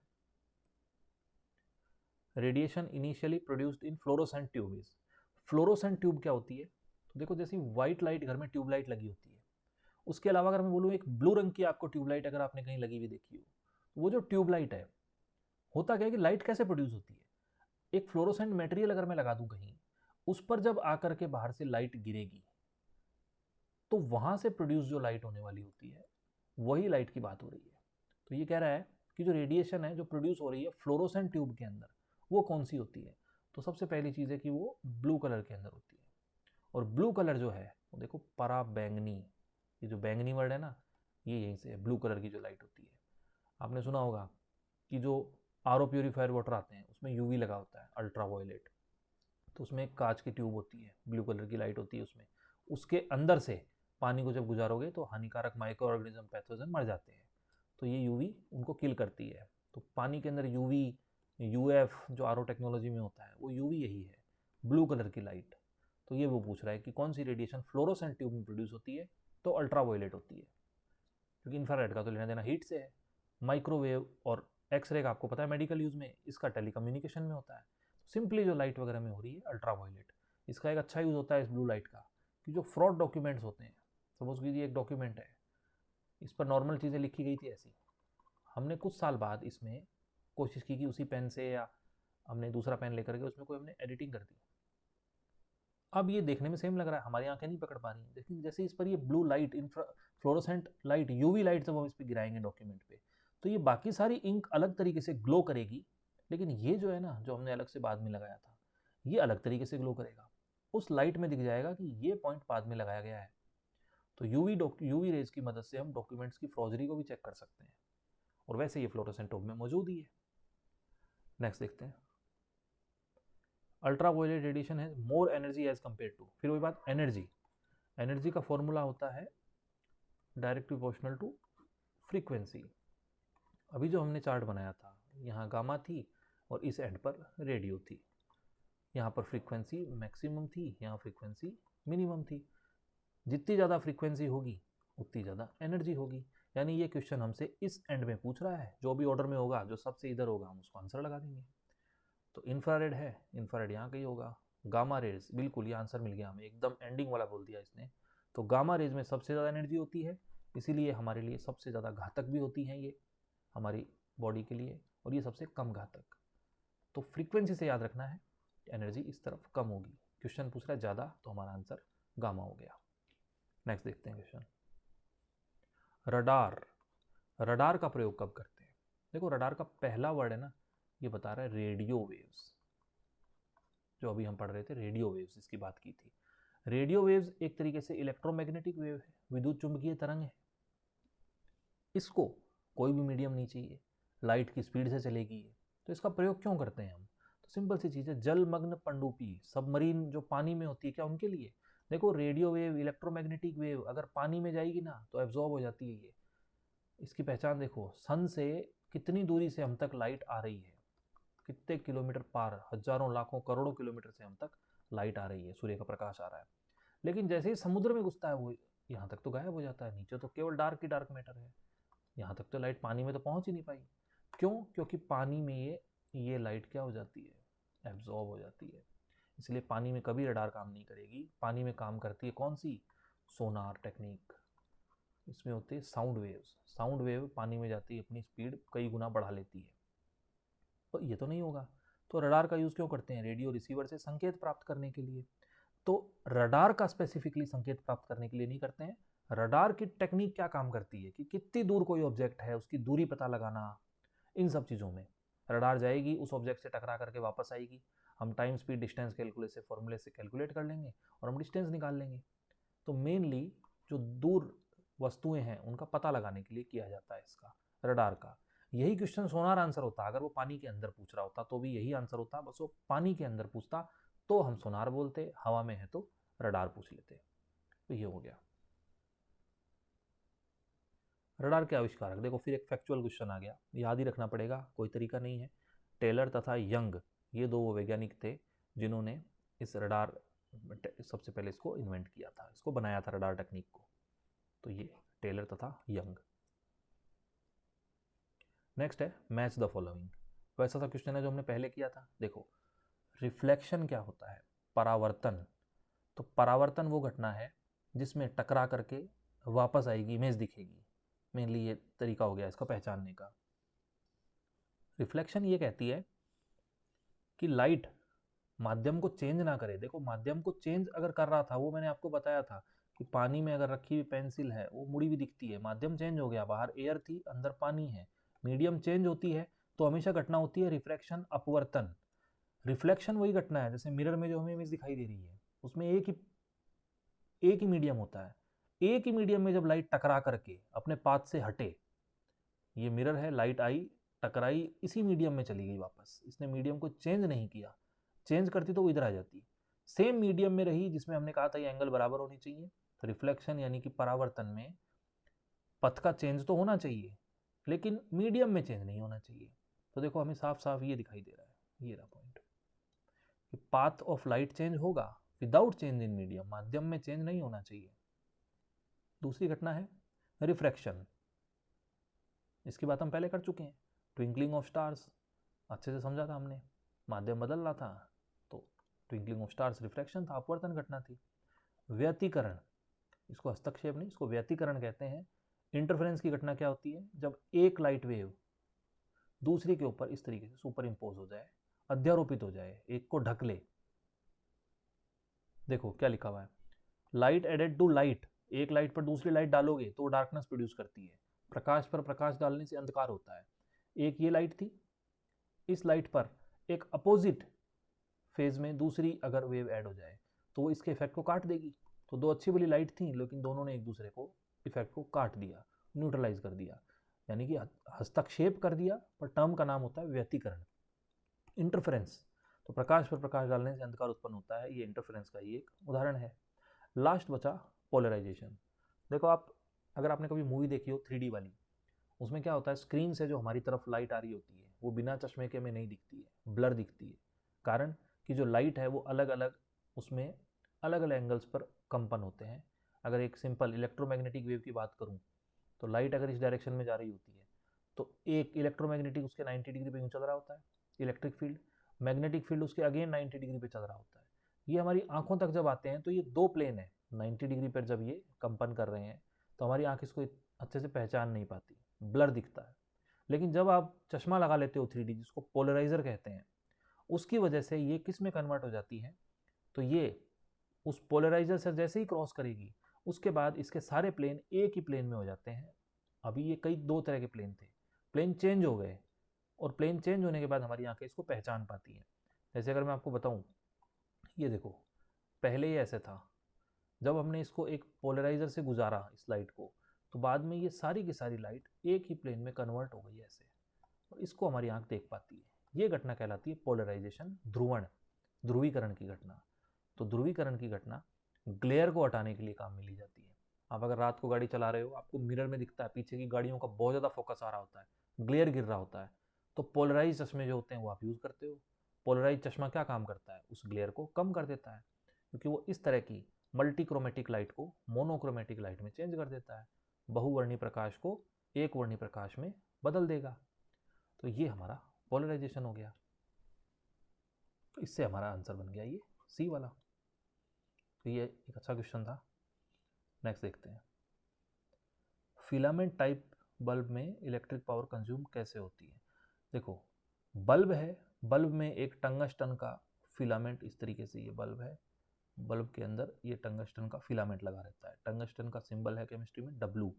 radiation initially produced in fluorescent tube is. Fluorescent tube क्या होती है? तो देखो जैसे व्हाइट लाइट घर में ट्यूबलाइट लगी होती है, उसके अलावा अगर मैं बोलूँ एक ब्लू रंग की आपको ट्यूबलाइट अगर आपने कहीं लगी हुई देखी हो, तो वो जो ट्यूबलाइट है, होता क्या है कि लाइट कैसे प्रोड्यूस होती है? एक फ्लोरोसेंट मटेरियल अगर मैं लगा दूं कहीं, उस पर जब आकर के बाहर से लाइट गिरेगी, तो वहां से प्रोड्यूस जो लाइट होने वाली होती है, वही लाइट की बात हो रही है। तो ये कह रहा है कि जो रेडिएशन है जो प्रोड्यूस हो रही है फ्लोरोसेंट ट्यूब के अंदर, वो कौन सी होती है? तो सबसे पहली चीज़ है कि वो ब्लू कलर के अंदर होती है। और ब्लू कलर जो है वो देखो पराबैंगनी, ये जो बैंगनी वर्ड है ना, ये यहीं से है, ब्लू कलर की जो लाइट होती है। आपने सुना होगा कि जो आर ओ प्योरीफायर वाटर आते हैं उसमें यूवी लगा होता है, अल्ट्रा वायलेट। तो उसमें एक कांच की ट्यूब होती है, ब्लू कलर की लाइट होती है उसमें, उसके अंदर से पानी को जब गुजारोगे तो हानिकारक माइक्रो ऑर्गेनिज्म पैथोजन मर जाते हैं। तो ये यूवी उनको किल करती है। तो पानी के अंदर यूवी, यूएफ जो आर टेक्नोलॉजी में होता है वो यूवी यही है, ब्लू कलर की लाइट। तो ये वो पूछ रहा है कि कौन सी रेडिएशन फ्लोरोसेंट ट्यूब में प्रोड्यूस होती है, तो अल्ट्रा वायलेट होती है, क्योंकि इंफ्रारेड का तो लेना देना हीट से है। माइक्रोवेव और एक्सरे का आपको पता है मेडिकल यूज में, इसका टेलीकम्युनिकेशन में होता है। सिंपली जो लाइट वगैरह में हो रही है अल्ट्रा वायलेट। इसका एक अच्छा यूज होता है इस ब्लू लाइट का कि जो फ्रॉड डॉक्यूमेंट्स होते हैं, सपोज कीजिए एक डॉक्यूमेंट है, इस पर नॉर्मल चीज़ें लिखी गई थी ऐसी, हमने कुछ साल बाद इसमें कोशिश की कि उसी पेन से या हमने दूसरा पेन लेकर के उसमें कोई हमने एडिटिंग कर दी। अब ये देखने में सेम लग रहा है, हमारी आंखें नहीं पकड़ पा रही हैं, लेकिन जैसे इस पर ये blue light, fluorescent light, UV light जब हम इस पर गिराएंगे डॉक्यूमेंट पे, तो ये बाकी सारी इंक अलग तरीके से ग्लो करेगी, लेकिन ये जो है ना, जो हमने अलग से बाद में लगाया था, ये अलग तरीके से ग्लो करेगा। उस लाइट में दिख जाएगा कि ये पॉइंट बाद में लगाया गया है। तो यूवी रेज की मदद से हम डॉक्यूमेंट्स की फ्रॉजरी को भी चेक कर सकते हैं, और वैसे ये फ्लोरोसेंट ट्यूब में मौजूद ही है। नेक्स्ट देखते हैं, अल्ट्रा वायलेट रेडिएशन है more energy as compare to, फिर वही बात, एनर्जी का फॉर्मूला होता है डायरेक्ट प्रोपोर्शनल टू फ्रीक्वेंसी। अभी जो हमने चार्ट बनाया था, यहाँ गामा थी और इस एंड पर रेडियो थी, यहाँ पर फ्रीक्वेंसी मैक्सिमम थी, यहाँ फ्रीक्वेंसी मिनिमम थी। जितनी ज़्यादा फ्रीक्वेंसी होगी उतनी ज़्यादा एनर्जी होगी। यानी ये क्वेश्चन हमसे इस एंड में पूछ रहा है, जो भी ऑर्डर में होगा, जो सबसे इधर होगा हम उसको आंसर लगा देंगे। तो इंफ्रारेड है, इंफ्रारेड यहाँ कहीं होगा। गामा रेज, बिल्कुल ये आंसर मिल गया हमें, एकदम एंडिंग वाला बोल दिया इसने। तो गामा रेज में सबसे ज़्यादा एनर्जी होती है, इसीलिए हमारे लिए सबसे ज़्यादा घातक भी होती हैं ये हमारी बॉडी के लिए, और ये सबसे कम घातक। तो फ्रीक्वेंसी से याद रखना है, एनर्जी इस तरफ कम होगी। क्वेश्चन पूछ रहा है ज़्यादा, तो हमारा आंसर गामा हो गया। नेक्स्ट देखते हैं क्वेश्चन, रडार। रडार का प्रयोग कब करते हैं? देखो रडार का पहला वर्ड है ना, ये बता रहा है रेडियो वेव्स। जो अभी हम पढ़ रहे थे रेडियो वेव्स, इसकी बात की थी। रेडियो वेव्स एक तरीके से इलेक्ट्रोमैग्नेटिक वेव है, विद्युत चुंबकीय तरंग है। इसको कोई भी मीडियम नहीं चाहिए, लाइट की स्पीड से चलेगी ये। तो इसका प्रयोग क्यों करते हैं हम? तो सिंपल सी चीज़ है, जलमग्न पनडुब्बी, सबमरीन जो पानी में होती है, क्या उनके लिए? देखो रेडियो वेव, इलेक्ट्रोमैग्नेटिक वेव अगर पानी में जाएगी ना तो एब्जॉर्ब हो जाती है ये। इसकी पहचान देखो, सन से कितनी दूरी से हम तक लाइट आ रही है, कितने किलोमीटर पार, हजारों लाखों करोड़ों किलोमीटर से हम तक लाइट आ रही है, सूर्य का प्रकाश आ रहा है। लेकिन जैसे ही समुद्र में घुसता है वो यहाँ तक तो गायब हो जाता है, नीचे तो केवल डार्क ही डार्क मैटर है, यहाँ तक तो लाइट पानी में तो पहुंच ही नहीं पाई। क्यों? क्योंकि पानी में ये लाइट क्या हो जाती है, एब्जॉर्ब हो जाती है। इसलिए पानी में कभी रडार काम नहीं करेगी। पानी में काम करती है कौन सी? सोनार टेक्निक। इसमें होते हैं साउंड वेव्स, साउंड वेव पानी में जाती है, अपनी स्पीड कई गुना बढ़ा लेती है। तो ये तो नहीं होगा। तो रडार का यूज़ क्यों करते हैं? रेडियो रिसीवर से संकेत प्राप्त करने के लिए। तो रडार का स्पेसिफिकली संकेत प्राप्त करने के लिए नहीं करते हैं। रडार की टेक्निक क्या काम करती है कि कितनी दूर कोई ऑब्जेक्ट है, उसकी दूरी पता लगाना, इन सब चीज़ों में रडार जाएगी, उस ऑब्जेक्ट से टकरा करके वापस आएगी, हम टाइम स्पीड डिस्टेंस कैलकुलेट से फॉर्मूले से कैलकुलेट कर लेंगे और हम डिस्टेंस निकाल लेंगे। तो मेनली जो दूर वस्तुएं हैं उनका पता लगाने के लिए किया जाता है इसका, रडार का। यही क्वेश्चन सोनार आंसर होता, अगर वो पानी के अंदर पूछ रहा होता तो भी यही आंसर होता, बस वो पानी के अंदर पूछता तो हम सोनार बोलते, हवा में है तो रडार पूछ लेते। तो ये हो गया रडार के आविष्कारक। देखो फिर एक फैक्चुअल क्वेश्चन आ गया, याद ही रखना पड़ेगा, कोई तरीका नहीं है। टेलर तथा यंग, ये दो वैज्ञानिक थे जिन्होंने इस रडार सबसे पहले इसको इन्वेंट किया था, इसको बनाया था रडार टेक्निक को। तो ये टेलर तथा यंग। नेक्स्ट है मैच द फॉलोइंग। वैसा सा क्वेश्चन है जो हमने पहले किया था। देखो रिफ्लेक्शन क्या होता है? परावर्तन। तो परावर्तन वो घटना है जिसमें टकरा करके वापस आएगी, इमेज दिखेगी। मेनली ये तरीका हो गया इसका पहचानने का। रिफ्लेक्शन ये कहती है कि लाइट माध्यम को चेंज ना करे। देखो माध्यम को चेंज अगर कर रहा था, वो मैंने आपको बताया था कि पानी में अगर रखी हुई पेंसिल है वो मुड़ी हुई दिखती है, माध्यम चेंज हो गया, बाहर एयर थी अंदर पानी है, मीडियम चेंज होती है तो हमेशा घटना होती है रिफ्रैक्शन, अपवर्तन। रिफ्लेक्शन वही घटना है, जैसे मिरर में जो हमें इमेज दिखाई दे रही है उसमें एक ही मीडियम होता है। एक ही मीडियम में जब लाइट टकरा करके अपने पाथ से हटे, ये मिरर है, लाइट आई, टकराई, इसी मीडियम में चली गई वापस, इसने मीडियम को चेंज नहीं किया। चेंज करती तो वो इधर आ जाती, सेम मीडियम में रही जिसमें हमने कहा था ये एंगल बराबर होनी चाहिए। तो रिफ्लेक्शन यानी कि परावर्तन में पथ का चेंज तो होना चाहिए लेकिन मीडियम में चेंज नहीं होना चाहिए। तो देखो हमें साफ साफ ये दिखाई दे रहा है, ये रहा पॉइंट, कि पाथ ऑफ लाइट चेंज होगा विदाउट चेंज इन मीडियम, माध्यम में चेंज नहीं होना चाहिए। दूसरी घटना है रिफ्रैक्शन, इसकी बात हम पहले कर चुके हैं, ट्विंकलिंग ऑफ स्टार्स अच्छे से समझा था हमने, माध्यम बदल रहा था तो ट्विंकलिंग ऑफ स्टार्स रिफ्रैक्शन था, अपवर्तन घटना थी। व्यतिकरण, इसको हस्तक्षेप नहीं, इसको व्यतिकरण कहते हैं। इंटरफेरेंस की घटना क्या होती है, जब एक लाइट वेव दूसरे के ऊपर इस तरीके से सुपर इम्पोज हो जाए, अध्यारोपित हो जाए, एक को ढक ले। देखो क्या लिखा हुआ है, लाइट एडेड टू लाइट, एक लाइट पर दूसरी लाइट डालोगे तो वो डार्कनेस प्रोड्यूस करती है, प्रकाश पर प्रकाश डालने से अंधकार होता है। एक ये लाइट थी, इस लाइट पर एक अपोजिट फेज में दूसरी अगर वेव ऐड हो जाए तो वो इसके इफेक्ट को काट देगी। तो दो अच्छी वाली लाइट थी लेकिन दोनों ने एक दूसरे को इफेक्ट को काट दिया, न्यूट्रलाइज कर दिया, यानी कि हस्तक्षेप कर दिया, पर टर्म का नाम होता है व्यतिकरण। इंटरफेरेंस, तो प्रकाश पर प्रकाश डालने से अंधकार उत्पन्न होता है, ये इंटरफेरेंस का ही एक उदाहरण है। लास्ट बचा पोलराइजेशन। देखो आप, अगर आपने कभी मूवी देखी हो 3D वाली, उसमें क्या होता है, स्क्रीन से जो हमारी तरफ लाइट आ रही होती है वो बिना चश्मे के में नहीं दिखती है, ब्लर दिखती है। कारण कि जो लाइट है वो अलग अलग, उसमें अलग अलग एंगल्स पर कंपन होते हैं। अगर एक सिंपल इलेक्ट्रोमैग्नेटिक वेव की बात करूं तो लाइट अगर इस डायरेक्शन में जा रही होती है तो एक इलेक्ट्रोमैग्नेटिक उसके 90 डिग्री पे यूँ चल रहा होता है इलेक्ट्रिक फील्ड, मैग्नेटिक फील्ड उसके अगेन 90 डिग्री पे चल रहा होता है। ये हमारी आंखों तक जब आते हैं तो ये दो प्लेन है, 90 डिग्री पर जब ये कंपन कर रहे हैं तो हमारी आंख इसको अच्छे से पहचान नहीं पाती, ब्लर दिखता है। लेकिन जब आप चश्मा लगा लेते हो 3D, जिसको पोलराइजर कहते हैं, उसकी वजह से ये किस में कन्वर्ट हो जाती है, तो ये उस पोलराइजर से जैसे ही क्रॉस करेगी उसके बाद इसके सारे प्लेन एक ही प्लेन में हो जाते हैं। अभी ये कई दो तरह के प्लेन थे, प्लेन चेंज हो गए, और प्लेन चेंज होने के बाद हमारी आंखें इसको पहचान पाती हैं। जैसे अगर मैं आपको बताऊं, ये देखो, पहले ये ऐसे था, जब हमने इसको एक पोलराइजर से गुजारा इस लाइट को, तो बाद में ये सारी की सारी लाइट एक ही प्लेन में कन्वर्ट हो गई ऐसे, और इसको हमारी आंख देख पाती है। ये घटना कहलाती है पोलराइजेशन, ध्रुवण, ध्रुवीकरण की घटना। तो ध्रुवीकरण की घटना ग्लेयर को हटाने के लिए काम में ली जाती है। आप अगर रात को गाड़ी चला रहे हो, आपको मिरर में दिखता है पीछे की गाड़ियों का बहुत ज़्यादा फोकस आ रहा होता है, ग्लेयर गिर रहा होता है, तो पोलराइज चश्मे जो होते हैं वो आप यूज़ करते हो। पोलराइज चश्मा क्या काम करता है, उस ग्लेयर को कम कर देता है, क्योंकि वो इस तरह की मल्टीक्रोमेटिक लाइट को मोनोक्रोमेटिक लाइट में चेंज कर देता है, बहुवर्णी प्रकाश को एक वर्णी प्रकाश में बदल देगा। तो ये हमारा पोलराइजेशन हो गया। तो इससे हमारा आंसर बन गया ये सी वाला। तो ये एक अच्छा क्वेश्चन था। नेक्स्ट देखते हैं, फिलामेंट टाइप बल्ब में इलेक्ट्रिक पावर कंज्यूम कैसे होती है। देखो, बल्ब है, बल्ब में एक टंगस्टन का फिलामेंट, इस तरीके से ये बल्ब है, बल्ब के अंदर ये टंगस्टन का फिलामेंट लगा रहता है। टंगस्टन का सिंबल है केमिस्ट्री में W।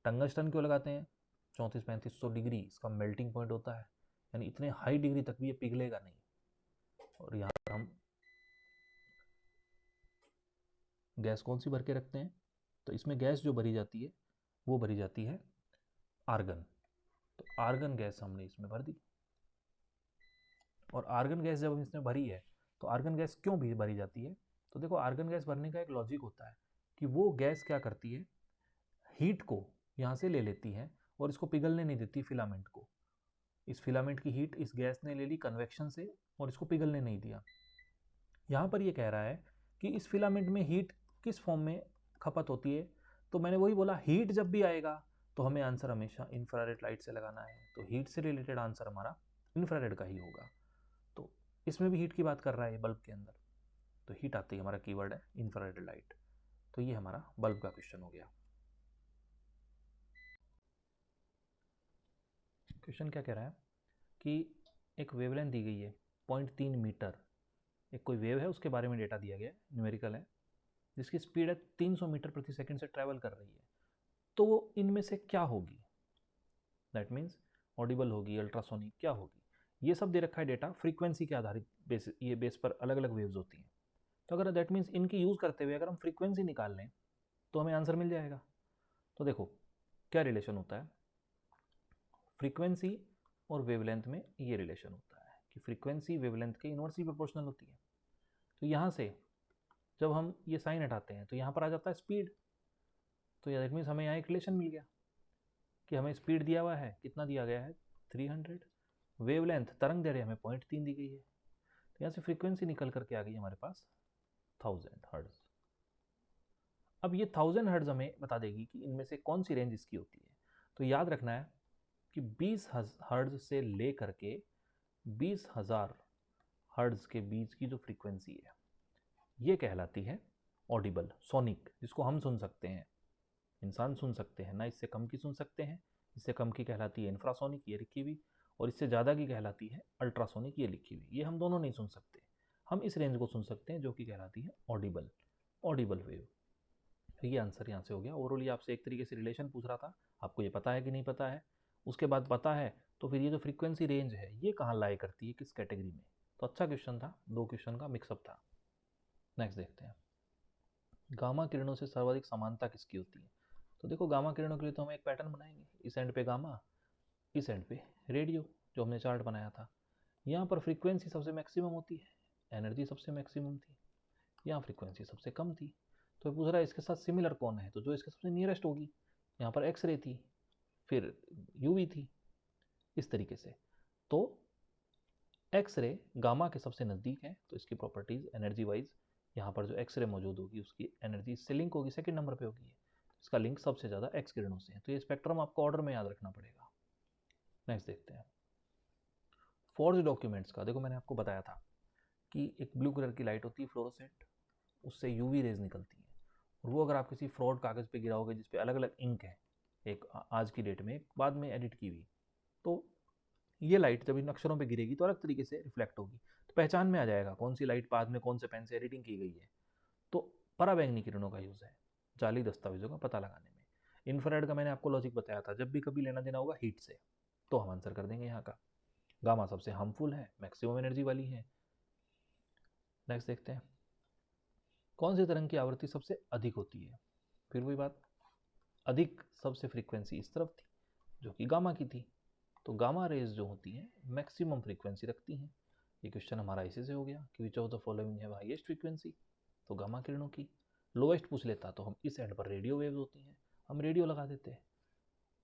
टंगस्टन क्यों लगाते हैं, 3400-3500 डिग्री इसका मेल्टिंग पॉइंट होता है, यानी इतने हाई डिग्री तक भी ये पिघलेगा नहीं। और यहाँ पर हम गैस कौन सी भर के रखते हैं, तो इसमें गैस जो भरी जाती है वो भरी जाती है आर्गन। तो आर्गन गैस हमने इसमें भर दी, और आर्गन गैस जब हम इसमें भरी है तो आर्गन गैस क्यों भी भरी जाती है, तो देखो आर्गन गैस भरने का एक लॉजिक होता है कि वो गैस क्या करती है, हीट को यहाँ से ले लेती है और इसको पिघलने नहीं देती फिलामेंट को। इस फिलामेंट की हीट इस गैस ने ले ली कन्वेक्शन से और इसको पिघलने नहीं दिया। यहाँ पर ये कह रहा है कि इस फिलामेंट में हीट किस फॉर्म में खपत होती है, तो मैंने वही बोला, हीट जब भी आएगा तो हमें आंसर हमेशा इंफ्रारेड लाइट से लगाना है, तो हीट से रिलेटेड आंसर हमारा इंफ्रारेड का ही होगा। तो इसमें भी हीट की बात कर रहा है बल्ब के अंदर, तो हीट आती है, हमारा कीवर्ड है इंफ्रारेड लाइट। तो ये हमारा बल्ब का क्वेश्चन हो गया। क्वेश्चन क्या कह रहा है कि एक वेवलेंथ दी गई है 0.3 मीटर, एक कोई वेव है उसके बारे में डेटा दिया गया है, न्यूमेरिकल है, जिसकी स्पीड है 300 मीटर प्रति सेकंड से ट्रैवल कर रही है, तो इनमें से क्या होगी, दैट मीन्स ऑडिबल होगी, अल्ट्रासोनिक, क्या होगी। ये सब दे रखा है डेटा फ्रीक्वेंसी के आधारित बेस, ये बेस पर अलग अलग वेव्स होती हैं। तो अगर दैट मीन्स इनकी यूज़ करते हुए अगर हम फ्रीक्वेंसी निकाल लें तो हमें आंसर मिल जाएगा। तो देखो क्या रिलेशन होता है, फ्रीक्वेंसी और वेवलेंथ में ये रिलेशन होता है कि फ्रीक्वेंसी वेवलेंथ के इनवर्सली प्रोपोर्शनल होती है। तो यहाँ से जब हम ये साइन हटाते हैं तो यहाँ पर आ जाता है स्पीड। तो दैट मीन्स हमें यहाँ एक रिलेशन मिल गया कि हमें स्पीड दिया हुआ है, कितना दिया गया है 300, वेवलेंथ तरंग दैर्ध्य हमें 0.3 दी गई है। तो यहाँ से फ्रीक्वेंसी निकल करके आ गई हमारे पास 1000 हर्ट्ज। अब ये 1000 हर्ट्ज हमें बता देगी कि इनमें से कौन सी रेंज इसकी होती है। तो याद रखना है कि 20 हर्ट्ज से ले करके 20,000 हर्ट्ज के बीच की जो फ्रीक्वेंसी है ये कहलाती है ऑडिबल, सोनिक, जिसको हम सुन सकते हैं, इंसान सुन सकते हैं ना, इससे कम की सुन सकते हैं। इससे कम की कहलाती है इंफ्रासोनिक, ये लिखी हुई, और इससे ज़्यादा की कहलाती है अल्ट्रासोनिक, ये लिखी हुई। ये हम दोनों नहीं सुन सकते, हम इस रेंज को सुन सकते हैं जो कि कहलाती है ऑडिबल, ऑडिबल वेव। तो ये आंसर यहाँ से हो गया। ओवरऑल आपसे एक तरीके से रिलेशन पूछ रहा था, आपको ये पता है कि नहीं पता है। उसके बाद पता है तो फिर ये जो फ्रीक्वेंसी रेंज है ये कहाँ लाई करती है, किस कैटेगरी में। तो अच्छा क्वेश्चन था, 2 क्वेश्चन का मिक्सअप था। नेक्स्ट देखते हैं, गामा किरणों से सर्वाधिक समानता किसकी होती है। तो देखो गामा किरणों के लिए तो हम एक पैटर्न बनाएंगे, इस एंड पे गामा, इस एंड पे रेडियो, जो हमने चार्ट बनाया था। यहाँ पर फ्रीक्वेंसी सबसे मैक्सिमम होती है, एनर्जी सबसे मैक्सिमम थी, यहाँ फ्रीक्वेंसी सबसे कम थी। तो पूछ रहा है इसके साथ सिमिलर कौन है, तो जो इसके सबसे नियरेस्ट होगी, यहाँ पर एक्सरे थी, फिर यूवी थी, इस तरीके से। तो एक्सरे गामा के सबसे नज़दीक है, तो इसकी प्रॉपर्टीज एनर्जी वाइज यहाँ पर जो एक्सरे मौजूद होगी उसकी एनर्जी इससे लिंक होगी, सेकंड नंबर पे होगी। इसका लिंक सबसे ज़्यादा एक्स किरणों से है। तो ये स्पेक्ट्रम आपको ऑर्डर में याद रखना पड़ेगा। नेक्स्ट देखते हैं, फोर्ज डॉक्यूमेंट्स का। देखो मैंने आपको बताया था कि एक ब्लू कलर की लाइट होती है फ्लोरोसेंट, उससे यूवी रेज निकलती हैं, और वो अगर आप किसी फ्रॉड कागज़ पे गिराओगे जिसपे अलग अलग इंक है, एक आज की डेट में, एक बाद में एडिट की हुई, तो ये लाइट जब इन अक्षरों पे गिरेगी तो अलग तरीके से रिफ्लेक्ट होगी। तो पहचान में आ जाएगा कौन सी लाइट बाद में कौन से पेन से एडिटिंग की गई है। तो पराबैंगनी किरणों का यूज़ है जाली दस्तावेजों का पता लगाने में। इन्फ्रारेड का मैंने आपको लॉजिक बताया था, जब भी कभी लेना देना होगा हीट से, तो हम आंसर कर देंगे यहाँ का। गामा सबसे हार्मफुल है, मैक्सिमम एनर्जी वाली है। नेक्स्ट देखते हैं, कौन सी तरंग की आवृत्ति सबसे अधिक होती है। फिर वही बात, अधिक सबसे फ्रीक्वेंसी इस तरफ थी जो कि गामा की थी। तो गामा रेज जो होती हैं मैक्सिमम फ्रीक्वेंसी रखती हैं। ये क्वेश्चन हमारा इसी से हो गया कि विच ऑफ द फॉलोइंग है हाईएस्ट फ्रीक्वेंसी, तो गामा किरणों की। लोएस्ट पूछ लेता तो हम इस एंड पर रेडियो वेव्स होती हैं, हम रेडियो लगा देते हैं।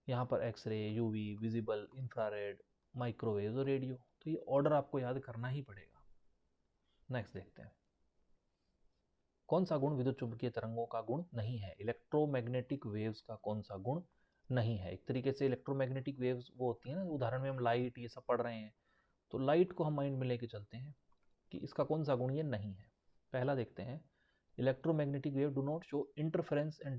यहाँ पर X ray, UV, visible, infrared, microwave और रेडियो। तो ये ऑर्डर आपको याद करना ही पड़ेगा। नेक्स्ट देखते हैं, कौन सा गुण विद्युत चुंबकीय तरंगों का गुण नहीं है। इलेक्ट्रोमैग्नेटिक वेव्स का कौन सा गुण नहीं है। एक तरीके से इलेक्ट्रोमैग्नेटिक वेव्स वो होती है ना, उदाहरण में हम लाइट ये सब पढ़ रहे हैं, तो लाइट को हम माइंड में लेके चलते हैं कि इसका कौन सा गुण ये नहीं है। पहला देखते हैं, electromagnetic wave do not show interference and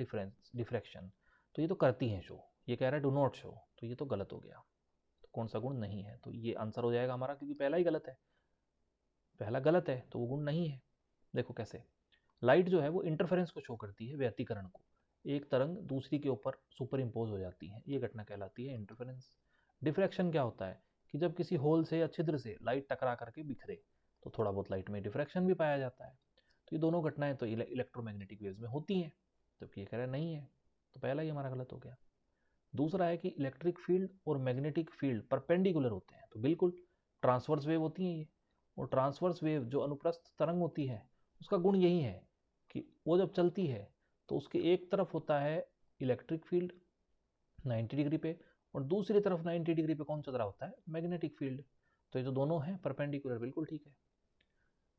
diffraction. तो ये तो करती हैं शो, ये कह रहा है डू नॉट शो, तो ये तो गलत हो गया। तो कौन सा गुण नहीं है, तो ये आंसर हो जाएगा हमारा, क्योंकि पहला ही गलत है, पहला गलत है तो वो गुण नहीं है। देखो कैसे, लाइट जो है वो इंटरफेरेंस को शो करती है, व्यतिकरण को, एक तरंग दूसरी के ऊपर सुपर इम्पोज हो जाती है, ये घटना कहलाती है इंटरफेरेंस। डिफ्रैक्शन क्या होता है कि जब किसी होल से या छिद्र से लाइट टकरा करके बिखरे तो थोड़ा बहुत लाइट में डिफ्रैक्शन भी पाया जाता है। तो ये दोनों घटनाएं तो इलेक्ट्रोमैग्नेटिक वेव्स में होती हैं, जबकि ये कह रहा है नहीं है, तो पहला ही हमारा गलत हो गया। दूसरा है कि इलेक्ट्रिक फील्ड और मैग्नेटिक फील्ड परपेंडिकुलर होते हैं, तो बिल्कुल ट्रांसवर्स वेव होती हैं ये। और ट्रांसवर्स वेव जो अनुप्रस्थ तरंग होती है उसका गुण यही है कि वो जब चलती है तो उसके एक तरफ होता है इलेक्ट्रिक फील्ड 90 डिग्री पे, और दूसरी तरफ 90 डिग्री पे कौन चल रहा होता है, मैग्नेटिक फील्ड। तो ये जो दोनों हैं परपेंडिकुलर, बिल्कुल ठीक है।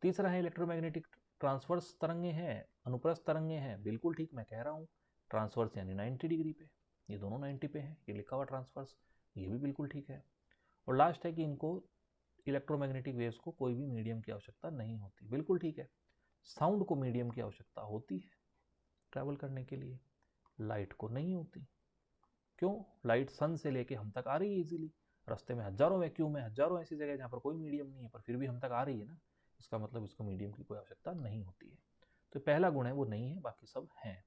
तीसरा है इलेक्ट्रोमैग्नेटिक ट्रांसवर्स तरंगे हैं, अनुप्रस्थ तरंगे हैं, बिल्कुल ठीक, मैं कह रहा हूँ ट्रांसवर्स यानी 90 डिग्री पे, ये दोनों 90 पे हैं, ये लिखा हुआ ट्रांसवर्स, ये भी बिल्कुल ठीक है। और लास्ट है कि इनको इलेक्ट्रोमैग्नेटिक वेव्स को कोई भी मीडियम की आवश्यकता नहीं होती, बिल्कुल ठीक है। साउंड को मीडियम की आवश्यकता होती है ट्रैवल करने के लिए, लाइट को नहीं होती। क्यों, लाइट सन से लेके हम तक आ रही है इजीली, रास्ते में हजारों वैक्यूम है, हजारों ऐसी जगह जहाँ पर कोई मीडियम नहीं है, पर फिर भी हम तक आ रही है ना, इसका मतलब इसको मीडियम की कोई आवश्यकता नहीं होती है। तो पहला गुण है वो नहीं है, बाकी सब हैं,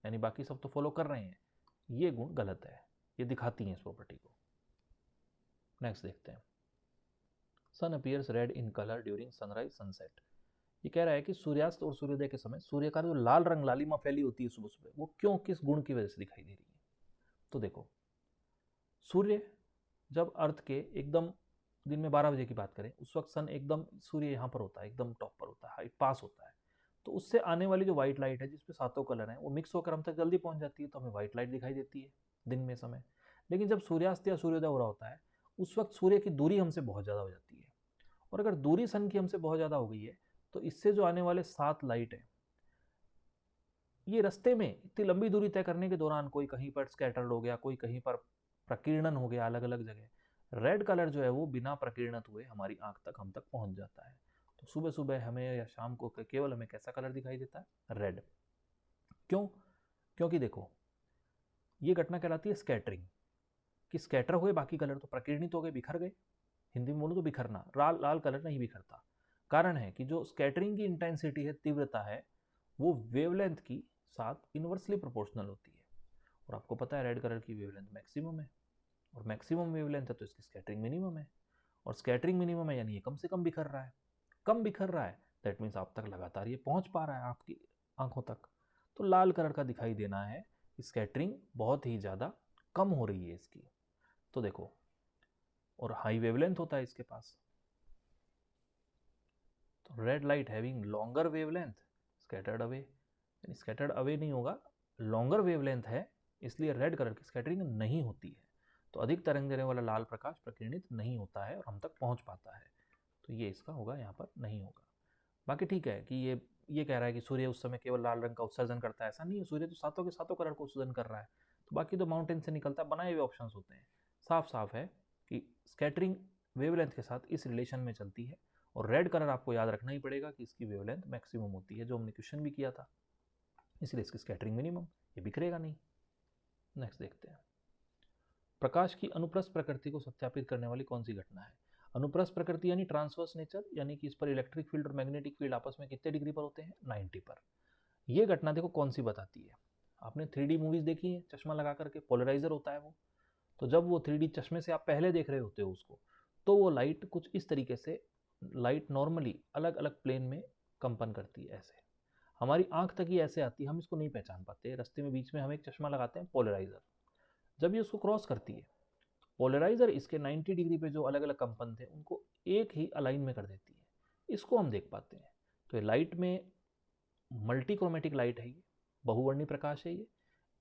यानी बाकी सब तो फॉलो कर रहे हैं, ये गुण गलत है, ये दिखाती हैं इस प्रॉपर्टी को। नेक्स्ट देखते हैं, sun appears red in colour during sunrise sunset. ये कह रहा है कि सूर्यास्त और सूर्योदय के समय सूर्य का जो लाल रंग, लालिमा फैली होती है सुबह सुबह, वो क्यों, किस गुण की वजह से दिखाई दे रही है। तो देखो, सूर्य जब अर्थ के एकदम दिन में 12 बजे की बात करें, उस वक्त सन एकदम, सूर्य यहाँ पर होता है, एकदम टॉप पर होता है, पास होता है, तो उससे आने वाली जो व्हाइट लाइट है जिसमें सातों कलर हैं, वो मिक्स होकर हम तक जल्दी पहुंच जाती है, तो हमें व्हाइट लाइट दिखाई देती है दिन में समय। लेकिन जब सूर्यास्त या सूर्योदय हो रहा होता है, उस वक्त सूर्य की दूरी हमसे बहुत ज़्यादा हो जाती है, और अगर दूरी सन की हमसे बहुत ज़्यादा हो गई है, तो इससे जो आने वाले 7 लाइट है, ये रास्ते में इतनी लंबी दूरी तय करने के दौरान कोई कहीं पर स्कैटर्ड हो गया, कोई कहीं पर प्रकीर्णन हो गया, अलग अलग जगह रेड कलर जो है वो बिना प्रकीर्णत हुए हमारी आंख तक, हम तक पहुंच जाता है। तो सुबह सुबह हमें या शाम को केवल हमें कैसा कलर दिखाई देता है, रेड। क्यों? क्योंकि देखो, ये घटना कहलाती है स्कैटरिंग, कि स्कैटर हुए बाकी कलर, तो प्रकीर्णित हो गए, बिखर गए, हिंदी में बोलूँ तो बिखरना। लाल लाल कलर नहीं बिखरता। कारण है कि जो स्कैटरिंग की इंटेंसिटी है, तीव्रता है, वो वेवलेंथ की साथ इनवर्सली प्रोपोर्शनल होती है। और आपको पता है रेड कलर की वेवलेंथ मैक्सिमम है, और मैक्सिमम वेवलेंथ है तो इसकी स्कैटरिंग मिनिमम है, और स्कैटरिंग मिनिमम है यानी ये कम से कम बिखर रहा है। कम बिखर रहा है दैट मीन्स आप तक लगातार ये पहुंच पा रहा है, आपकी आंखों तक। तो लाल कलर का दिखाई देना है, स्कैटरिंग बहुत ही ज़्यादा कम हो रही है इसकी। तो देखो, और हाई वेवलेंथ होता है इसके पास, तो red light having longer wavelength scattered away, यानी स्कैटर्ड अवे नहीं होगा, लॉन्गर वेवलेंथ है, इसलिए रेड कलर की स्कैटरिंग नहीं होती है। तो अधिक तरंग देने वाला लाल प्रकाश प्रकीर्णित नहीं होता है और हम तक पहुंच पाता है। तो ये इसका होगा, यहाँ पर नहीं होगा। बाकी ठीक है कि ये कह रहा है कि सूर्य उस समय केवल लाल रंग का उत्सर्जन करता है, ऐसा नहीं है, सूर्य तो सातों के सातों कलर को उत्सर्जन कर रहा है। तो बाकी तो माउंटेन से निकलता बनाए हुए ऑप्शंस होते हैं। साफ साफ है कि स्कैटरिंग वेवलेंथ के साथ इस रिलेशन में चलती है, और रेड कलर आपको याद रखना ही पड़ेगा कि इसकी वेवलेंथ मैक्सिमम होती है, जो हमने क्वेश्चन भी किया था, इसलिए इसकी स्कैटरिंग मिनिमम, ये बिखरेगा नहीं। नेक्स्ट देखते हैं, प्रकाश की अनुप्रस्थ प्रकृति को सत्यापित करने वाली कौन सी घटना है। अनुप्रस्थ प्रकृति यानी ट्रांसवर्स नेचर, यानी कि इस पर इलेक्ट्रिक फील्ड और मैग्नेटिक फील्ड आपस में कितने डिग्री पर होते हैं, 90 पर। ये घटना देखो कौन सी बताती है। आपने 3D मूवीज देखी है, चश्मा लगा करके पोलराइजर होता है वो, तो जब वो 3D चश्मे से आप पहले देख रहे होते हो उसको, तो वो लाइट कुछ इस तरीके से, लाइट नॉर्मली अलग अलग प्लेन में कंपन करती है, ऐसे हमारी आंख तक ही ऐसे आती है, हम इसको नहीं पहचान पाते। रास्ते में बीच में हम एक चश्मा लगाते हैं पोलराइजर, जब ये उसको क्रॉस करती है, पोलराइजर इसके 90 डिग्री पे जो अलग अलग कंपन थे उनको एक ही अलाइन में कर देती है, इसको हम देख पाते हैं। तो ये लाइट में मल्टीक्रोमेटिक लाइट है, ये बहुवर्णी प्रकाश है, ये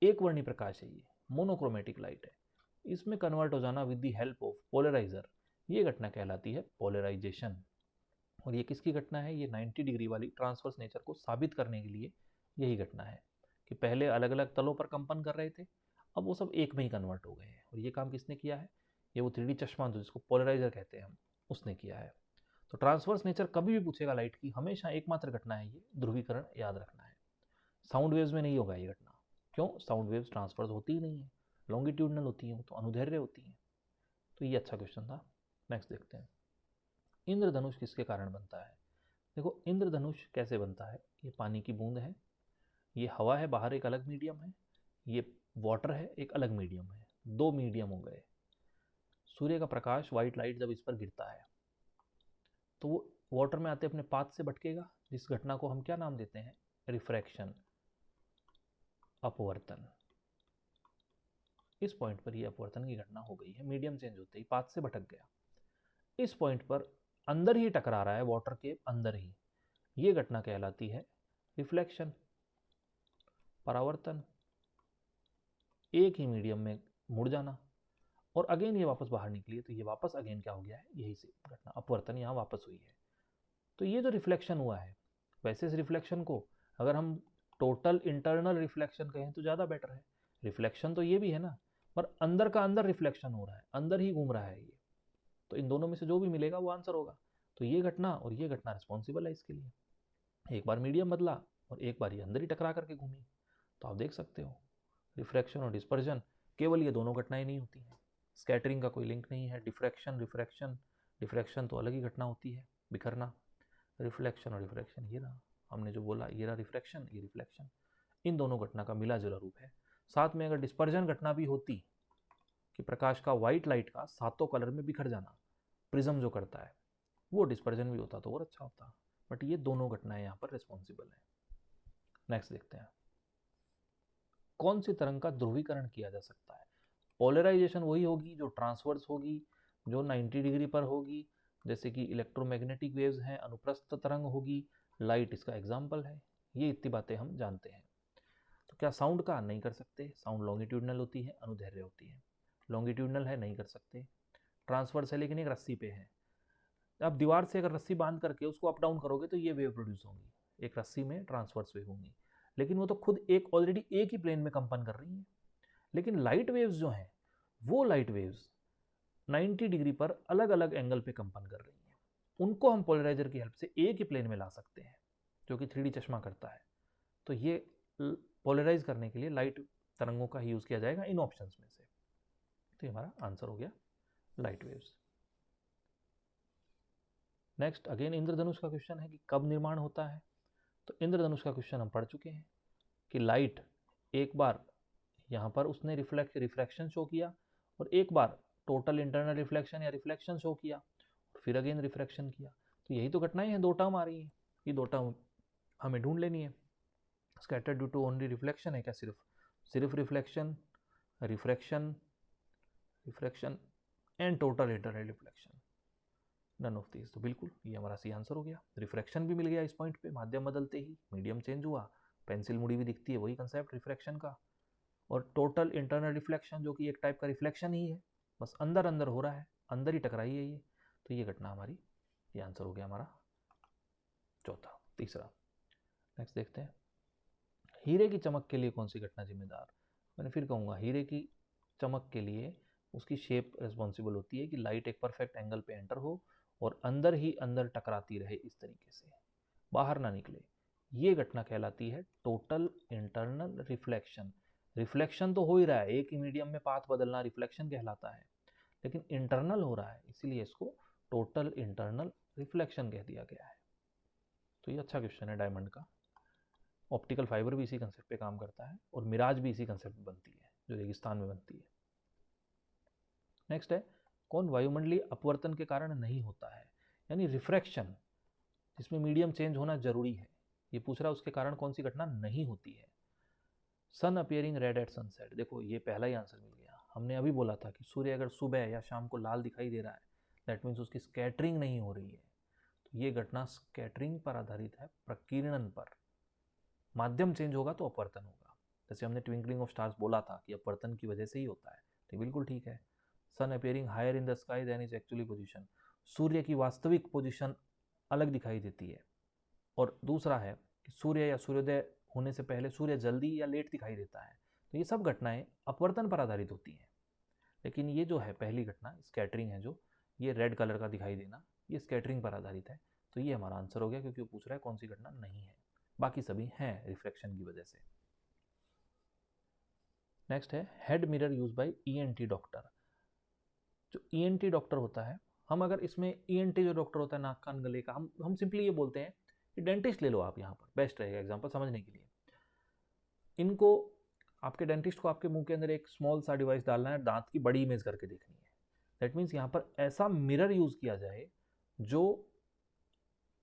एक वर्णी प्रकाश है, ये मोनोक्रोमेटिक लाइट है, इसमें कन्वर्ट हो जाना with the help of polarizer, ये घटना कहलाती है पोलराइजेशन। और ये किसकी घटना है, ये 90 डिग्री वाली ट्रांसवर्स नेचर को साबित करने के लिए यही घटना है, कि पहले अलग अलग तलों पर कंपन कर रहे थे, अब वो सब एक में ही कन्वर्ट हो गए हैं। और ये काम किसने किया है, ये वो 3D चश्मा जो जिसको पोलराइजर कहते हैं हम, उसने किया है। तो ट्रांसवर्स नेचर कभी भी पूछेगा लाइट की, हमेशा एकमात्र घटना है ये, ध्रुवीकरण याद रखना है। साउंड वेव्स में नहीं होगा ये घटना। क्यों? साउंड वेव्स ट्रांसफर्स होती ही नहीं है, लॉन्गिट्यूडनल होती हैं, तो अनुदैर्ध्य होती हैं। तो ये अच्छा क्वेश्चन था। नेक्स्ट देखते हैं, इंद्रधनुष किसके कारण बनता है। देखो, इंद्रधनुष कैसे बनता है, ये पानी की बूंद है, ये हवा है, बाहर एक अलग मीडियम है, ये वाटर है, एक अलग मीडियम है, दो मीडियम हो गए। सूर्य का प्रकाश, व्हाइट लाइट जब इस पर गिरता है, तो वो वाटर में आते अपने पाथ से भटकेगा, जिस घटना को हम क्या नाम देते हैं, रिफ्रैक्शन, अपवर्तन। इस पॉइंट पर ये अपवर्तन की घटना हो गई है, मीडियम चेंज होते ही पाथ से भटक गया। इस पॉइंट पर अंदर ही टकरा रहा है, वाटर के अंदर ही, ये घटना कहलाती है रिफ्लेक्शन, परावर्तन, एक ही मीडियम में मुड़ जाना, और अगेन ये वापस बाहर निकली है, तो ये वापस अगेन क्या हो गया है, यही से घटना अपवर्तन यहाँ वापस हुई है। तो ये जो रिफ्लेक्शन हुआ है, वैसे इस रिफ्लेक्शन को अगर हम टोटल इंटरनल रिफ्लेक्शन कहें तो ज़्यादा बेटर है। रिफ्लेक्शन तो ये भी है ना, पर अंदर का अंदर रिफ्लेक्शन हो रहा है, अंदर ही घूम रहा है ये, तो इन दोनों में से जो भी मिलेगा वो आंसर होगा। तो ये घटना और ये घटना रिस्पॉन्सिबल है इसके लिए। एक बार मीडियम बदला और एक बार ये अंदर ही टकरा करके घूमी। तो आप देख सकते हो, रिफ्रैक्शन और डिस्पर्जन, केवल ये दोनों घटनाएं नहीं होती हैं, स्कैटरिंग का कोई लिंक नहीं है। डिफ्रैक्शन, रिफ्रैक्शन, डिफ्रैक्शन तो अलग ही घटना होती है, बिखरना। रिफ्लेक्शन और रिफ्रैक्शन, ये रहा हमने जो बोला, ये रहा रिफ्रैक्शन, ये रिफ्लेक्शन, इन दोनों घटना का मिला जुला रूप है। साथ में अगर डिस्पर्जन घटना भी होती, कि प्रकाश का, व्हाइट लाइट का सातों कलर में बिखर जाना, प्रिज्म जो करता है, वो डिस्पर्जन भी होता तो और अच्छा होता, बट ये दोनों घटनाएं यहाँ पर रिस्पॉन्सिबल है। नेक्स्ट देखते हैं, कौन सी तरंग का ध्रुवीकरण किया जा सकता है? पोलराइजेशन वही होगी जो ट्रांसवर्स होगी, जो 90 डिग्री पर होगी, जैसे कि इलेक्ट्रोमैग्नेटिक वेव्स हैं, अनुप्रस्थ तरंग होगी, लाइट इसका एग्जाम्पल है। ये इतनी बातें हम जानते हैं। तो क्या साउंड का नहीं कर सकते? साउंड लॉन्गिट्यूडनल होती है, अनुदैर्घ्य होती है। लॉन्गिट्यूडनल है, नहीं कर सकते। ट्रांसवर्स है लेकिन एक रस्सी पे है। अब दीवार से अगर रस्सी बांध करके उसको अप डाउन करोगे तो ये वेव प्रोड्यूस होंगी, एक रस्सी में ट्रांसवर्स वेव होंगी, लेकिन वो तो खुद एक ऑलरेडी एक ही प्लेन में कंपन कर रही है। लेकिन लाइट वेव्स जो हैं, वो लाइट वेव्स 90 डिग्री पर अलग अलग एंगल पे कंपन कर रही हैं। उनको हम पोलराइजर की हेल्प से एक ही प्लेन में ला सकते हैं, जो कि 3D चश्मा करता है। तो ये पोलराइज करने के लिए लाइट तरंगों का ही यूज किया जाएगा इन ऑप्शंस में से। तो हमारा आंसर हो गया लाइट वेव्स। नेक्स्ट अगेन इंद्रधनुष का क्वेश्चन है कि कब निर्माण होता है। तो इंद्रधनुष का क्वेश्चन हम पढ़ चुके हैं कि लाइट एक बार यहाँ पर उसने रिफ्लेक्शन शो किया, और एक बार टोटल इंटरनल रिफ्लेक्शन या रिफ्लेक्शन शो किया, फिर अगेन रिफ्लेक्शन किया। तो यही तो घटनाएं हैं, दो टर्म आ रही हैं, ये दो टर्म हमें ढूंढ लेनी है। Scattered due to only reflection है क्या? सिर्फ reflection, refraction, refraction and total internal reflection, none of this. तो बिल्कुल ये हमारा सी आंसर हो गया। रिफ्रैक्शन भी मिल गया इस पॉइंट पे, माध्यम बदलते ही मीडियम चेंज हुआ, पेंसिल मुड़ी भी दिखती है, वही कंसेप्ट रिफ्रैक्शन का। और टोटल इंटरनल रिफ्लेक्शन जो कि एक टाइप का रिफ्लेक्शन ही है, बस अंदर अंदर हो रहा है, अंदर ही टकराई है ये। तो ये घटना हमारी, ये आंसर हो गया हमारा चौथा, तीसरा। नेक्स्ट देखते हैं, हीरे की चमक के लिए कौन सी घटना जिम्मेदार? मैंने फिर कहूँगा, हीरे की चमक के लिए उसकी शेप रिस्पॉन्सिबल होती है कि लाइट एक परफेक्ट एंगल पे एंटर हो और अंदर ही अंदर टकराती रहे इस तरीके से, बाहर ना निकले। ये घटना कहलाती है टोटल इंटरनल रिफ्लेक्शन। रिफ्लेक्शन तो हो ही रहा है, एक ही मीडियम में पाथ बदलना रिफ्लेक्शन कहलाता है, लेकिन इंटरनल हो रहा है, इसीलिए इसको टोटल इंटरनल रिफ्लेक्शन कह दिया गया है। तो ये अच्छा क्वेश्चन है डायमंड का। ऑप्टिकल फाइबर भी इसी कंसेप्ट पे काम करता है, और मिराज भी इसी कंसेप्ट में बनती है, जो रेगिस्तान में बनती है। नेक्स्ट है, कौन वायुमंडलीय अपवर्तन के कारण नहीं होता है? यानी रिफ्रैक्शन जिसमें मीडियम चेंज होना जरूरी है, ये पूछ रहा है उसके कारण कौन सी घटना नहीं होती है। Sun appearing red eight sunset, देखो ये पहला ही आंसर मिल गया। हमने अभी बोला था कि सूर्य अगर सुबह या शाम को लाल दिखाई दे रहा है, दैट मीन्स उसकी स्कैटरिंग नहीं हो रही है। तो ये घटना स्कैटरिंग पर आधारित है, प्रकीर्णन पर। माध्यम चेंज होगा तो अपवर्तन होगा, जैसे हमने ट्विंकलिंग ऑफ स्टार्स बोला था कि अपवर्तन की वजह से ही होता है, तो बिल्कुल ठीक है। Sun appearing higher in the sky than is actually position, सूर्य की वास्तविक पोजिशन अलग दिखाई देती है। और दूसरा है कि सूर्य या सूर्योदय होने से पहले सूर्य जल्दी या लेट दिखाई देता है। तो ये सब घटनाएं अपवर्तन पर आधारित होती हैं, लेकिन ये जो है पहली घटना स्कैटरिंग है, जो ये रेड कलर का दिखाई देना, ये स्कैटरिंग पर आधारित है। तो ये हमारा आंसर हो गया, क्योंकि वो पूछ रहा है कौन सी घटना नहीं है, बाकी सभी हैं रिफ्लेक्शन की वजह से। नेक्स्ट है, head mirror use by ENT doctor. जो ईएनटी डॉक्टर होता है, हम अगर इसमें ईएनटी जो डॉक्टर होता है नाक कान गले का, हम सिंपली ये बोलते हैं कि डेंटिस्ट ले लो आप, यहाँ पर बेस्ट रहेगा एग्जांपल समझने के लिए। इनको, आपके डेंटिस्ट को आपके मुंह के अंदर एक स्मॉल सा डिवाइस डालना है, दांत की बड़ी इमेज करके देखनी है। दैट मीन्स यहाँ पर ऐसा मिरर यूज किया जाए जो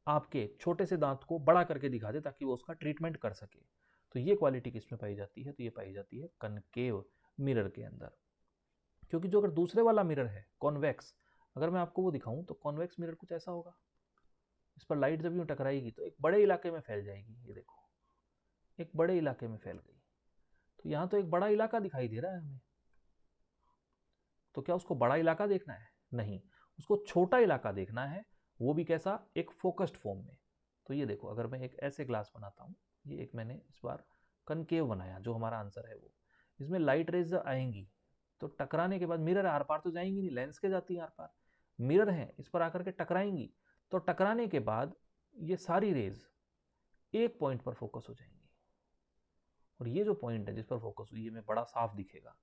आपके छोटे से दांत को बड़ा करके दिखा दे, ताकि वो उसका ट्रीटमेंट कर सके। तो ये क्वालिटी किसमें पाई जाती है? तो ये पाई जाती है कनकेव मिरर के अंदर। क्योंकि जो अगर दूसरे वाला मिरर है कॉन्वेक्स, अगर मैं आपको वो दिखाऊं तो कॉन्वेक्स मिरर कुछ ऐसा होगा, इस पर लाइट जब यूं टकराएगी तो एक बड़े इलाके में फैल जाएगी। ये देखो, एक बड़े इलाके में फैल गई। तो यहाँ तो एक बड़ा इलाका दिखाई दे रहा है हमें, तो क्या उसको बड़ा इलाका देखना है? नहीं, उसको छोटा इलाका देखना है, वो भी कैसा? एक फोकस्ड फॉर्म में। तो ये देखो, अगर मैं एक ऐसे ग्लास बनाता हूँ, ये एक मैंने इस बार कनकेव बनाया, जो हमारा आंसर है वो, इसमें लाइट रेज आएंगी तो टकराने के बाद मिरर आर पार तो जाएंगी नहीं, लेंस के जाती है आर पार, मिरर है इस पर आकर के टकराएंगी। तो टकराने के बाद ये सारी रेज एक पॉइंट पर फोकस हो जाएंगी, और ये जो पॉइंट है जिस पर फोकस हुई है हमें बड़ा साफ दिखेगा।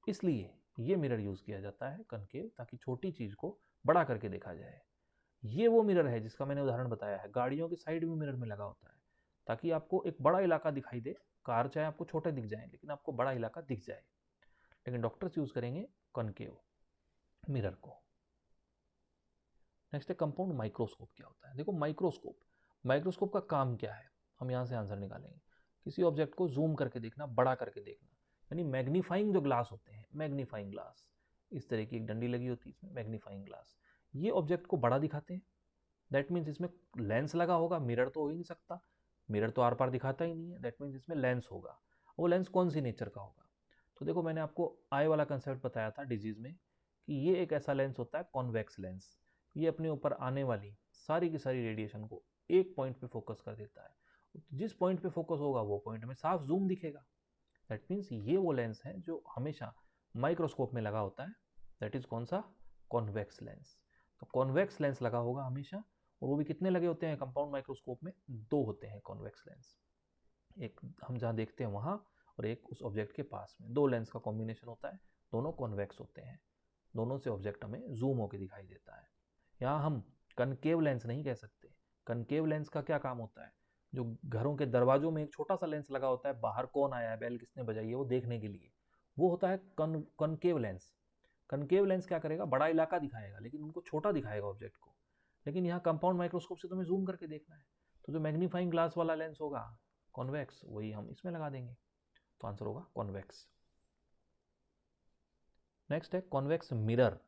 इसलिए ये मिरर यूज किया जाता है कनकेव, ताकि छोटी चीज को बड़ा करके देखा जाए। ये वो मिरर है जिसका मैंने उदाहरण बताया है, गाड़ियों के साइड में मिरर में लगा होता है, ताकि आपको एक बड़ा इलाका दिखाई दे। कार चाहे आपको छोटे दिख जाए, लेकिन आपको बड़ा इलाका दिख जाए। लेकिन डॉक्टर्स यूज करेंगे कनकेव मिरर को। नेक्स्ट है कंपाउंड माइक्रोस्कोप क्या होता है। देखो माइक्रोस्कोप का काम क्या है, हम यहाँ से आंसर निकालेंगे। किसी ऑब्जेक्ट को जूम करके देखना, बड़ा करके देखना, यानी मैग्नीफाइंग जो ग्लास होते हैं, मैग्नीफाइंग ग्लास, इस तरह की एक डंडी लगी होती है इसमें, मैग्नीफाइंग ग्लास, ये ऑब्जेक्ट को बड़ा दिखाते हैं। दैट मीन्स इसमें लेंस लगा होगा, मिरर तो हो ही नहीं सकता, मिरर तो आर पार दिखाता ही नहीं है, दैट मीन्स इसमें लेंस होगा। वो लेंस कौन सी नेचर का होगा? तो देखो मैंने आपको आई वाला कंसेप्ट बताया था डिजीज में कि ये एक ऐसा लेंस होता है कॉन्वेक्स लेंस, ये अपने ऊपर आने वाली सारी की सारी रेडिएशन को एक पॉइंट पे फोकस कर देता है। जिस पॉइंट पे फोकस होगा वो पॉइंट में साफ जूम दिखेगा। दैट मीन्स ये वो लेंस है जो हमेशा माइक्रोस्कोप में लगा होता है, दैट इज कौन सा? Convex lens. तो कॉन्वेक्स लेंस लगा होगा हमेशा, और वो भी कितने लगे होते हैं कंपाउंड माइक्रोस्कोप में? 2 होते हैं कॉन्वेक्स लेंस, एक हम जहाँ देखते हैं वहाँ और एक उस ऑब्जेक्ट के पास में। 2 लेंस का कॉम्बिनेशन होता है, दोनों कॉन्वेक्स होते हैं, दोनों से ऑब्जेक्ट हमें जूम होकर दिखाई देता है। यहाँ हम कनकेव लेंस नहीं कह सकते। कनकेव लेंस का क्या काम होता है? जो घरों के दरवाजों में एक छोटा सा लेंस लगा होता है, बाहर कौन आया है, बेल किसने बजाई है, वो देखने के लिए, वो होता है कनकेव लेंस। कनकेव लेंस क्या करेगा? बड़ा इलाका दिखाएगा, लेकिन उनको छोटा दिखाएगा ऑब्जेक्ट को। लेकिन यहाँ कंपाउंड माइक्रोस्कोप से तुम्हें जूम करके देखना है, तो जो मैग्नीफाइंग ग्लास वाला लेंस होगा कॉन्वेक्स, वही हम इसमें लगा देंगे, तो आंसर होगा कॉन्वेक्स। नेक्स्ट है कॉन्वेक्स मिरर।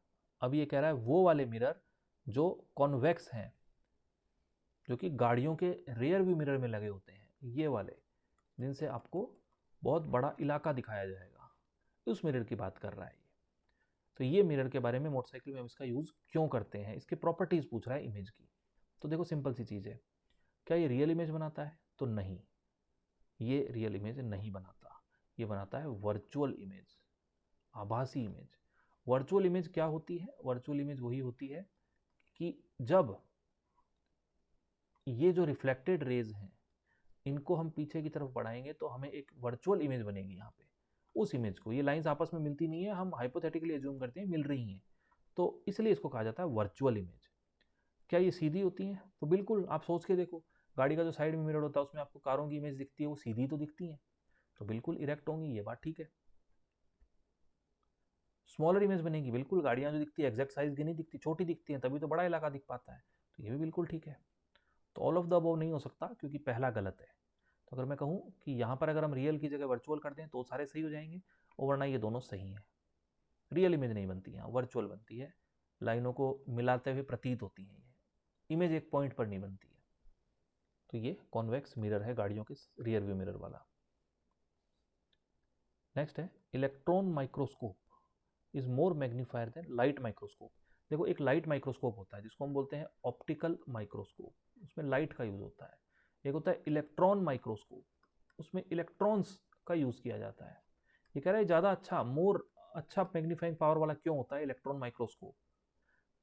अब ये कह रहा है वो वाले मिरर जो कॉन्वेक्स हैं, जो कि गाड़ियों के रेयर व्यू मिरर में लगे होते हैं, ये वाले, जिनसे आपको बहुत बड़ा इलाका दिखाया जाएगा, उस मिरर की बात कर रहा है ये। तो ये मिरर के बारे में, मोटरसाइकिल में हम इसका यूज़ क्यों करते हैं, इसके प्रॉपर्टीज़ पूछ रहा है इमेज की। तो देखो सिंपल सी चीज़ है, क्या ये रियल इमेज बनाता है? तो नहीं, ये रियल इमेज नहीं बनाता, ये बनाता है वर्चुअल इमेज, आभासी इमेज। वर्चुअल इमेज क्या होती है? वर्चुअल इमेज वही होती है कि जब ये जो रिफ्लेक्टेड रेज हैं, इनको हम पीछे की तरफ बढ़ाएंगे तो हमें एक वर्चुअल इमेज बनेगी यहाँ पे। उस इमेज को, ये लाइंस आपस में मिलती नहीं है, हम हाइपोथेटिकली एज्यूम करते हैं मिल रही हैं, तो इसलिए इसको कहा जाता है वर्चुअल इमेज। क्या ये सीधी होती है? तो बिल्कुल, आप सोच के देखो, गाड़ी का जो साइड में मिरर होता है उसमें आपको कारों की इमेज दिखती है, वो सीधी तो दिखती है, तो बिल्कुल इरेक्ट होंगी, ये बात ठीक है। स्मॉलर इमेज बनेगी, बिल्कुल गाड़ियां जो दिखती है एग्जैक्ट साइज की नहीं दिखती, छोटी दिखती है, तभी तो बड़ा इलाका दिख पाता है, तो ये भी बिल्कुल ठीक है। तो ऑल ऑफ द अबव नहीं हो सकता, क्योंकि पहला गलत है। तो अगर मैं कहूँ कि यहाँ पर अगर हम रियल की जगह वर्चुअल कर दें तो सारे सही हो जाएंगे, और वरना ये दोनों सही हैं। रियल इमेज नहीं बनती है, वर्चुअल बनती है, लाइनों को मिलाते हुए प्रतीत होती है, ये इमेज एक पॉइंट पर नहीं बनती है। तो ये कॉन्वेक्स मिरर है, गाड़ियों के रियर व्यू मिरर वाला। नेक्स्ट है electron microscope is more magnifier than light microscope. देखो एक लाइट माइक्रोस्कोप होता है जिसको हम बोलते हैं ऑप्टिकल माइक्रोस्कोप, उसमें लाइट का यूज होता है। एक होता है इलेक्ट्रॉन माइक्रोस्कोप, उसमें इलेक्ट्रॉन्स का यूज किया जाता है। ये कह रहा है ज़्यादा अच्छा, मोर अच्छा मैग्नीफाइंग पावर वाला क्यों होता है इलेक्ट्रॉन माइक्रोस्कोप?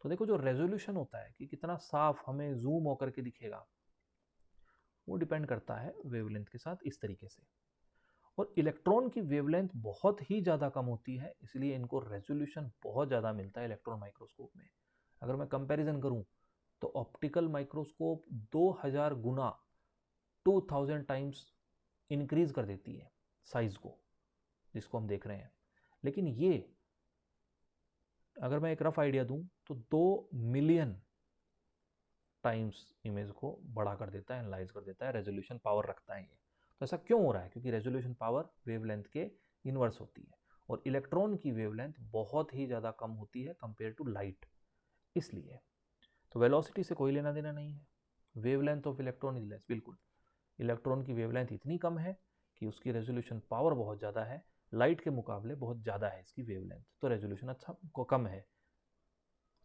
तो देखो जो रेजोल्यूशन होता है कि कितना साफ हमें जूम होकर के दिखेगा, वो डिपेंड करता है वेवलेंथ के साथ, इस तरीके से। और इलेक्ट्रॉन की वेवलेंथ बहुत ही ज़्यादा कम होती है, इसलिए इनको रेजोल्यूशन बहुत ज़्यादा मिलता है इलेक्ट्रॉन माइक्रोस्कोप में। अगर मैं कंपैरिजन करूं तो ऑप्टिकल माइक्रोस्कोप 2000 गुना, 2000 टाइम्स इंक्रीज कर देती है साइज को, जिसको हम देख रहे हैं। लेकिन ये अगर मैं एक रफ आइडिया दूं तो 2 मिलियन टाइम्स इमेज को बड़ा कर देता है, एनालाइज कर देता है, रेजोल्यूशन पावर रखता है ये। तो ऐसा क्यों हो रहा है? क्योंकि रेजोल्यूशन पावर वेवलेंथ के इनवर्स होती है, और इलेक्ट्रॉन की वेवलेंथ बहुत ही ज़्यादा कम होती है कंपेयर टू लाइट, इसलिए। तो वेलोसिटी से कोई लेना देना नहीं है, wavelength of electron is less, बिल्कुल। इलेक्ट्रॉन की वेवलेंथ इतनी कम है कि उसकी रेजोल्यूशन पावर बहुत ज़्यादा है, लाइट के मुकाबले बहुत ज़्यादा है इसकी वेवलेंथ, तो रेजोल्यूशन अच्छा को कम है,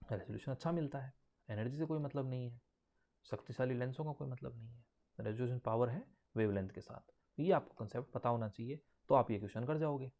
रेजोल्यूशन अच्छा मिलता है। एनर्जी से कोई मतलब नहीं है, शक्तिशाली लेंसों का कोई मतलब नहीं है, रेजोल्यूशन पावर है वेवलेंथ के साथ। ये आपको कंसेप्ट पता होना चाहिए, तो आप ये क्वेश्चन कर जाओगे।